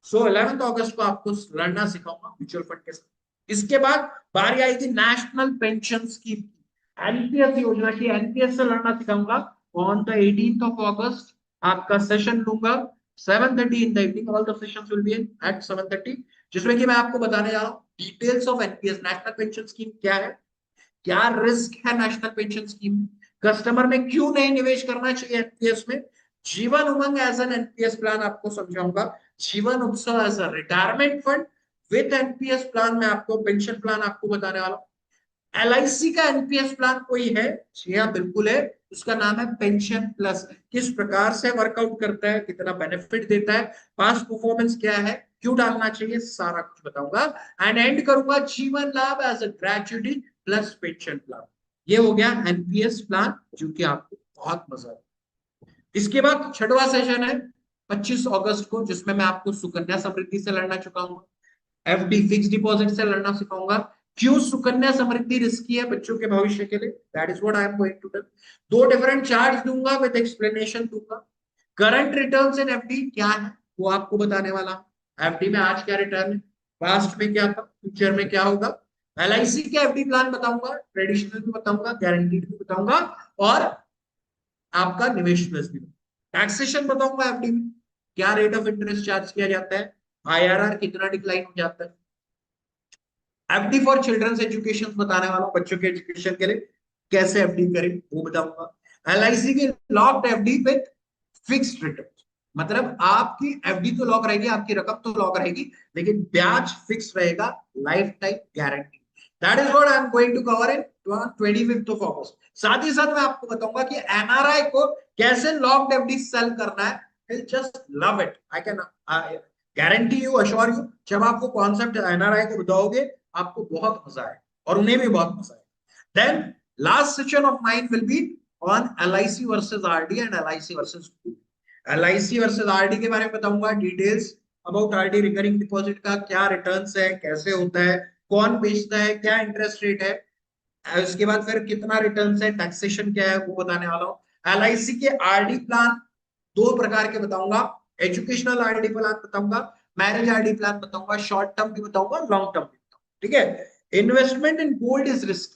सो 11 अगस्त को आपको लड़ना सिखाऊंगा म्यूचुअल फंड के साथ। इसके बाद बारी आएगी नेशनल पेंशन स्कीम की, एनपीएस योजना की, एनपीएस से लड़ना सिखाऊंगा। On the 18th of August आपका सेशन लूंगा 7:30 in the evening, all the sessions will be at 7:30, जिसमें कि मैं आपको बताने जा रहा हूँ details of NPS, national pension scheme क्या है, क्या रिस्क है नेशनल पेंशन स्कीम में, कस्टमर में क्यों नहीं निवेश करना चाहिए एनपीएस में, Jeevan Umang as N NPS plan आपको समझाऊंगा, Jeevan Utsav as a retirement fund with NPS plan में आपको पेंशन प्लान आपको बताने वाला हूं। एलआईसी का एनपीएस प्लान कोई है? जी हाँ बिल्कुल है, उसका नाम है पेंशन प्लस। किस प्रकार से वर्कआउट करता है, कितना बेनिफिट देता है, पास्ट परफॉर्मेंस क्या है, क्यों डालना चाहिए, सारा कुछ बताऊंगा। एंड एंड करूंगा Jeevan Labh as a gratuity plus pension plan. ये हो गया एनपीएस प्लान जो कि आपको बहुत मजा आएगा। इसके बाद 6वां सेशन है 25 अगस्त को, जिसमें मैं आपको सुकन्या समृद्धि से लड़ना चुकाऊंगा, एफडी फिक्स डिपॉजिट से लड़ना सिखाऊंगा, क्यों सुकन्या समृद्धि रिस्की है बच्चों के भविष्य के लिए, that is what I am going to tell. 2 different chart दूंगा विद एक्सप्लेनेशन दूंगा। करंट रिटर्न्स इन एफडी क्या है वो आपको बताने वाला हूं, एफडी में आज क्या रिटर्न है, पास्ट में क्या था, फ्यूचर में क्या होगा। एलआईसी के एफडी प्लान बताऊंगा, ट्रेडिशनल भी बताऊंगा, गारंटीड भी बताऊंगा, और आपका निवेश प्लस भी। टैक्सेशन बताऊंगा एफडी में, क्या रेट ऑफ इंटरेस्ट चार्ज किया जाता है, आईआरआर कितना डिक्लाइन हो जाता है। एफडी फॉर चिल्ड्रंस एजुकेशन बताने वाला हूं, बच्चों के एजुकेशन के लिए कैसे एफडी करें वो बताऊंगा। एलआईसी की locked FD with fixed return, मतलब आपकी एफडी तो लॉक रहेगी, आपकी रकम तो लॉक रहेगी, लेकिन ब्याज फिक्स रहेगा, life time guarantee. That is what I am going to cover in 25th of August। साथ ही साथ मैं आपको बताऊंगा कि एनआरआई को कैसे लॉक्ड एफडी सेल करना है, just love it. I can guarantee you, assure you, जब आपको कॉन्सेप्ट एनआरआई को बताओगे आपको बहुत मजा आए और उन्हें भी बहुत मजा आए। Then last session of mine will be on LIC versus RD and LIC versus, LIC versus RD के बारे में बताऊंगा, details about RD recurring deposit का, क्या रिटर्न्स है, कैसे होता है, कौन बेचता है, क्या इंटरेस्ट रेट है, उसके बाद फिर कितना रिटर्न्स है, टैक्सेशन क्या है वो बताने वाला हूँ। एलआईसी के आरडी प्लान 2 प्रकार के बताऊंगा, एजुकेशनल आरडी प्लान बताऊंगा, मैरिज आरडी प्लान बताऊंगा, शॉर्ट टर्म भी बताऊंगा, लॉन्ग टर्म भी बताऊंगा। ठीक है, investment in gold is risk,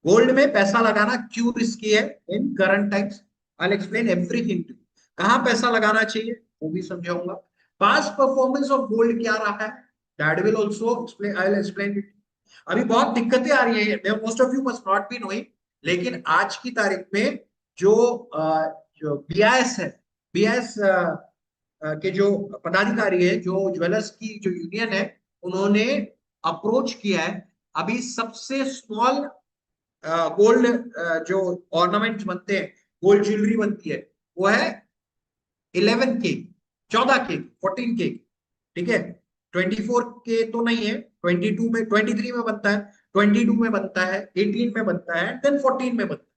gold में पैसा लगाना क्यों रिस्की है in current times, I will explain everything to you. कहाँ पैसा लगाना चाहिए वो भी समझाऊंगा। पास्ट परफॉर्मेंस ऑफ गोल्ड क्या रहा है, that will also explain, I will explain it. अभी बहुत दिक्कतें आ रही है, most of you must not be knowing, लेकिन आज की तारीख में जो जो बीआईएस है, बीआईएस के जो पदाधिकारी है, जो ज्वेलर्स की जो यूनियन है, उन्होंने अप्रोच किया है। अभी सबसे स्मॉल गोल्ड जो ऑर्नामेंट्स बनते हैं, गोल्ड ज्वेलरी बनती है, वो है 11 के, 14 के, 14 के, ठीक है। 24 के तो नहीं है, 22 में, 23 में बनता है, 22 में बनता है, 18 में बनता है, देन 14 में बनता है।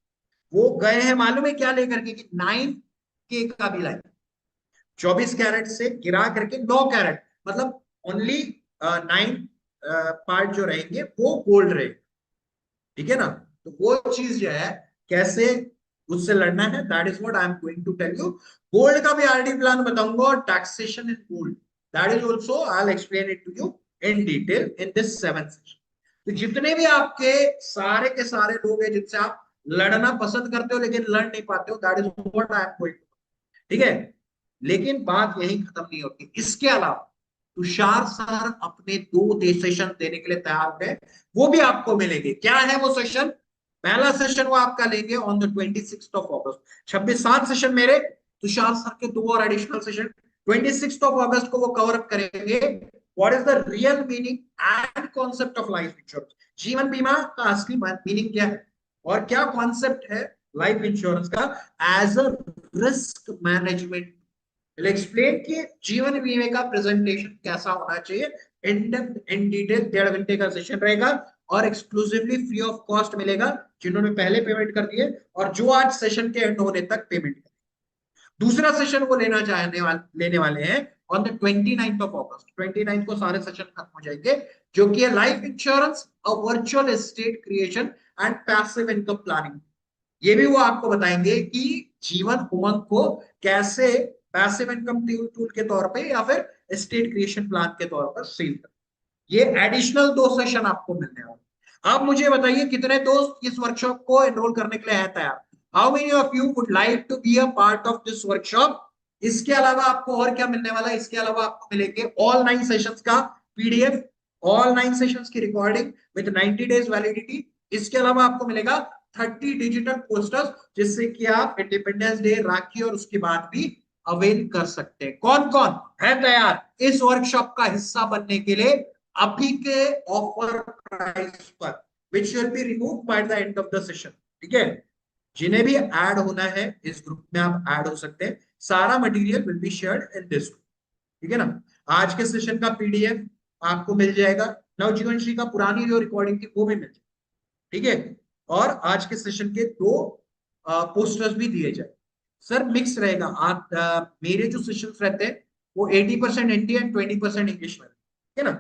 वो गए हैं मालूम है क्या लेकर के, कि 9 के का भी लाइन, 24 कैरेट से गिरा करके 9 कैरेट, मतलब ओनली 9 पार्ट जो रहेंगे वो गोल्ड रहेंगे, ठीक है ना। तो वो चीज जो है कैसे उससे लड़ना है, that is what I am going to tell you. Gold का भी आरडी प्लान बताऊंगा, और taxation in gold, that is also I will explain it to you in detail in this 7th session. तो जितने भी आपके सारे के सारे लोग हैं जिनसे आप लड़ना पसंद करते हो लेकिन लड़ नहीं पाते हो, that is what I am going, ठीक है। लेकिन बात यही खत्म नहीं होती, इसके अलावा तुषार सर अपने 2 सेशन देने के लिए तैयार है, वो भी आपको मिलेंगे। क्या है वो सेशन? पहला सेशन वो आपका लेंगे on the 26 of August, 26 7 session मेरे, तुषार सर के 2 और एडिशनल सेशन 26 ऑफ अगस्त को वो कवर अप करेंगे। What is the real meaning and concept of life insurance, जीवन बीमा का असली मीनिंग क्या है, और क्या कॉन्सेप्ट है लाइफ इंश्योरेंस का as a risk management. Will explain कि जीवन बीमे का प्रेजेंटेशन कैसा होना चाहिए, इन डेप्थ इन डिटेल। 1.5 घंटे का सेशन रहेगा और एक्सक्लूसिवली फ्री ऑफ कॉस्ट मिलेगा जिन्होंने पहले पेमेंट कर दिए और जो आज सेशन के एंड होने तक पेमेंट कर। दूसरा सेशन वो लेने वाले हैं ऑन द 29 ऑफ अगस्त, 29 को सारे सेशन खत्म हो जाएंगे, जो कि है life insurance, a virtual estate creation and passive income planning. ये भी वो आपको बताएंगे कि जीवन उमंग को कैसे पैसिव इनकम टूल के तौर पे या फिर एस्टेट क्रिएशन प्लान के तौर पर सेल कर। ये एडिशनल 2 सेशन आपको मिलने वाले। आप मुझे बताइए कितने दोस्त इस वर्कशॉप को एनरोल करने के लिए है तैयार? How many of you would like to be a part of this workshop? इसके अलावा आपको और क्या मिलने वाला है? इसके अलावा आपको मिलेंगे ऑल 9 सेशंस का पीडीएफ, ऑल 9 सेशंस की रिकॉर्डिंग विद 90 डेज वैलिडिटी। इसके अलावा आपको मिलेगा 30 डिजिटल पोस्टर्स, जिससे कि आप इंडिपेंडेंस डे, राखी और उसके बाद भी अवेल कर सकते हैं। कौन कौन है तैयार इस वर्कशॉप का हिस्सा बनने के लिए? अभी के ऑफर प्राइस पर, which will be remove by the end of the session, ठीक है। जिन्हें भी ऐड होना है इस ग्रुप में आप ऐड हो सकते हैं, सारा material will be shared in this, ठीक है ना। आज के सेशन का पीडीएफ आपको मिल जाएगा, नवजीवन श्री का पुरानी जो रिकॉर्डिंग थी वो भी मिल जाएगी, ठीक है। और आज के सेशन के 2 पोस्टर्स भी दिए जाए। सर मिक्स रहेगा, आप मेरे जो सेशंस रहते हैं वो 80% हिंदी एंड 20% इंग्लिश में, ठीक है ना।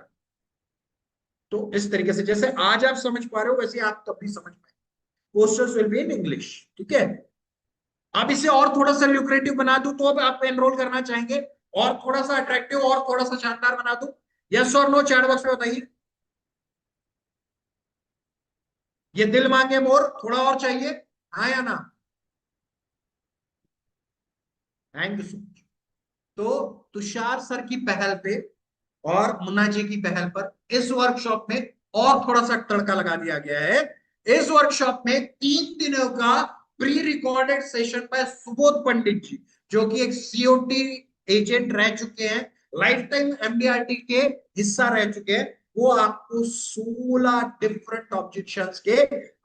तो इस तरीके से जैसे आज आप समझ पा रहे हो वैसे आप तब भी समझ पाए। Posters will be in English, ठीक है। अब इसे और थोड़ा सा ल्यूक्रेटिव बना दूं तो अब आप एनरोल करना चाहेंगे, और थोड़ा सा अट्रैक्टिव और थोड़ा सा शानदार बना दूं? यस और नो चैट बॉक्स में बताइए। ये दिल मांगे मोर थोड़ा और चाहिए, हाँ या ना? Thank you so much. तो तुषार सर की पहल पे और मुन्ना जी की पहल पर इस वर्कशॉप में और थोड़ा सा तड़का लगा दिया गया है। इस वर्कशॉप में 3 दिनों का प्री रिकॉर्डेड सेशन पर सुबोध पंडित जी, जो कि एक सीओटी एजेंट रह चुके हैं, लाइफ टाइम एमडीआरटी के हिस्सा रह चुके हैं, वो आपको 16 डिफरेंट ऑब्जेक्शंस के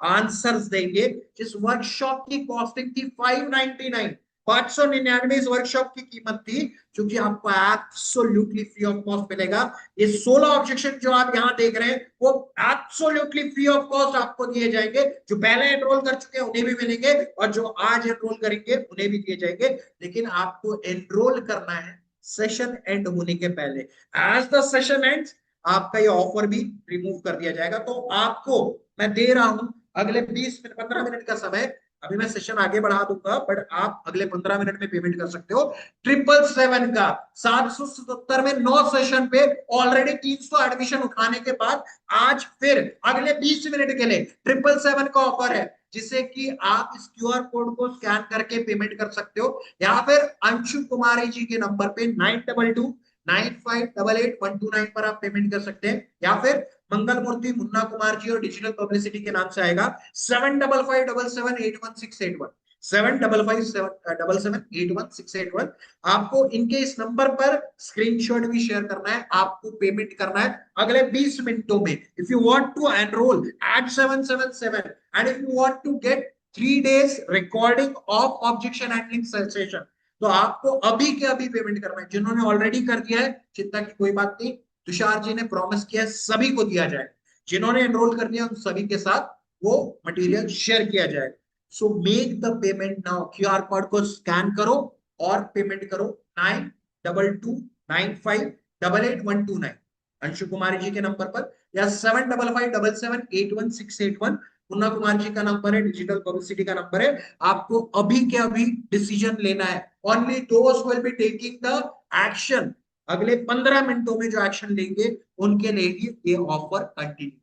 आंसर्स देंगे। जिस वर्कशॉप की कॉस्टिंग थी 599, 599 इस वर्कशॉप की कीमत थी, जो कि आपको एब्सोल्युटली फ्री ऑफ कॉस्ट मिलेगा। ये 16 ऑब्जेक्शन जो आप यहां देख रहे हैं वो एब्सोल्युटली फ्री ऑफ कॉस्ट आपको दिए जाएंगे। जो पहले एनरोल कर चुके हैं उन्हें भी मिलेंगे, और जो आज एनरोल करेंगे उन्हें भी दिए जाएंगे। लेकिन आपको एनरोल करना है सेशन एंड होने के पहले। एज द सेशन एंड्स आपका ये ऑफर भी रिमूव कर दिया जाएगा। तो आपको मैं दे रहा हूं अगले 20 15 मिनट का समय। अभी मैं सेशन आगे बढ़ा दूंगा, बट आप अगले 15 मिनट में पेमेंट कर सकते हो। 777 का 777 में 9 सेशन पे ऑलरेडी 300 एडमिशन उठाने के बाद आज फिर अगले 20 मिनट के लिए 777 का ऑफर है। जिसे कि आप इस क्यूआर कोड को स्कैन करके पेमेंट कर सकते हो, या फिर अंशु कुमारी जी के नंबर पे 9229588129 पर आप पेमेंट कर सकते हैं, या फिर मंगल मूर्ति मुन्ना कुमार जी और डिजिटल पब्लिसिटी के नाम से आएगा 7557781681, 7557781681। आपको इनके इस नंबर पर स्क्रीनशॉट भी शेयर करना है, आपको पेमेंट करना है अगले 20 मिनटों में। If you want to enrol at 777 and if you want to get 3 days recording of objection handling session, तो आपको अभी के अभी पेमेंट करना है। जिन्होंने ऑलरेडी कर दिया है चिंता की कोई बात नहीं, तुषार जी ने प्रॉमिस किया है सभी को दिया जाए। जिन्होंने एनरोल कर दिया उन सभी के साथ वो मटेरियल शेयर किया जाएगा। So make the payment now, QR code को स्कैन करो और पेमेंट करो 9229588129 अंशु कुमारी जी के नंबर पर, या 7557781681 मुन्ना कुमार जी का नंबर है, डिजिटल पब्लिसिटी का नंबर है। आपको अभी के अभी डिसीजन लेना है। Only those will be taking the action, अगले 15 मिनटों में जो एक्शन लेंगे उनके लिए ये ऑफर कंटिन्यू।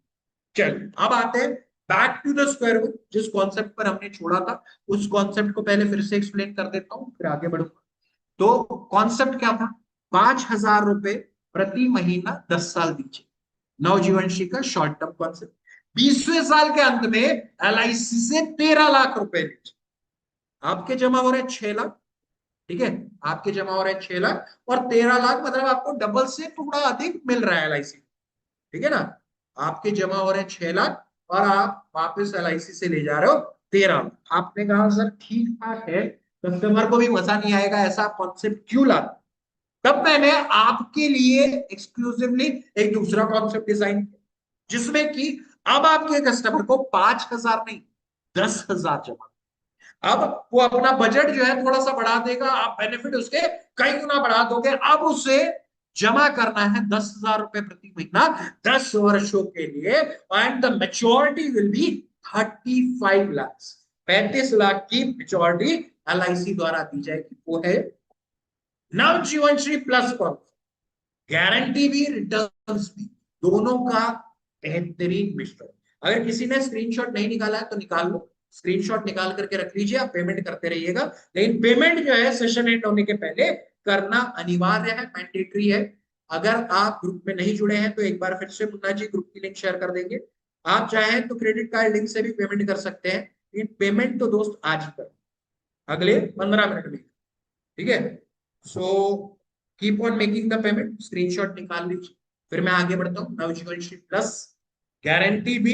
चलिए अब आते हैं back to the square one. जिस कॉन्सेप्ट पर हमने छोड़ा था उस कॉन्सेप्ट को पहले फिर से एक्सप्लेन कर देता हूं, फिर आगे बढ़ूंगा। तो कॉन्सेप्ट क्या था? 5,000 रुपए प्रति महीना 10 साल दीजिए, नवजीवन का शॉर्ट टर्म कॉन्सेप्ट। 20वें साल के अंत में एलआईसी से 13 लाख रुपए लीजिए। आपके जमा हो रहे 6 लाख, ठीक है, आपके जमा हो रहे 6 लाख और 13 लाख, मतलब आपको डबल से थोड़ा अधिक मिल रहा है एलआईसी, ठीक है ना। आपके जमा हो रहे 6 लाख और आप वापस एलआईसी से ले जा रहे हो 13। आपने कहा सर ठीक ठाक है, कस्टमर को भी मजा नहीं आएगा, ऐसा कॉन्सेप्ट क्यों ला? तब मैंने आपके लिए एक्सक्लूसिवली एक दूसरा कॉन्सेप्ट डिजाइन किया, जिसमें कि अब आपके कस्टमर को 5,000 नहीं 10,000 जमा। अब वो अपना बजट जो है थोड़ा सा बढ़ा देगा, आप बेनिफिट उसके कई गुना बढ़ा दोगे। अब उसे जमा करना है 10,000 रुपए प्रति महीना 10 वर्षों के लिए, and the maturity will be 35 lakh, 35 lakh की मेच्योरिटी एलआईसी द्वारा दी जाएगी। वो है नवजीवन श्री प्लस पर गारंटी भी रिटर्न्स भी, दोनों का बेहतरीन मिश्रण। अगर किसी ने स्क्रीनशॉट नहीं निकाला है तो निकाल लो, स्क्रीनशॉट निकाल करके रख लीजिए, आप पेमेंट करते रहिएगा। लेकिन पेमेंट जो है सेशन एंड होने के पहले करना अनिवार्य है, मैंडेटरी है। अगर आप ग्रुप में नहीं जुड़े हैं तो एक बार फिर से मुन्ना जी ग्रुप की लिंक शेयर कर देंगे। आप चाहें तो क्रेडिट कार्ड लिंक से भी पेमेंट कर सकते हैं, लेकिन पेमेंट तो दोस्त आज ही कर, अगले 15 मिनट में, ठीक है। So keep on making the payment, screenshot निकाल लीजिए। फिर मैं आगे बढ़ता हूँ। नवजीवन श्री प्लस गारंटी भी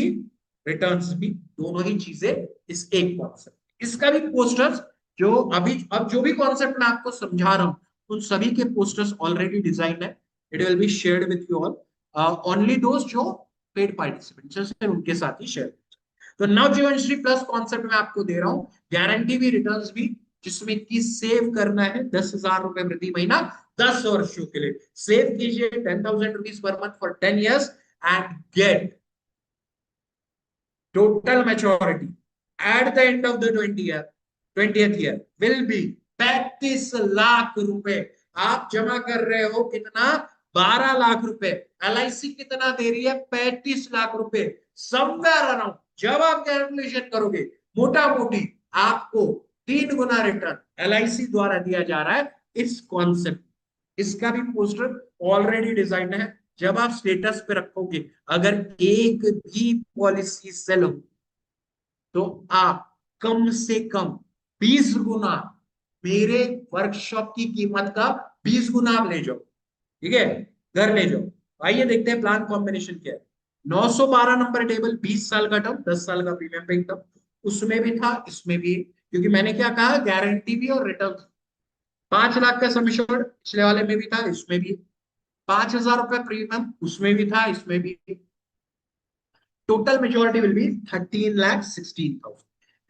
रिटर्न्स भी, दोनों ही चीजें इस एक कॉन्सेप्ट। इसका भी पोस्टर्स जो अभी अब जो भी कॉन्सेप्ट मैं आपको समझा रहा हूँ उन सभी के पोस्टर्स ऑलरेडी डिजाइन है। It will be shared with you all, only दोस्त जो पेड पार्टिसिपेंट्स हैं उनके साथ ही शेयर। तो नवजीवन श्री प्लस कॉन्सेप्ट में आपको दे रहा हूँ गारंटी भी रिटर्न्स भी, जिसमें कि सेव करना है 10,000 रुपए प्रति महीना 10 वर्षों के लिए। सेव कीजिए 10,000 rupees per month for 10 years and get total maturity eight the end of the 20th year will be 35 lakh रुपए। आप जमा कर रहे हो कितना? 12 लाख रुपए। एलआईसी कितना दे रही है? 35 लाख रुपए। समवेयर अराउंड जब आप कैलकुलेशन करोगे मोटा मोटी आपको 3 गुना रिटर्न एलआईसी द्वारा दिया जा रहा है इस कॉन्सेप्ट। इसका भी पोस्टर ऑलरेडी डिजाइन है। जब आप स्टेटस पे रखोगे अगर एक भी पॉलिसी सेल हो तो आप कम से कम 20 गुना मेरे वर्कशॉप की कीमत का 20 गुना आप ले जाओ, ठीक है, घर ले जाओ। आइए देखते हैं प्लान कॉम्बिनेशन क्या है। 912 नंबर टेबल, 20 साल का टर्म, 10 साल का प्रीमियम पेइंग टर्म, उसमें भी था इसमें भी, क्योंकि मैंने क्या कहा गारंटी भी और रिटर्न। 5 लाख का सम एश्योर्ड पिछले वाले में भी था इसमें भी, 5,000 रुपए प्रीमियम उसमें भी था इसमें भी। टोटल मेच्योरिटी विल बी 13,16,000,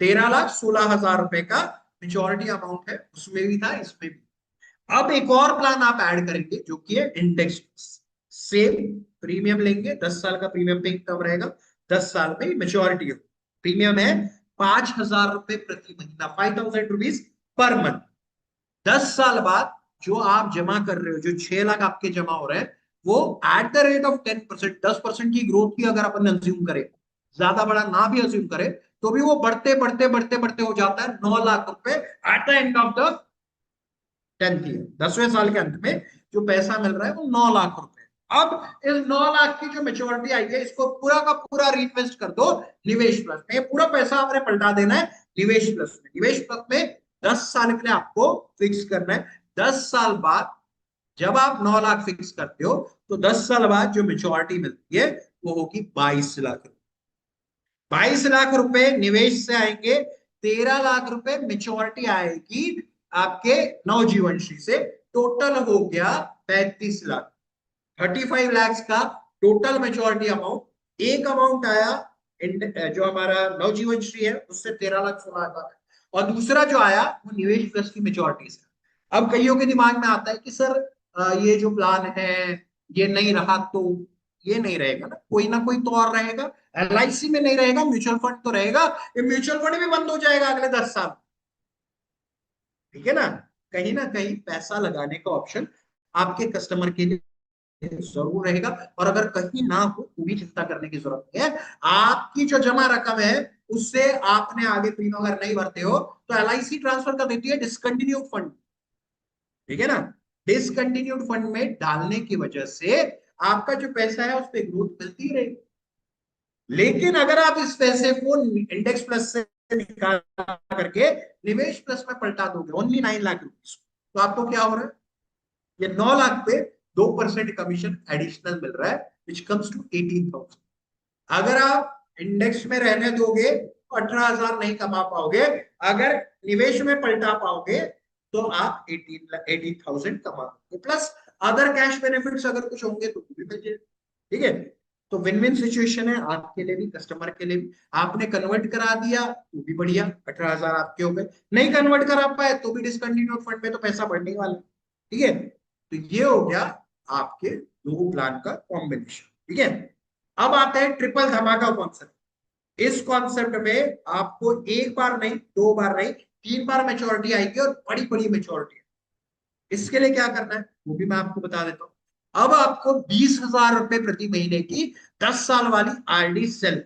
13,16,000 रुपए का मेच्योरिटी अमाउंट है, उसमें भी था इसमें भी। अब एक और प्लान आप ऐड करेंगे जो कि है इंडेक्स, सेम प्रीमियम लेंगे, 10 साल का प्रीमियम पे टर्म रहेगा, 10 साल में मेच्योरिटी हो। प्रीमियम है 5,000 रुपए प्रति महीना, 5,000 रुपीज पर मंथ। 10 साल बाद जो आप जमा कर रहे हो, जो 6 लाख आपके जमा हो रहे हैं, वो एट द रेट ऑफ 10%, 10% की ग्रोथ की अगर अपन कंज्यूम करें ज्यादा बड़ा ना भी अज्यूम करे तो भी वो बढ़ते बढ़ते बढ़ते बढ़ते हो जाता है 9 लाख रुपए at the end of the 10th year. 10वें साल के अंत में जो पैसा मिल रहा है वो 9 लाख रुपए। अब इस 9 लाख की जो मेच्योरिटी आई है इसको पूरा का पूरा रीइन्वेस्ट कर दो निवेश प्लस में। ये पूरा पैसा आपने पलटा देना है निवेश प्लस में। निवेश प्लस में 10 साल के लिए आपको फिक्स करना है। 10 साल बाद जब आप 9 लाख फिक्स करते हो तो 10 साल बाद जो मेच्योरिटी मिलती है वो होगी 22 लाख। 22 लाख रुपए निवेश से आएंगे, 13 लाख रुपए मेच्योरिटी आएगी आपके नवजीवन श्री से। टोटल हो गया 35 लाख। 35 lakhs का टोटल मेच्योरिटी अमाउंट। एक अमाउंट आया जो हमारा नवजीवन श्री है उससे 13,16,000 और दूसरा जो आया वो निवेश प्लस की मेच्योरिटी से। अब कईयों के दिमाग में आता है कि सर ये जो प्लान है ये नहीं रहा तो ये नहीं रहेगा ना कोई तो और रहेगा। एलआईसी में नहीं रहेगा, म्यूचुअल फंड तो रहेगा। ये म्यूचुअल फंड भी बंद हो जाएगा अगले 10 साल। ठीक है ना कहीं पैसा लगाने का ऑप्शन आपके कस्टमर के लिए जरूर रहेगा। और अगर कहीं ना हो तो भी चिंता करने की जरूरत नहीं है। आपकी जो जमा रकम है उससे आपने आगे प्रीमियम अगर नहीं भरते हो तो एलआईसी ट्रांसफर कर देती है डिसकंटिन्यूड फंड। ठीक है ना, डिसकंटिन्यूड फंड में डालने की वजह से आपका जो पैसा है उस पर ग्रोथ मिलती रहेगी। लेकिन अगर आप इस पैसे को इंडेक्स प्लस से निकाल करके निवेश प्लस में पलटा दोगे ओनली 9 लाख रुपीज, तो आपको क्या हो रहा है? ये 9 लाख पे 2% कमीशन एडिशनल मिल रहा है विच कम्स टू 18,000। अगर आप इंडेक्स में रहने दोगे तो 18,000 नहीं कमा पाओगे। अगर निवेश में पलटा पाओगे तो आप 18,000 कमाओगे। प्लस अदर कैश बेनिफिट्स अगर कुछ होंगे तो भी मिल जाए। ठीक है, तो विन विन सिचुएशन है आपके लिए भी कस्टमर के लिए भी। आपने कन्वर्ट करा दिया तो भी बढ़िया, 18,000 आपके हो गए। नहीं कन्वर्ट करा पाए तो भी डिसकंटिन्यूड फंड में तो पैसा बढ़ने वाला है। ठीक है, तो ये हो गया आपके दो प्लान का कॉम्बिनेशन। ठीक है, अब आते हैं ट्रिपल धमाका कॉन्सेप्ट। इस कॉन्सेप्ट में आपको एक बार नहीं, दो बार नहीं, 3 बार मेच्योरिटी आएगी और बड़ी बड़ी मेच्योरिटी। इसके लिए क्या करना है वो भी मैं आपको बता देता हूं। अब आपको 20,000 रुपए प्रति महीने की 10 साल वाली आरडी सेल।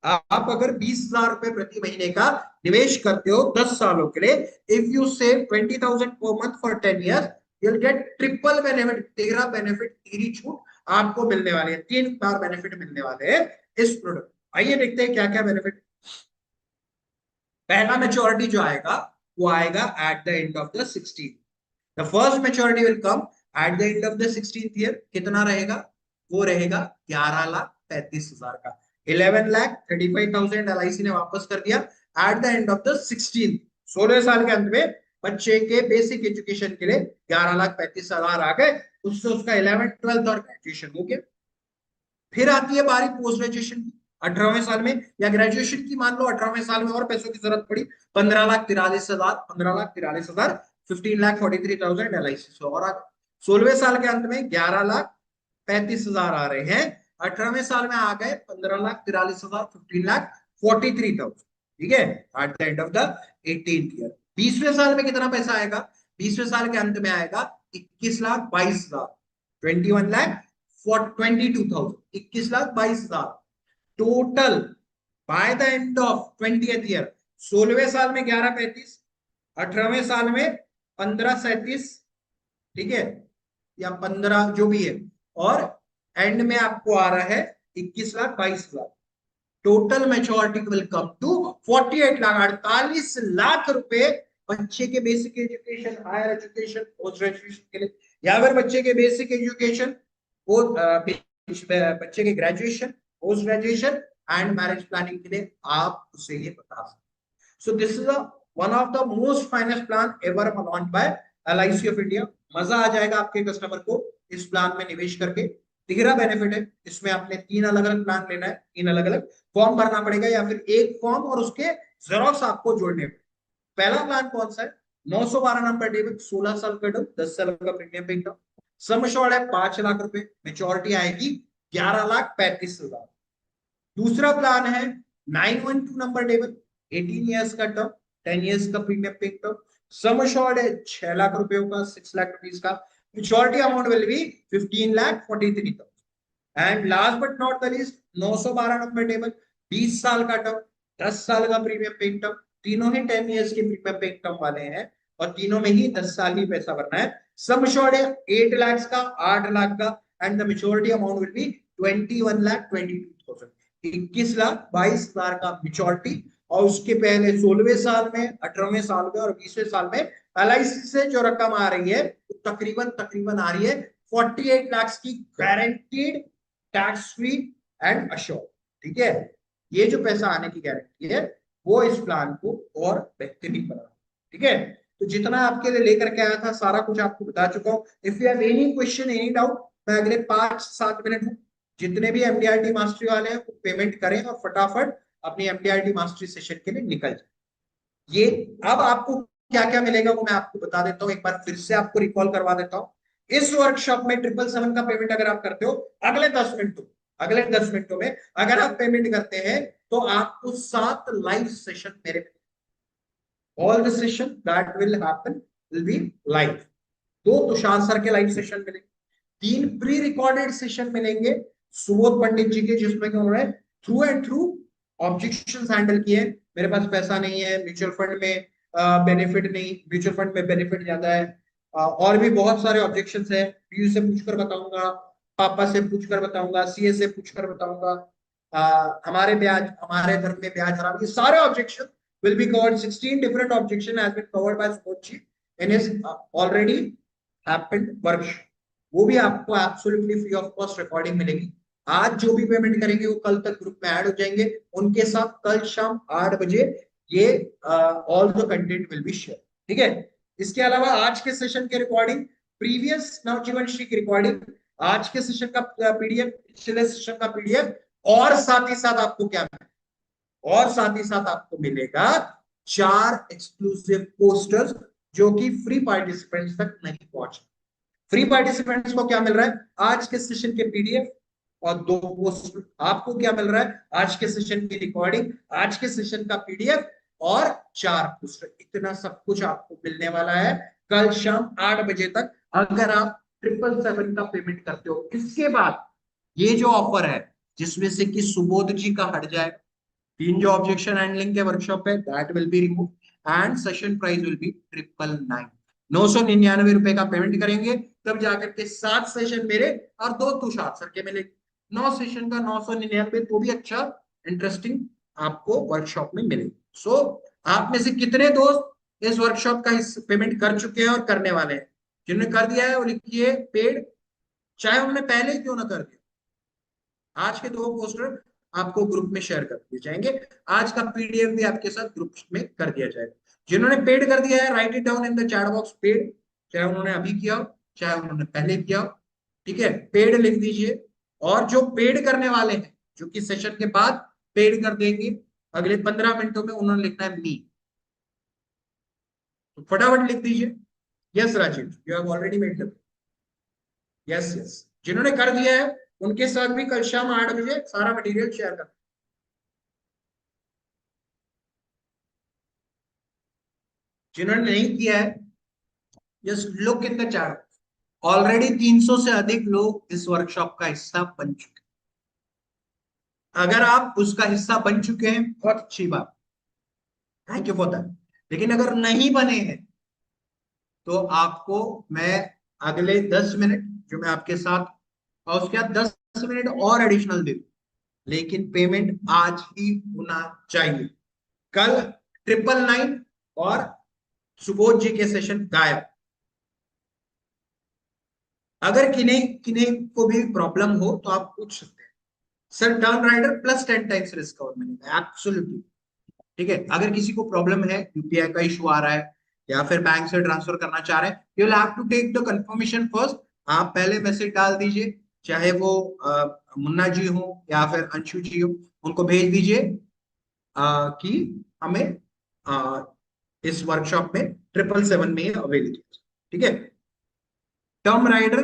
आप अगर 20,000 रुपए प्रति महीने का निवेश करते हो 10 सालों के लिए, if you save 20,000 per month for 10 years, you'll get triple benefit. 13 benefit, 13 छूट आपको मिलने वाले हैं। 3 बार बेनिफिट मिलने वाले हैं इस प्रोडक्ट। आइए देखते हैं क्या क्या बेनिफिट। पहला मेच्योरिटी जो आएगा वो आएगा eight the end of the 16th। The first maturity will come eight the end of the 16th year. कितना रहेगा? वो रहेगा 11,35,000 का। 11,35,000 एलआईसी ने वापस कर दिया eight the end of the 16th। 16 साल के अंत में बच्चे के बेसिक एजुकेशन के लिए 11,35,000 आ गए। उससे उसका 11th 12th और ग्रेजुएशन हो गया। फिर आती है बारी पोस्ट ग्रेजुएशन की। 18वें साल में या ग्रेजुएशन की मान लो 18वें साल में और पैसों की जरूरत पड़ी, 15,43,000, 15,43,000, 15,43,000 एलआईसी से और आ गए। 16वें साल के अंत में 11,35,000 आ रहे हैं। 18वें साल में आ गए 15,43,000, 15,43,000। ठीक है, at the end of the 18th year. 20वें साल में कितना पैसा आएगा? 20वें साल के अंत में आएगा 21,22,000, 21,22,000, 21,22,000 total by the end of 20th year. 16वें साल में 11,35, 18वें साल में 15,37, ठीक है, या 15 जो भी है, और एंड में आपको आ रहा है 21,22,000। Total maturity will come to 48 lakh, 48 lakh रुपए बच्चे के basic education, higher education, post graduation के लिए, या फिर बच्चे के बेसिक एजुकेशन, बच्चे के graduation, post graduation and marriage planning के लिए आप उसे ये बता सकते। So this is one of the most finest plan ever launch by LIC of India. मजा आ जाएगा आपके कस्टमर को इस प्लान में निवेश करके। 13 बेनिफिट है इसमें। आपने 3 अलग अलग प्लान लेना है, 3 अलग अलग फॉर्म भरना पड़ेगा या फिर एक फॉर्म और उसके जेरोक्स आपको जोड़ने पड़ेंगे। पहला प्लान कौन सा है? 912 नंबर डेबिट, 16 साल का टर्म, 10 साल का प्रीमियम पे टर्म, सम एश्योर्ड है 5 लाख रुपए, मेच्योरिटी आएगी 11,35,000। दूसरा प्लान है 912 नंबर डेबिट, 18 ईयर्स का टर्म, 10 ईयर्स का प्रीमियम पे टर्म, सम एश्योर्ड है 6 लाख रुपए का, 6 लाख रुपीस का, maturity amount will B 15,43,000। And last but not the least 912 number table, 20 साल का टर्म, 10 साल का प्रीमियम पेइंग टर्म, तीनों ही 10 इयर्स के प्रीमियम पेइंग टर्म वाले हैं और तीनों में ही 10 साल ही पैसा भरना है। सम एश्योर्ड है 8 लाख का, 8 लाख का, and the maturity amount will B 21,22,000, 21,22,000 का मैच्योरिटी। और उसके पहले 16वें साल में, 18वें साल में और 20वें साल में एलआईसी से जो रकम आ रही है वो तकरीबन तकरीबन आ रही है 48 लाख की, guaranteed, tax free and assured. ठीक है, ये जो पैसा आने की गारंटी है वो इस प्लान को और बेहतरीन बना। ठीक है, तो जितना आपके लिए लेकर के आया था सारा कुछ आपको बता चुका हूं। If you have any question, any doubt, मैं अगले 5-7 मिनट में जितने भी एमडीआरटी मास्टरी वाले हैं वो पेमेंट करें और फटाफट अपनी एमडीआरटी मास्टरी सेशन के लिए निकल जाए। ये अब आपको क्या क्या मिलेगा वो मैं आपको बता देता हूँ, एक बार फिर से आपको रिकॉल करवा देता हूँ। इस वर्कशॉप में 777 का पेमेंट अगर आप करते हो अगले 10 मिनटों में अगर आप पेमेंट करते हैं तो आपको 7 लाइव सेशन मेरे, all the session that will happen will be live. 2 Tushar sir के लाइव सेशन मिलेंगे, 3 प्री रिकॉर्डेड सेशन मिलेंगे सुबोध पंडित जी के, जिसमें उन्होंने through and through objections handle किए। मेरे पास पैसा नहीं है, म्यूचुअल फंड में बेनिफिट नहीं, म्यूचुअल फंड में बेनिफिट ज्यादा है, और भी बहुत सारे ऑब्जेक्शंस है, पीयू से पूछकर बताऊंगा, पापा से पूछकर बताऊंगा, सीए से पूछकर बताऊंगा, हमारे धर्म में ब्याज हराम, ये सारे objection will be covered. 16 different objection has been covered by Subodh in his already happened workshop. वो भी आपको absolutely free of cost recording मिलेगी। आज जो भी पेमेंट करेंगे वो कल तक ग्रुप में ऐड हो जाएंगे, उनके साथ कल शाम 8 बजे ये all the content will be share. ठीक है, इसके अलावा आज के सेशन के रिकॉर्डिंग, प्रीवियस नवजीवन श्री की रिकॉर्डिंग, आज के सेशन का पीडीएफ, पिछले सेशन का पीडीएफ, और साथ ही साथ आपको क्या, और साथ ही साथ आपको मिलेगा 4 एक्सक्लूसिव पोस्टर्स जो कि फ्री पार्टिसिपेंट्स तक नहीं पहुंचे। फ्री पार्टिसिपेंट्स को क्या मिल रहा है, आज के सेशन के पीडीएफ और 2 पोस्टर। आपको क्या मिल रहा है, आज के सेशन की रिकॉर्डिंग, आज के सेशन का पीडीएफ और 4 पोस्टर। इतना सब कुछ आपको मिलने वाला है कल शाम 8 बजे तक, अगर आप 777 का पेमेंट करते हो। इसके बाद ये जो ऑफर है जिसमें से कि सुबोध जी का हट जाए, 3 जो ऑब्जेक्शन हैंडलिंग के वर्कशॉप है that will be remove and session price will be 999, 999 रुपए का पेमेंट करेंगे तब जाकर के 7 सेशन मेरे और 2 तुषार सर के मिलेंगे। 9 सेशन का 999, तो भी अच्छा इंटरेस्टिंग आपको वर्कशॉप में मिलेगा। सो आप में से कितने दोस्त इस वर्कशॉप का पेमेंट कर चुके हैं और करने वाले हैं? जिन्होंने कर दिया है वो लिखिए पेड, चाहे उन्होंने पहले ही क्यों ना कर दिया। आज के 2 पोस्टर आपको ग्रुप में शेयर कर दिए जाएंगे, आज का पीडीएफ भी आपके साथ ग्रुप में कर दिया जाएगा। जिन्होंने पेड कर दिया है right it down in the chat box, paid, चाहे उन्होंने अभी किया हो चाहे उन्होंने पहले किया हो। ठीक है, पेड लिख दीजिए। और जो पेड करने वाले हैं जो कि सेशन के बाद पेड कर देंगे अगले 15 मिनटों में, उन्होंने लिखना है मी, तो फटाफट लिख दीजिए yes Rajeev you have already made the, yes yes. जिन्होंने कर दिया है उनके साथ भी कल शाम 8 बजे सारा मटेरियल शेयर कर। जिन्होंने नहीं किया है just look in the chat. Already 300 से अधिक लोग इस वर्कशॉप का हिस्सा बन चुके हैं। अगर आप उसका हिस्सा बन चुके हैं बहुत अच्छी बात, थैंक यू फॉर दैट। लेकिन अगर नहीं बने हैं तो आपको मैं अगले 10 मिनट जो मैं आपके साथ, और उसके बाद 10 मिनट और एडिशनल दे दूं, लेकिन पेमेंट आज ही होना चाहिए। कल 999 और सुबोध जी के सेशन गायब। अगर किन्हीं किन्हीं को भी प्रॉब्लम हो तो आप पूछ सकते हैं, sir term rider plus 10 times risk cover मिलेगा एब्सोल्युटली। ठीक है, अगर किसी को प्रॉब्लम है, यूपीआई का इशू आ रहा है या फिर बैंक से ट्रांसफर करना चाह रहे हैं, you will have to take the confirmation first. आप पहले मैसेज डाल दीजिए, चाहे वो मुन्ना जी हो या फिर अंशु जी हो, उनको भेज दीजिए कि हमें इस वर्कशॉप में 777 में अवेलेबल। ठीक है, टर्म राइडर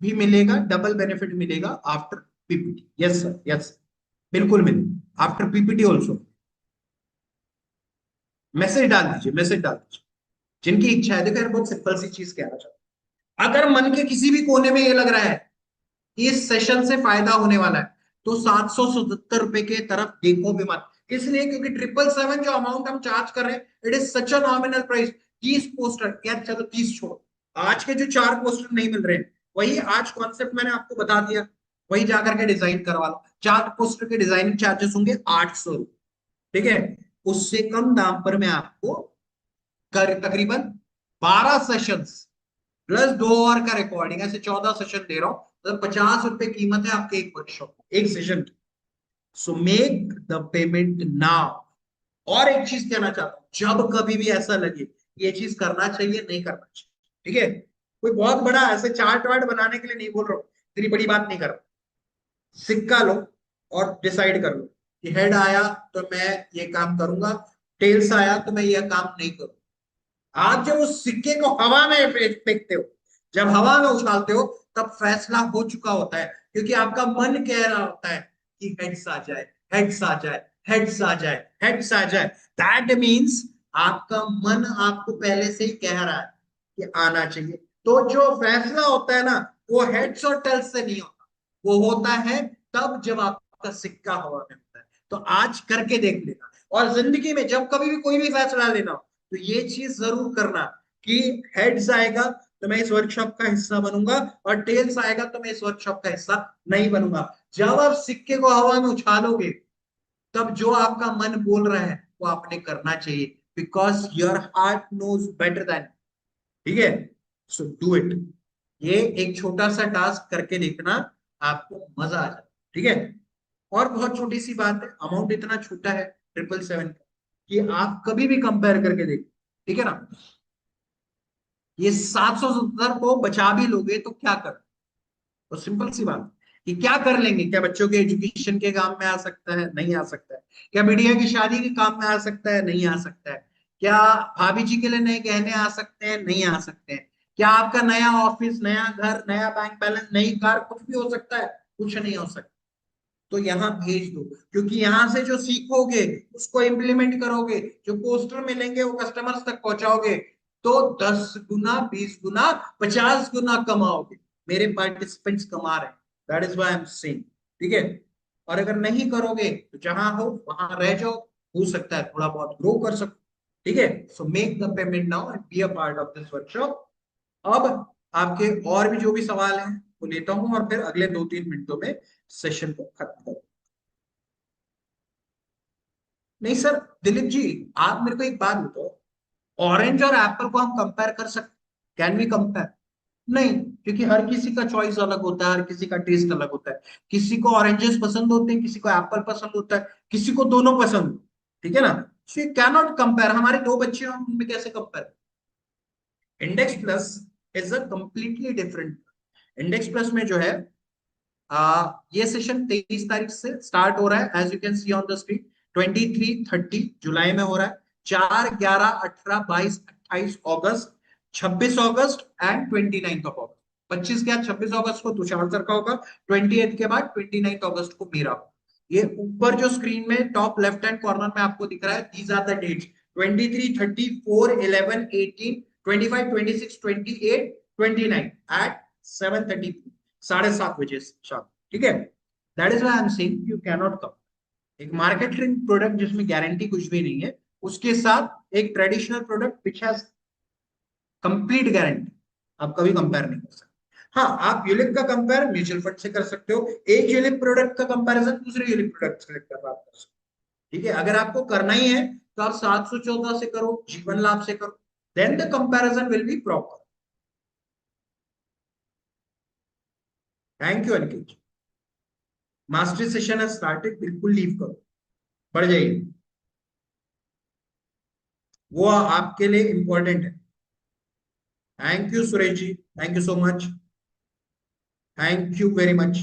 भी मिलेगा, डबल बेनिफिट मिलेगा after PPT. Yes sir, yes बिल्कुल मिलेगा आफ्टर पीपीटी ऑल्सो। मैसेज डाल दीजिए, मैसेज डाल दीजिए जिनकी इच्छा है। देखो यार बहुत सिंपल सी चीज कहना चाहता हूं, अगर मन के किसी भी कोने में ये लग रहा है कि इस सेशन से फायदा होने वाला है, तो 777 रुपए के तरफ देखो भी मत। इसलिए क्योंकि 777 जो अमाउंट हम चार्ज कर रहे हैं, it is such a nominal price. 30 poster, यार चलो 30 छोड़ो, आज के जो 4 पोस्टर नहीं मिल रहे हैं, वही आज कॉन्सेप्ट मैंने आपको बता दिया, वही जाकर के डिजाइन करवा लो। 4 पोस्टर के डिजाइनिंग चार्जेस होंगे 800 रुपये, ठीक है। उससे कम दाम पर मैं आपको कर तकरीबन 12 सेशंस प्लस 2 आवर का रिकॉर्डिंग, ऐसे 14 सेशन दे रहा हूं, मतलब 50 रुपए कीमत है आपके एक वर्कशॉप, एक सेशन की। So make the payment now. और एक चीज कहना चाहता हूं, जब कभी भी ऐसा लगे ये चीज करना चाहिए नहीं करना चाहिए, ठीक है, कोई बहुत बड़ा ऐसे चार्ट वार्ट बनाने के लिए नहीं बोल रहा हूं, इतनी बड़ी बात नहीं कर रहा, सिक्का लो और डिसाइड कर लो कि हेड आया तो मैं ये काम करूंगा, टेल्स आया तो मैं ये काम नहीं करूंगा। आप जब उस सिक्के को हवा में फेंकते हो, जब हवा में उछालते हो, तब फैसला हो चुका होता है, क्योंकि आपका मन कह रहा होता है कि हेड्स आ जाए, हेड्स आ जाए, हेड्स आ जाए, हेड्स आ जाए। दैट मीन्स आपका मन आपको पहले से ही कह रहा है कि आना चाहिए। तो जो फैसला होता है ना, वो हेड्स और टेल्स से नहीं होता, वो होता है तब जब आपका सिक्का हवा में होता है। तो आज करके देख लेना, और जिंदगी में जब कभी भी कोई भी फैसला लेना हो, तो ये चीज जरूर करना कि हेड्स आएगा तो मैं इस वर्कशॉप का हिस्सा बनूंगा, और टेल्स आएगा तो मैं इस वर्कशॉप का हिस्सा नहीं बनूंगा। जब आप सिक्के को हवा में उछालोगे, तब जो आपका मन बोल रहा है वो आपने करना चाहिए, because your heart knows better than, ठीक है। So do it. ये एक छोटा सा टास्क करके देखना, आपको मजा आ जाए, ठीक है। और बहुत छोटी सी बात है, अमाउंट इतना छोटा है 777 का, कि आप कभी भी कंपेयर करके देखो, ठीक है ना। ये 770 को बचा भी लोगे तो क्या कर, तो सिंपल सी बात कि क्या कर लेंगे, क्या बच्चों के एजुकेशन के काम में आ सकता है, नहीं आ सकता है। क्या बिटिया की शादी के काम में आ सकता है, नहीं आ सकता है। क्या भाभी जी के लिए नए गहने आ सकते हैं, नहीं आ सकते हैं। क्या आपका नया ऑफिस, नया घर, नया बैंक बैलेंस, नई कार, कुछ भी हो सकता है, कुछ नहीं हो सकता। तो यहाँ भेज दो, क्योंकि यहाँ से जो सीखोगे उसको इम्प्लीमेंट करोगे, जो पोस्टर मिलेंगे वो कस्टमर्स तक पहुंचाओगे, तो 10 गुना, 20 गुना, 50 गुना कमाओगे। मेरे पार्टिसिपेंट्स कमा रहे हैं, that is why I am saying, ठीक है। और अगर नहीं करोगे तो जहां हो वहां रह जाओ, हो सकता है थोड़ा बहुत ग्रो कर सको, ठीक है। So make the payment now and B a part of this workshop. अब आपके और भी जो भी सवाल हैं वो लेता हूं, और फिर अगले 2-3 मिनटों में सेशन को खत्म करूं। नहीं सर, दिलीप जी, आप मेरे को एक बात बताओ, ऑरेंज और एप्पल को हम कंपेयर कर सकते, कैन वी कंपेयर? नहीं, क्योंकि हर किसी का चॉइस अलग होता है, हर किसी का टेस्ट अलग होता है। किसी को ऑरेंजेस पसंद होते हैं, किसी को एप्पल पसंद होता है, किसी को दोनों पसंद, ठीक है ना। So you can not compare, हमारे दो बच्चे हैं, हम उनमें कैसे compare. Index plus is a completely different. Index plus में जो है, ये सेशन 23 तारीख से स्टार्ट हो रहा है, as you can see on the screen. 23-30 जुलाई में हो रहा है, 4, 11, 18, 22, 28 अगस्त, 26 अगस्त एंड 29 ऑफ अगस्त। 25 के बाद 26 अगस्त को तुषार सर का होगा, 28 के बाद 29 अगस्त को मेरा होगा। ये ऊपर जो स्क्रीन में टॉप लेफ्ट हैंड कॉर्नर में आपको दिख रहा है, these are the dates: 23, 30, 4, 11, 18, 25, 26, 28, 29 at 7:30, 7:30 बजे शाम, ठीक है। That is why I am saying you can not come. एक मार्केटिंग प्रोडक्ट जिसमें गारंटी कुछ भी नहीं है, उसके साथ एक traditional product which has complete guarantee, आप कभी कंपेयर नहीं कर सकते। हाँ, आप यूलिप का कंपेयर म्यूचुअल फंड से कर सकते हो, एक यूलिप प्रोडक्ट का कंपैरिजन दूसरे यूलिप प्रोडक्ट से कर सकते हो, ठीक है। अगर आपको करना ही है तो आप 714 से करो, जीवन लाभ से करो, then the comparison will be proper. Thank you Ankit. Mastery session है स्टार्टेड, बिल्कुल लीव करो, बढ़ जाइए, वो आपके लिए इंपॉर्टेंट है। Thank you Suresh ji, thank you so much, thank you very much.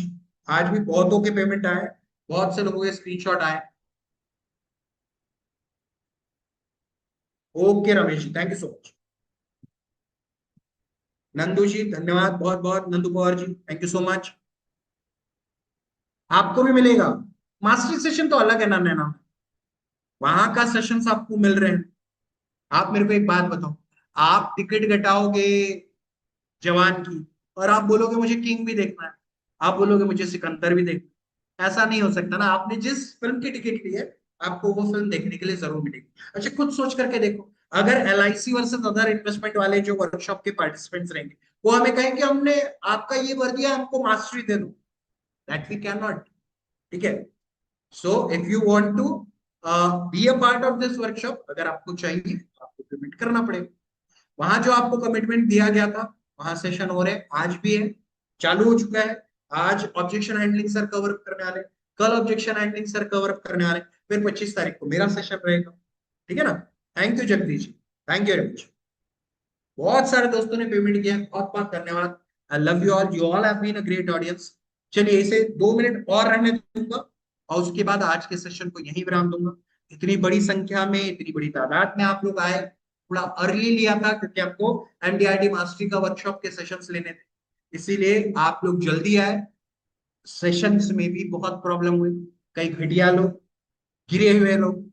आज भी बहुतों के पेमेंट आए, बहुत से लोगों के स्क्रीनशॉट आए। Okay Ramesh ji, thank you so much. Nandu ji धन्यवाद बहुत बहुत, Nandu Pawar ji thank you so much. आपको भी मिलेगा, मास्टरी सेशन तो अलग है ना नैना, वहां का सेशंस आपको मिल रहे हैं। आप मेरे को एक बात बताओ, आप टिकट घटाओगे जवान की, और आप बोलोगे मुझे किंग भी देखना है, आप बोलोगे मुझे सिकंदर भी देखना ऐसा नहीं हो सकता ना, आपने जिस फिल्म की टिकट ली है आपको वो फिल्म देखने के लिए जरूर मिलेगी। अच्छा खुद सोच करके देखो, अगर LIC वर्सेस अदर इन्वेस्टमेंट वाले जो वर्कशॉप के पार्टिसिपेंट्स रहेंगे वो हमें कहें कि हमने आपका ये भर दिया, हमको मास्टरी दे दो, दैट वी कैन नॉट। ठीक है, so if you want to be a part of this workshop, अगर आपको चाहिए आपको पेमेंट करना पड़ेगा। वहां जो आपको कमिटमेंट दिया गया था, वहां सेशन हो रहे हैं, आज भी है, चालू हो चुका है। आज ऑब्जेक्शन हैंडलिंग सर कवर करने वाले, कल ऑब्जेक्शन हैंडलिंग सर कवर करने वाले, फिर 25 तारीख को मेरा सेशन रहेगा। ठीक है ना। Thank you Jagdish ji, thank you very much. बहुत सारे दोस्तों ने पेमेंट किया, बहुत बहुत धन्यवाद। I love you all, you all have been a great audience. चलिए इसे 2 मिनट और रहने दूंगा और उसके बाद आज के सेशन को यहीं विराम दूंगा। इतनी बड़ी संख्या में, इतनी बड़ी तादाद में आप लोग आए, थोड़ा अर्ली लिया था क्योंकि आपको MDRT मास्टरी का वर्कशॉप के सेशंस लेने थे, इसीलिए आप लोग जल्दी आए। सेशंस में भी बहुत प्रॉब्लम हुई, कई घटिया लोग, गिरे हुए लोग,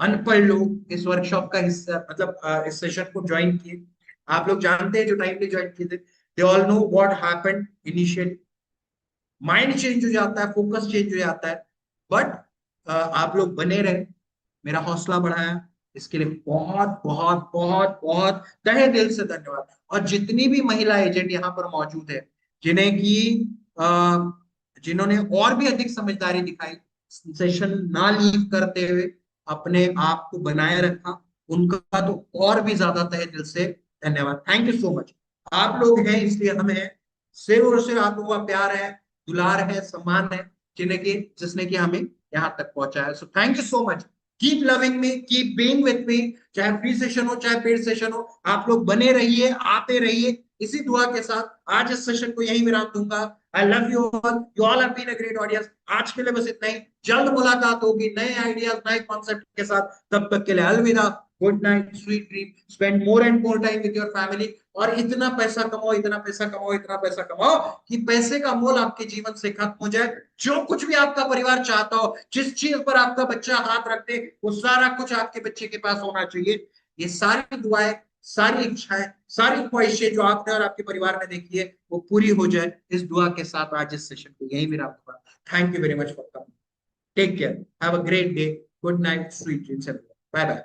अनपढ़ लोग इस वर्कशॉप का हिस्सा मतलब इस सेशन को ज्वाइन किए। आप लोग जानते हैं जो टाइमली ज्वाइन किए थे, they all know what happened initially. Mind change हो जाता है, फोकस चेंज हो जाता है, बट आप लोग बने रहे, मेरा हौसला बढ़ाया, इसके लिए बहुत बहुत बहुत बहुत तहे दिल से धन्यवाद। और जितनी भी महिला एजेंट यहाँ पर मौजूद है, जिन्हें की जिन्होंने और भी अधिक समझदारी दिखाई, सेशन ना लीव करते हुए अपने आप को बनाए रखा, उनका तो और भी ज्यादा तहे दिल से धन्यवाद। Thank you so much. आप लोग हैं इसलिए हम हैं, सिर्फ और सिर्फ आप लोगों का प्यार है, दुलार है, सम्मान है, जिसने कि हमें यहाँ तक पहुंचाया। So thank you so much, keep loving me, keep being with me. चाहे फ्री सेशन हो चाहे पेड सेशन हो, आप लोग बने रहिए, आते रहिए। इसी दुआ के साथ आज इस सेशन को यहीं विराम दूंगा। I love you all have been a great audience. आज के लिए बस इतना ही, जल्द मुलाकात होगी नए आइडियाज नए कॉन्सेप्ट के साथ। तब तक के लिए अलविदा, good night, sweet dream, spend more and more time with your family. और इतना पैसा कमाओ, इतना पैसा कमाओ, इतना पैसा कमाओ कि पैसे का मोल आपके जीवन से खत्म हो जाए। जो कुछ भी आपका परिवार चाहता हो, जिस चीज पर आपका बच्चा हाथ रख दे, वो सारा कुछ आपके बच्चे के पास होना चाहिए। ये सारी दुआएं, सारी इच्छाएं, सारी ख्वाहिशें जो आपने और आपके परिवार ने देखी है वो पूरी हो जाए, इस दुआ के साथ आज इस सेशन को यहीं विराम दूंगा। Thank you very much for coming. Take care, have a great day, good night, sweet dreams, bye bye.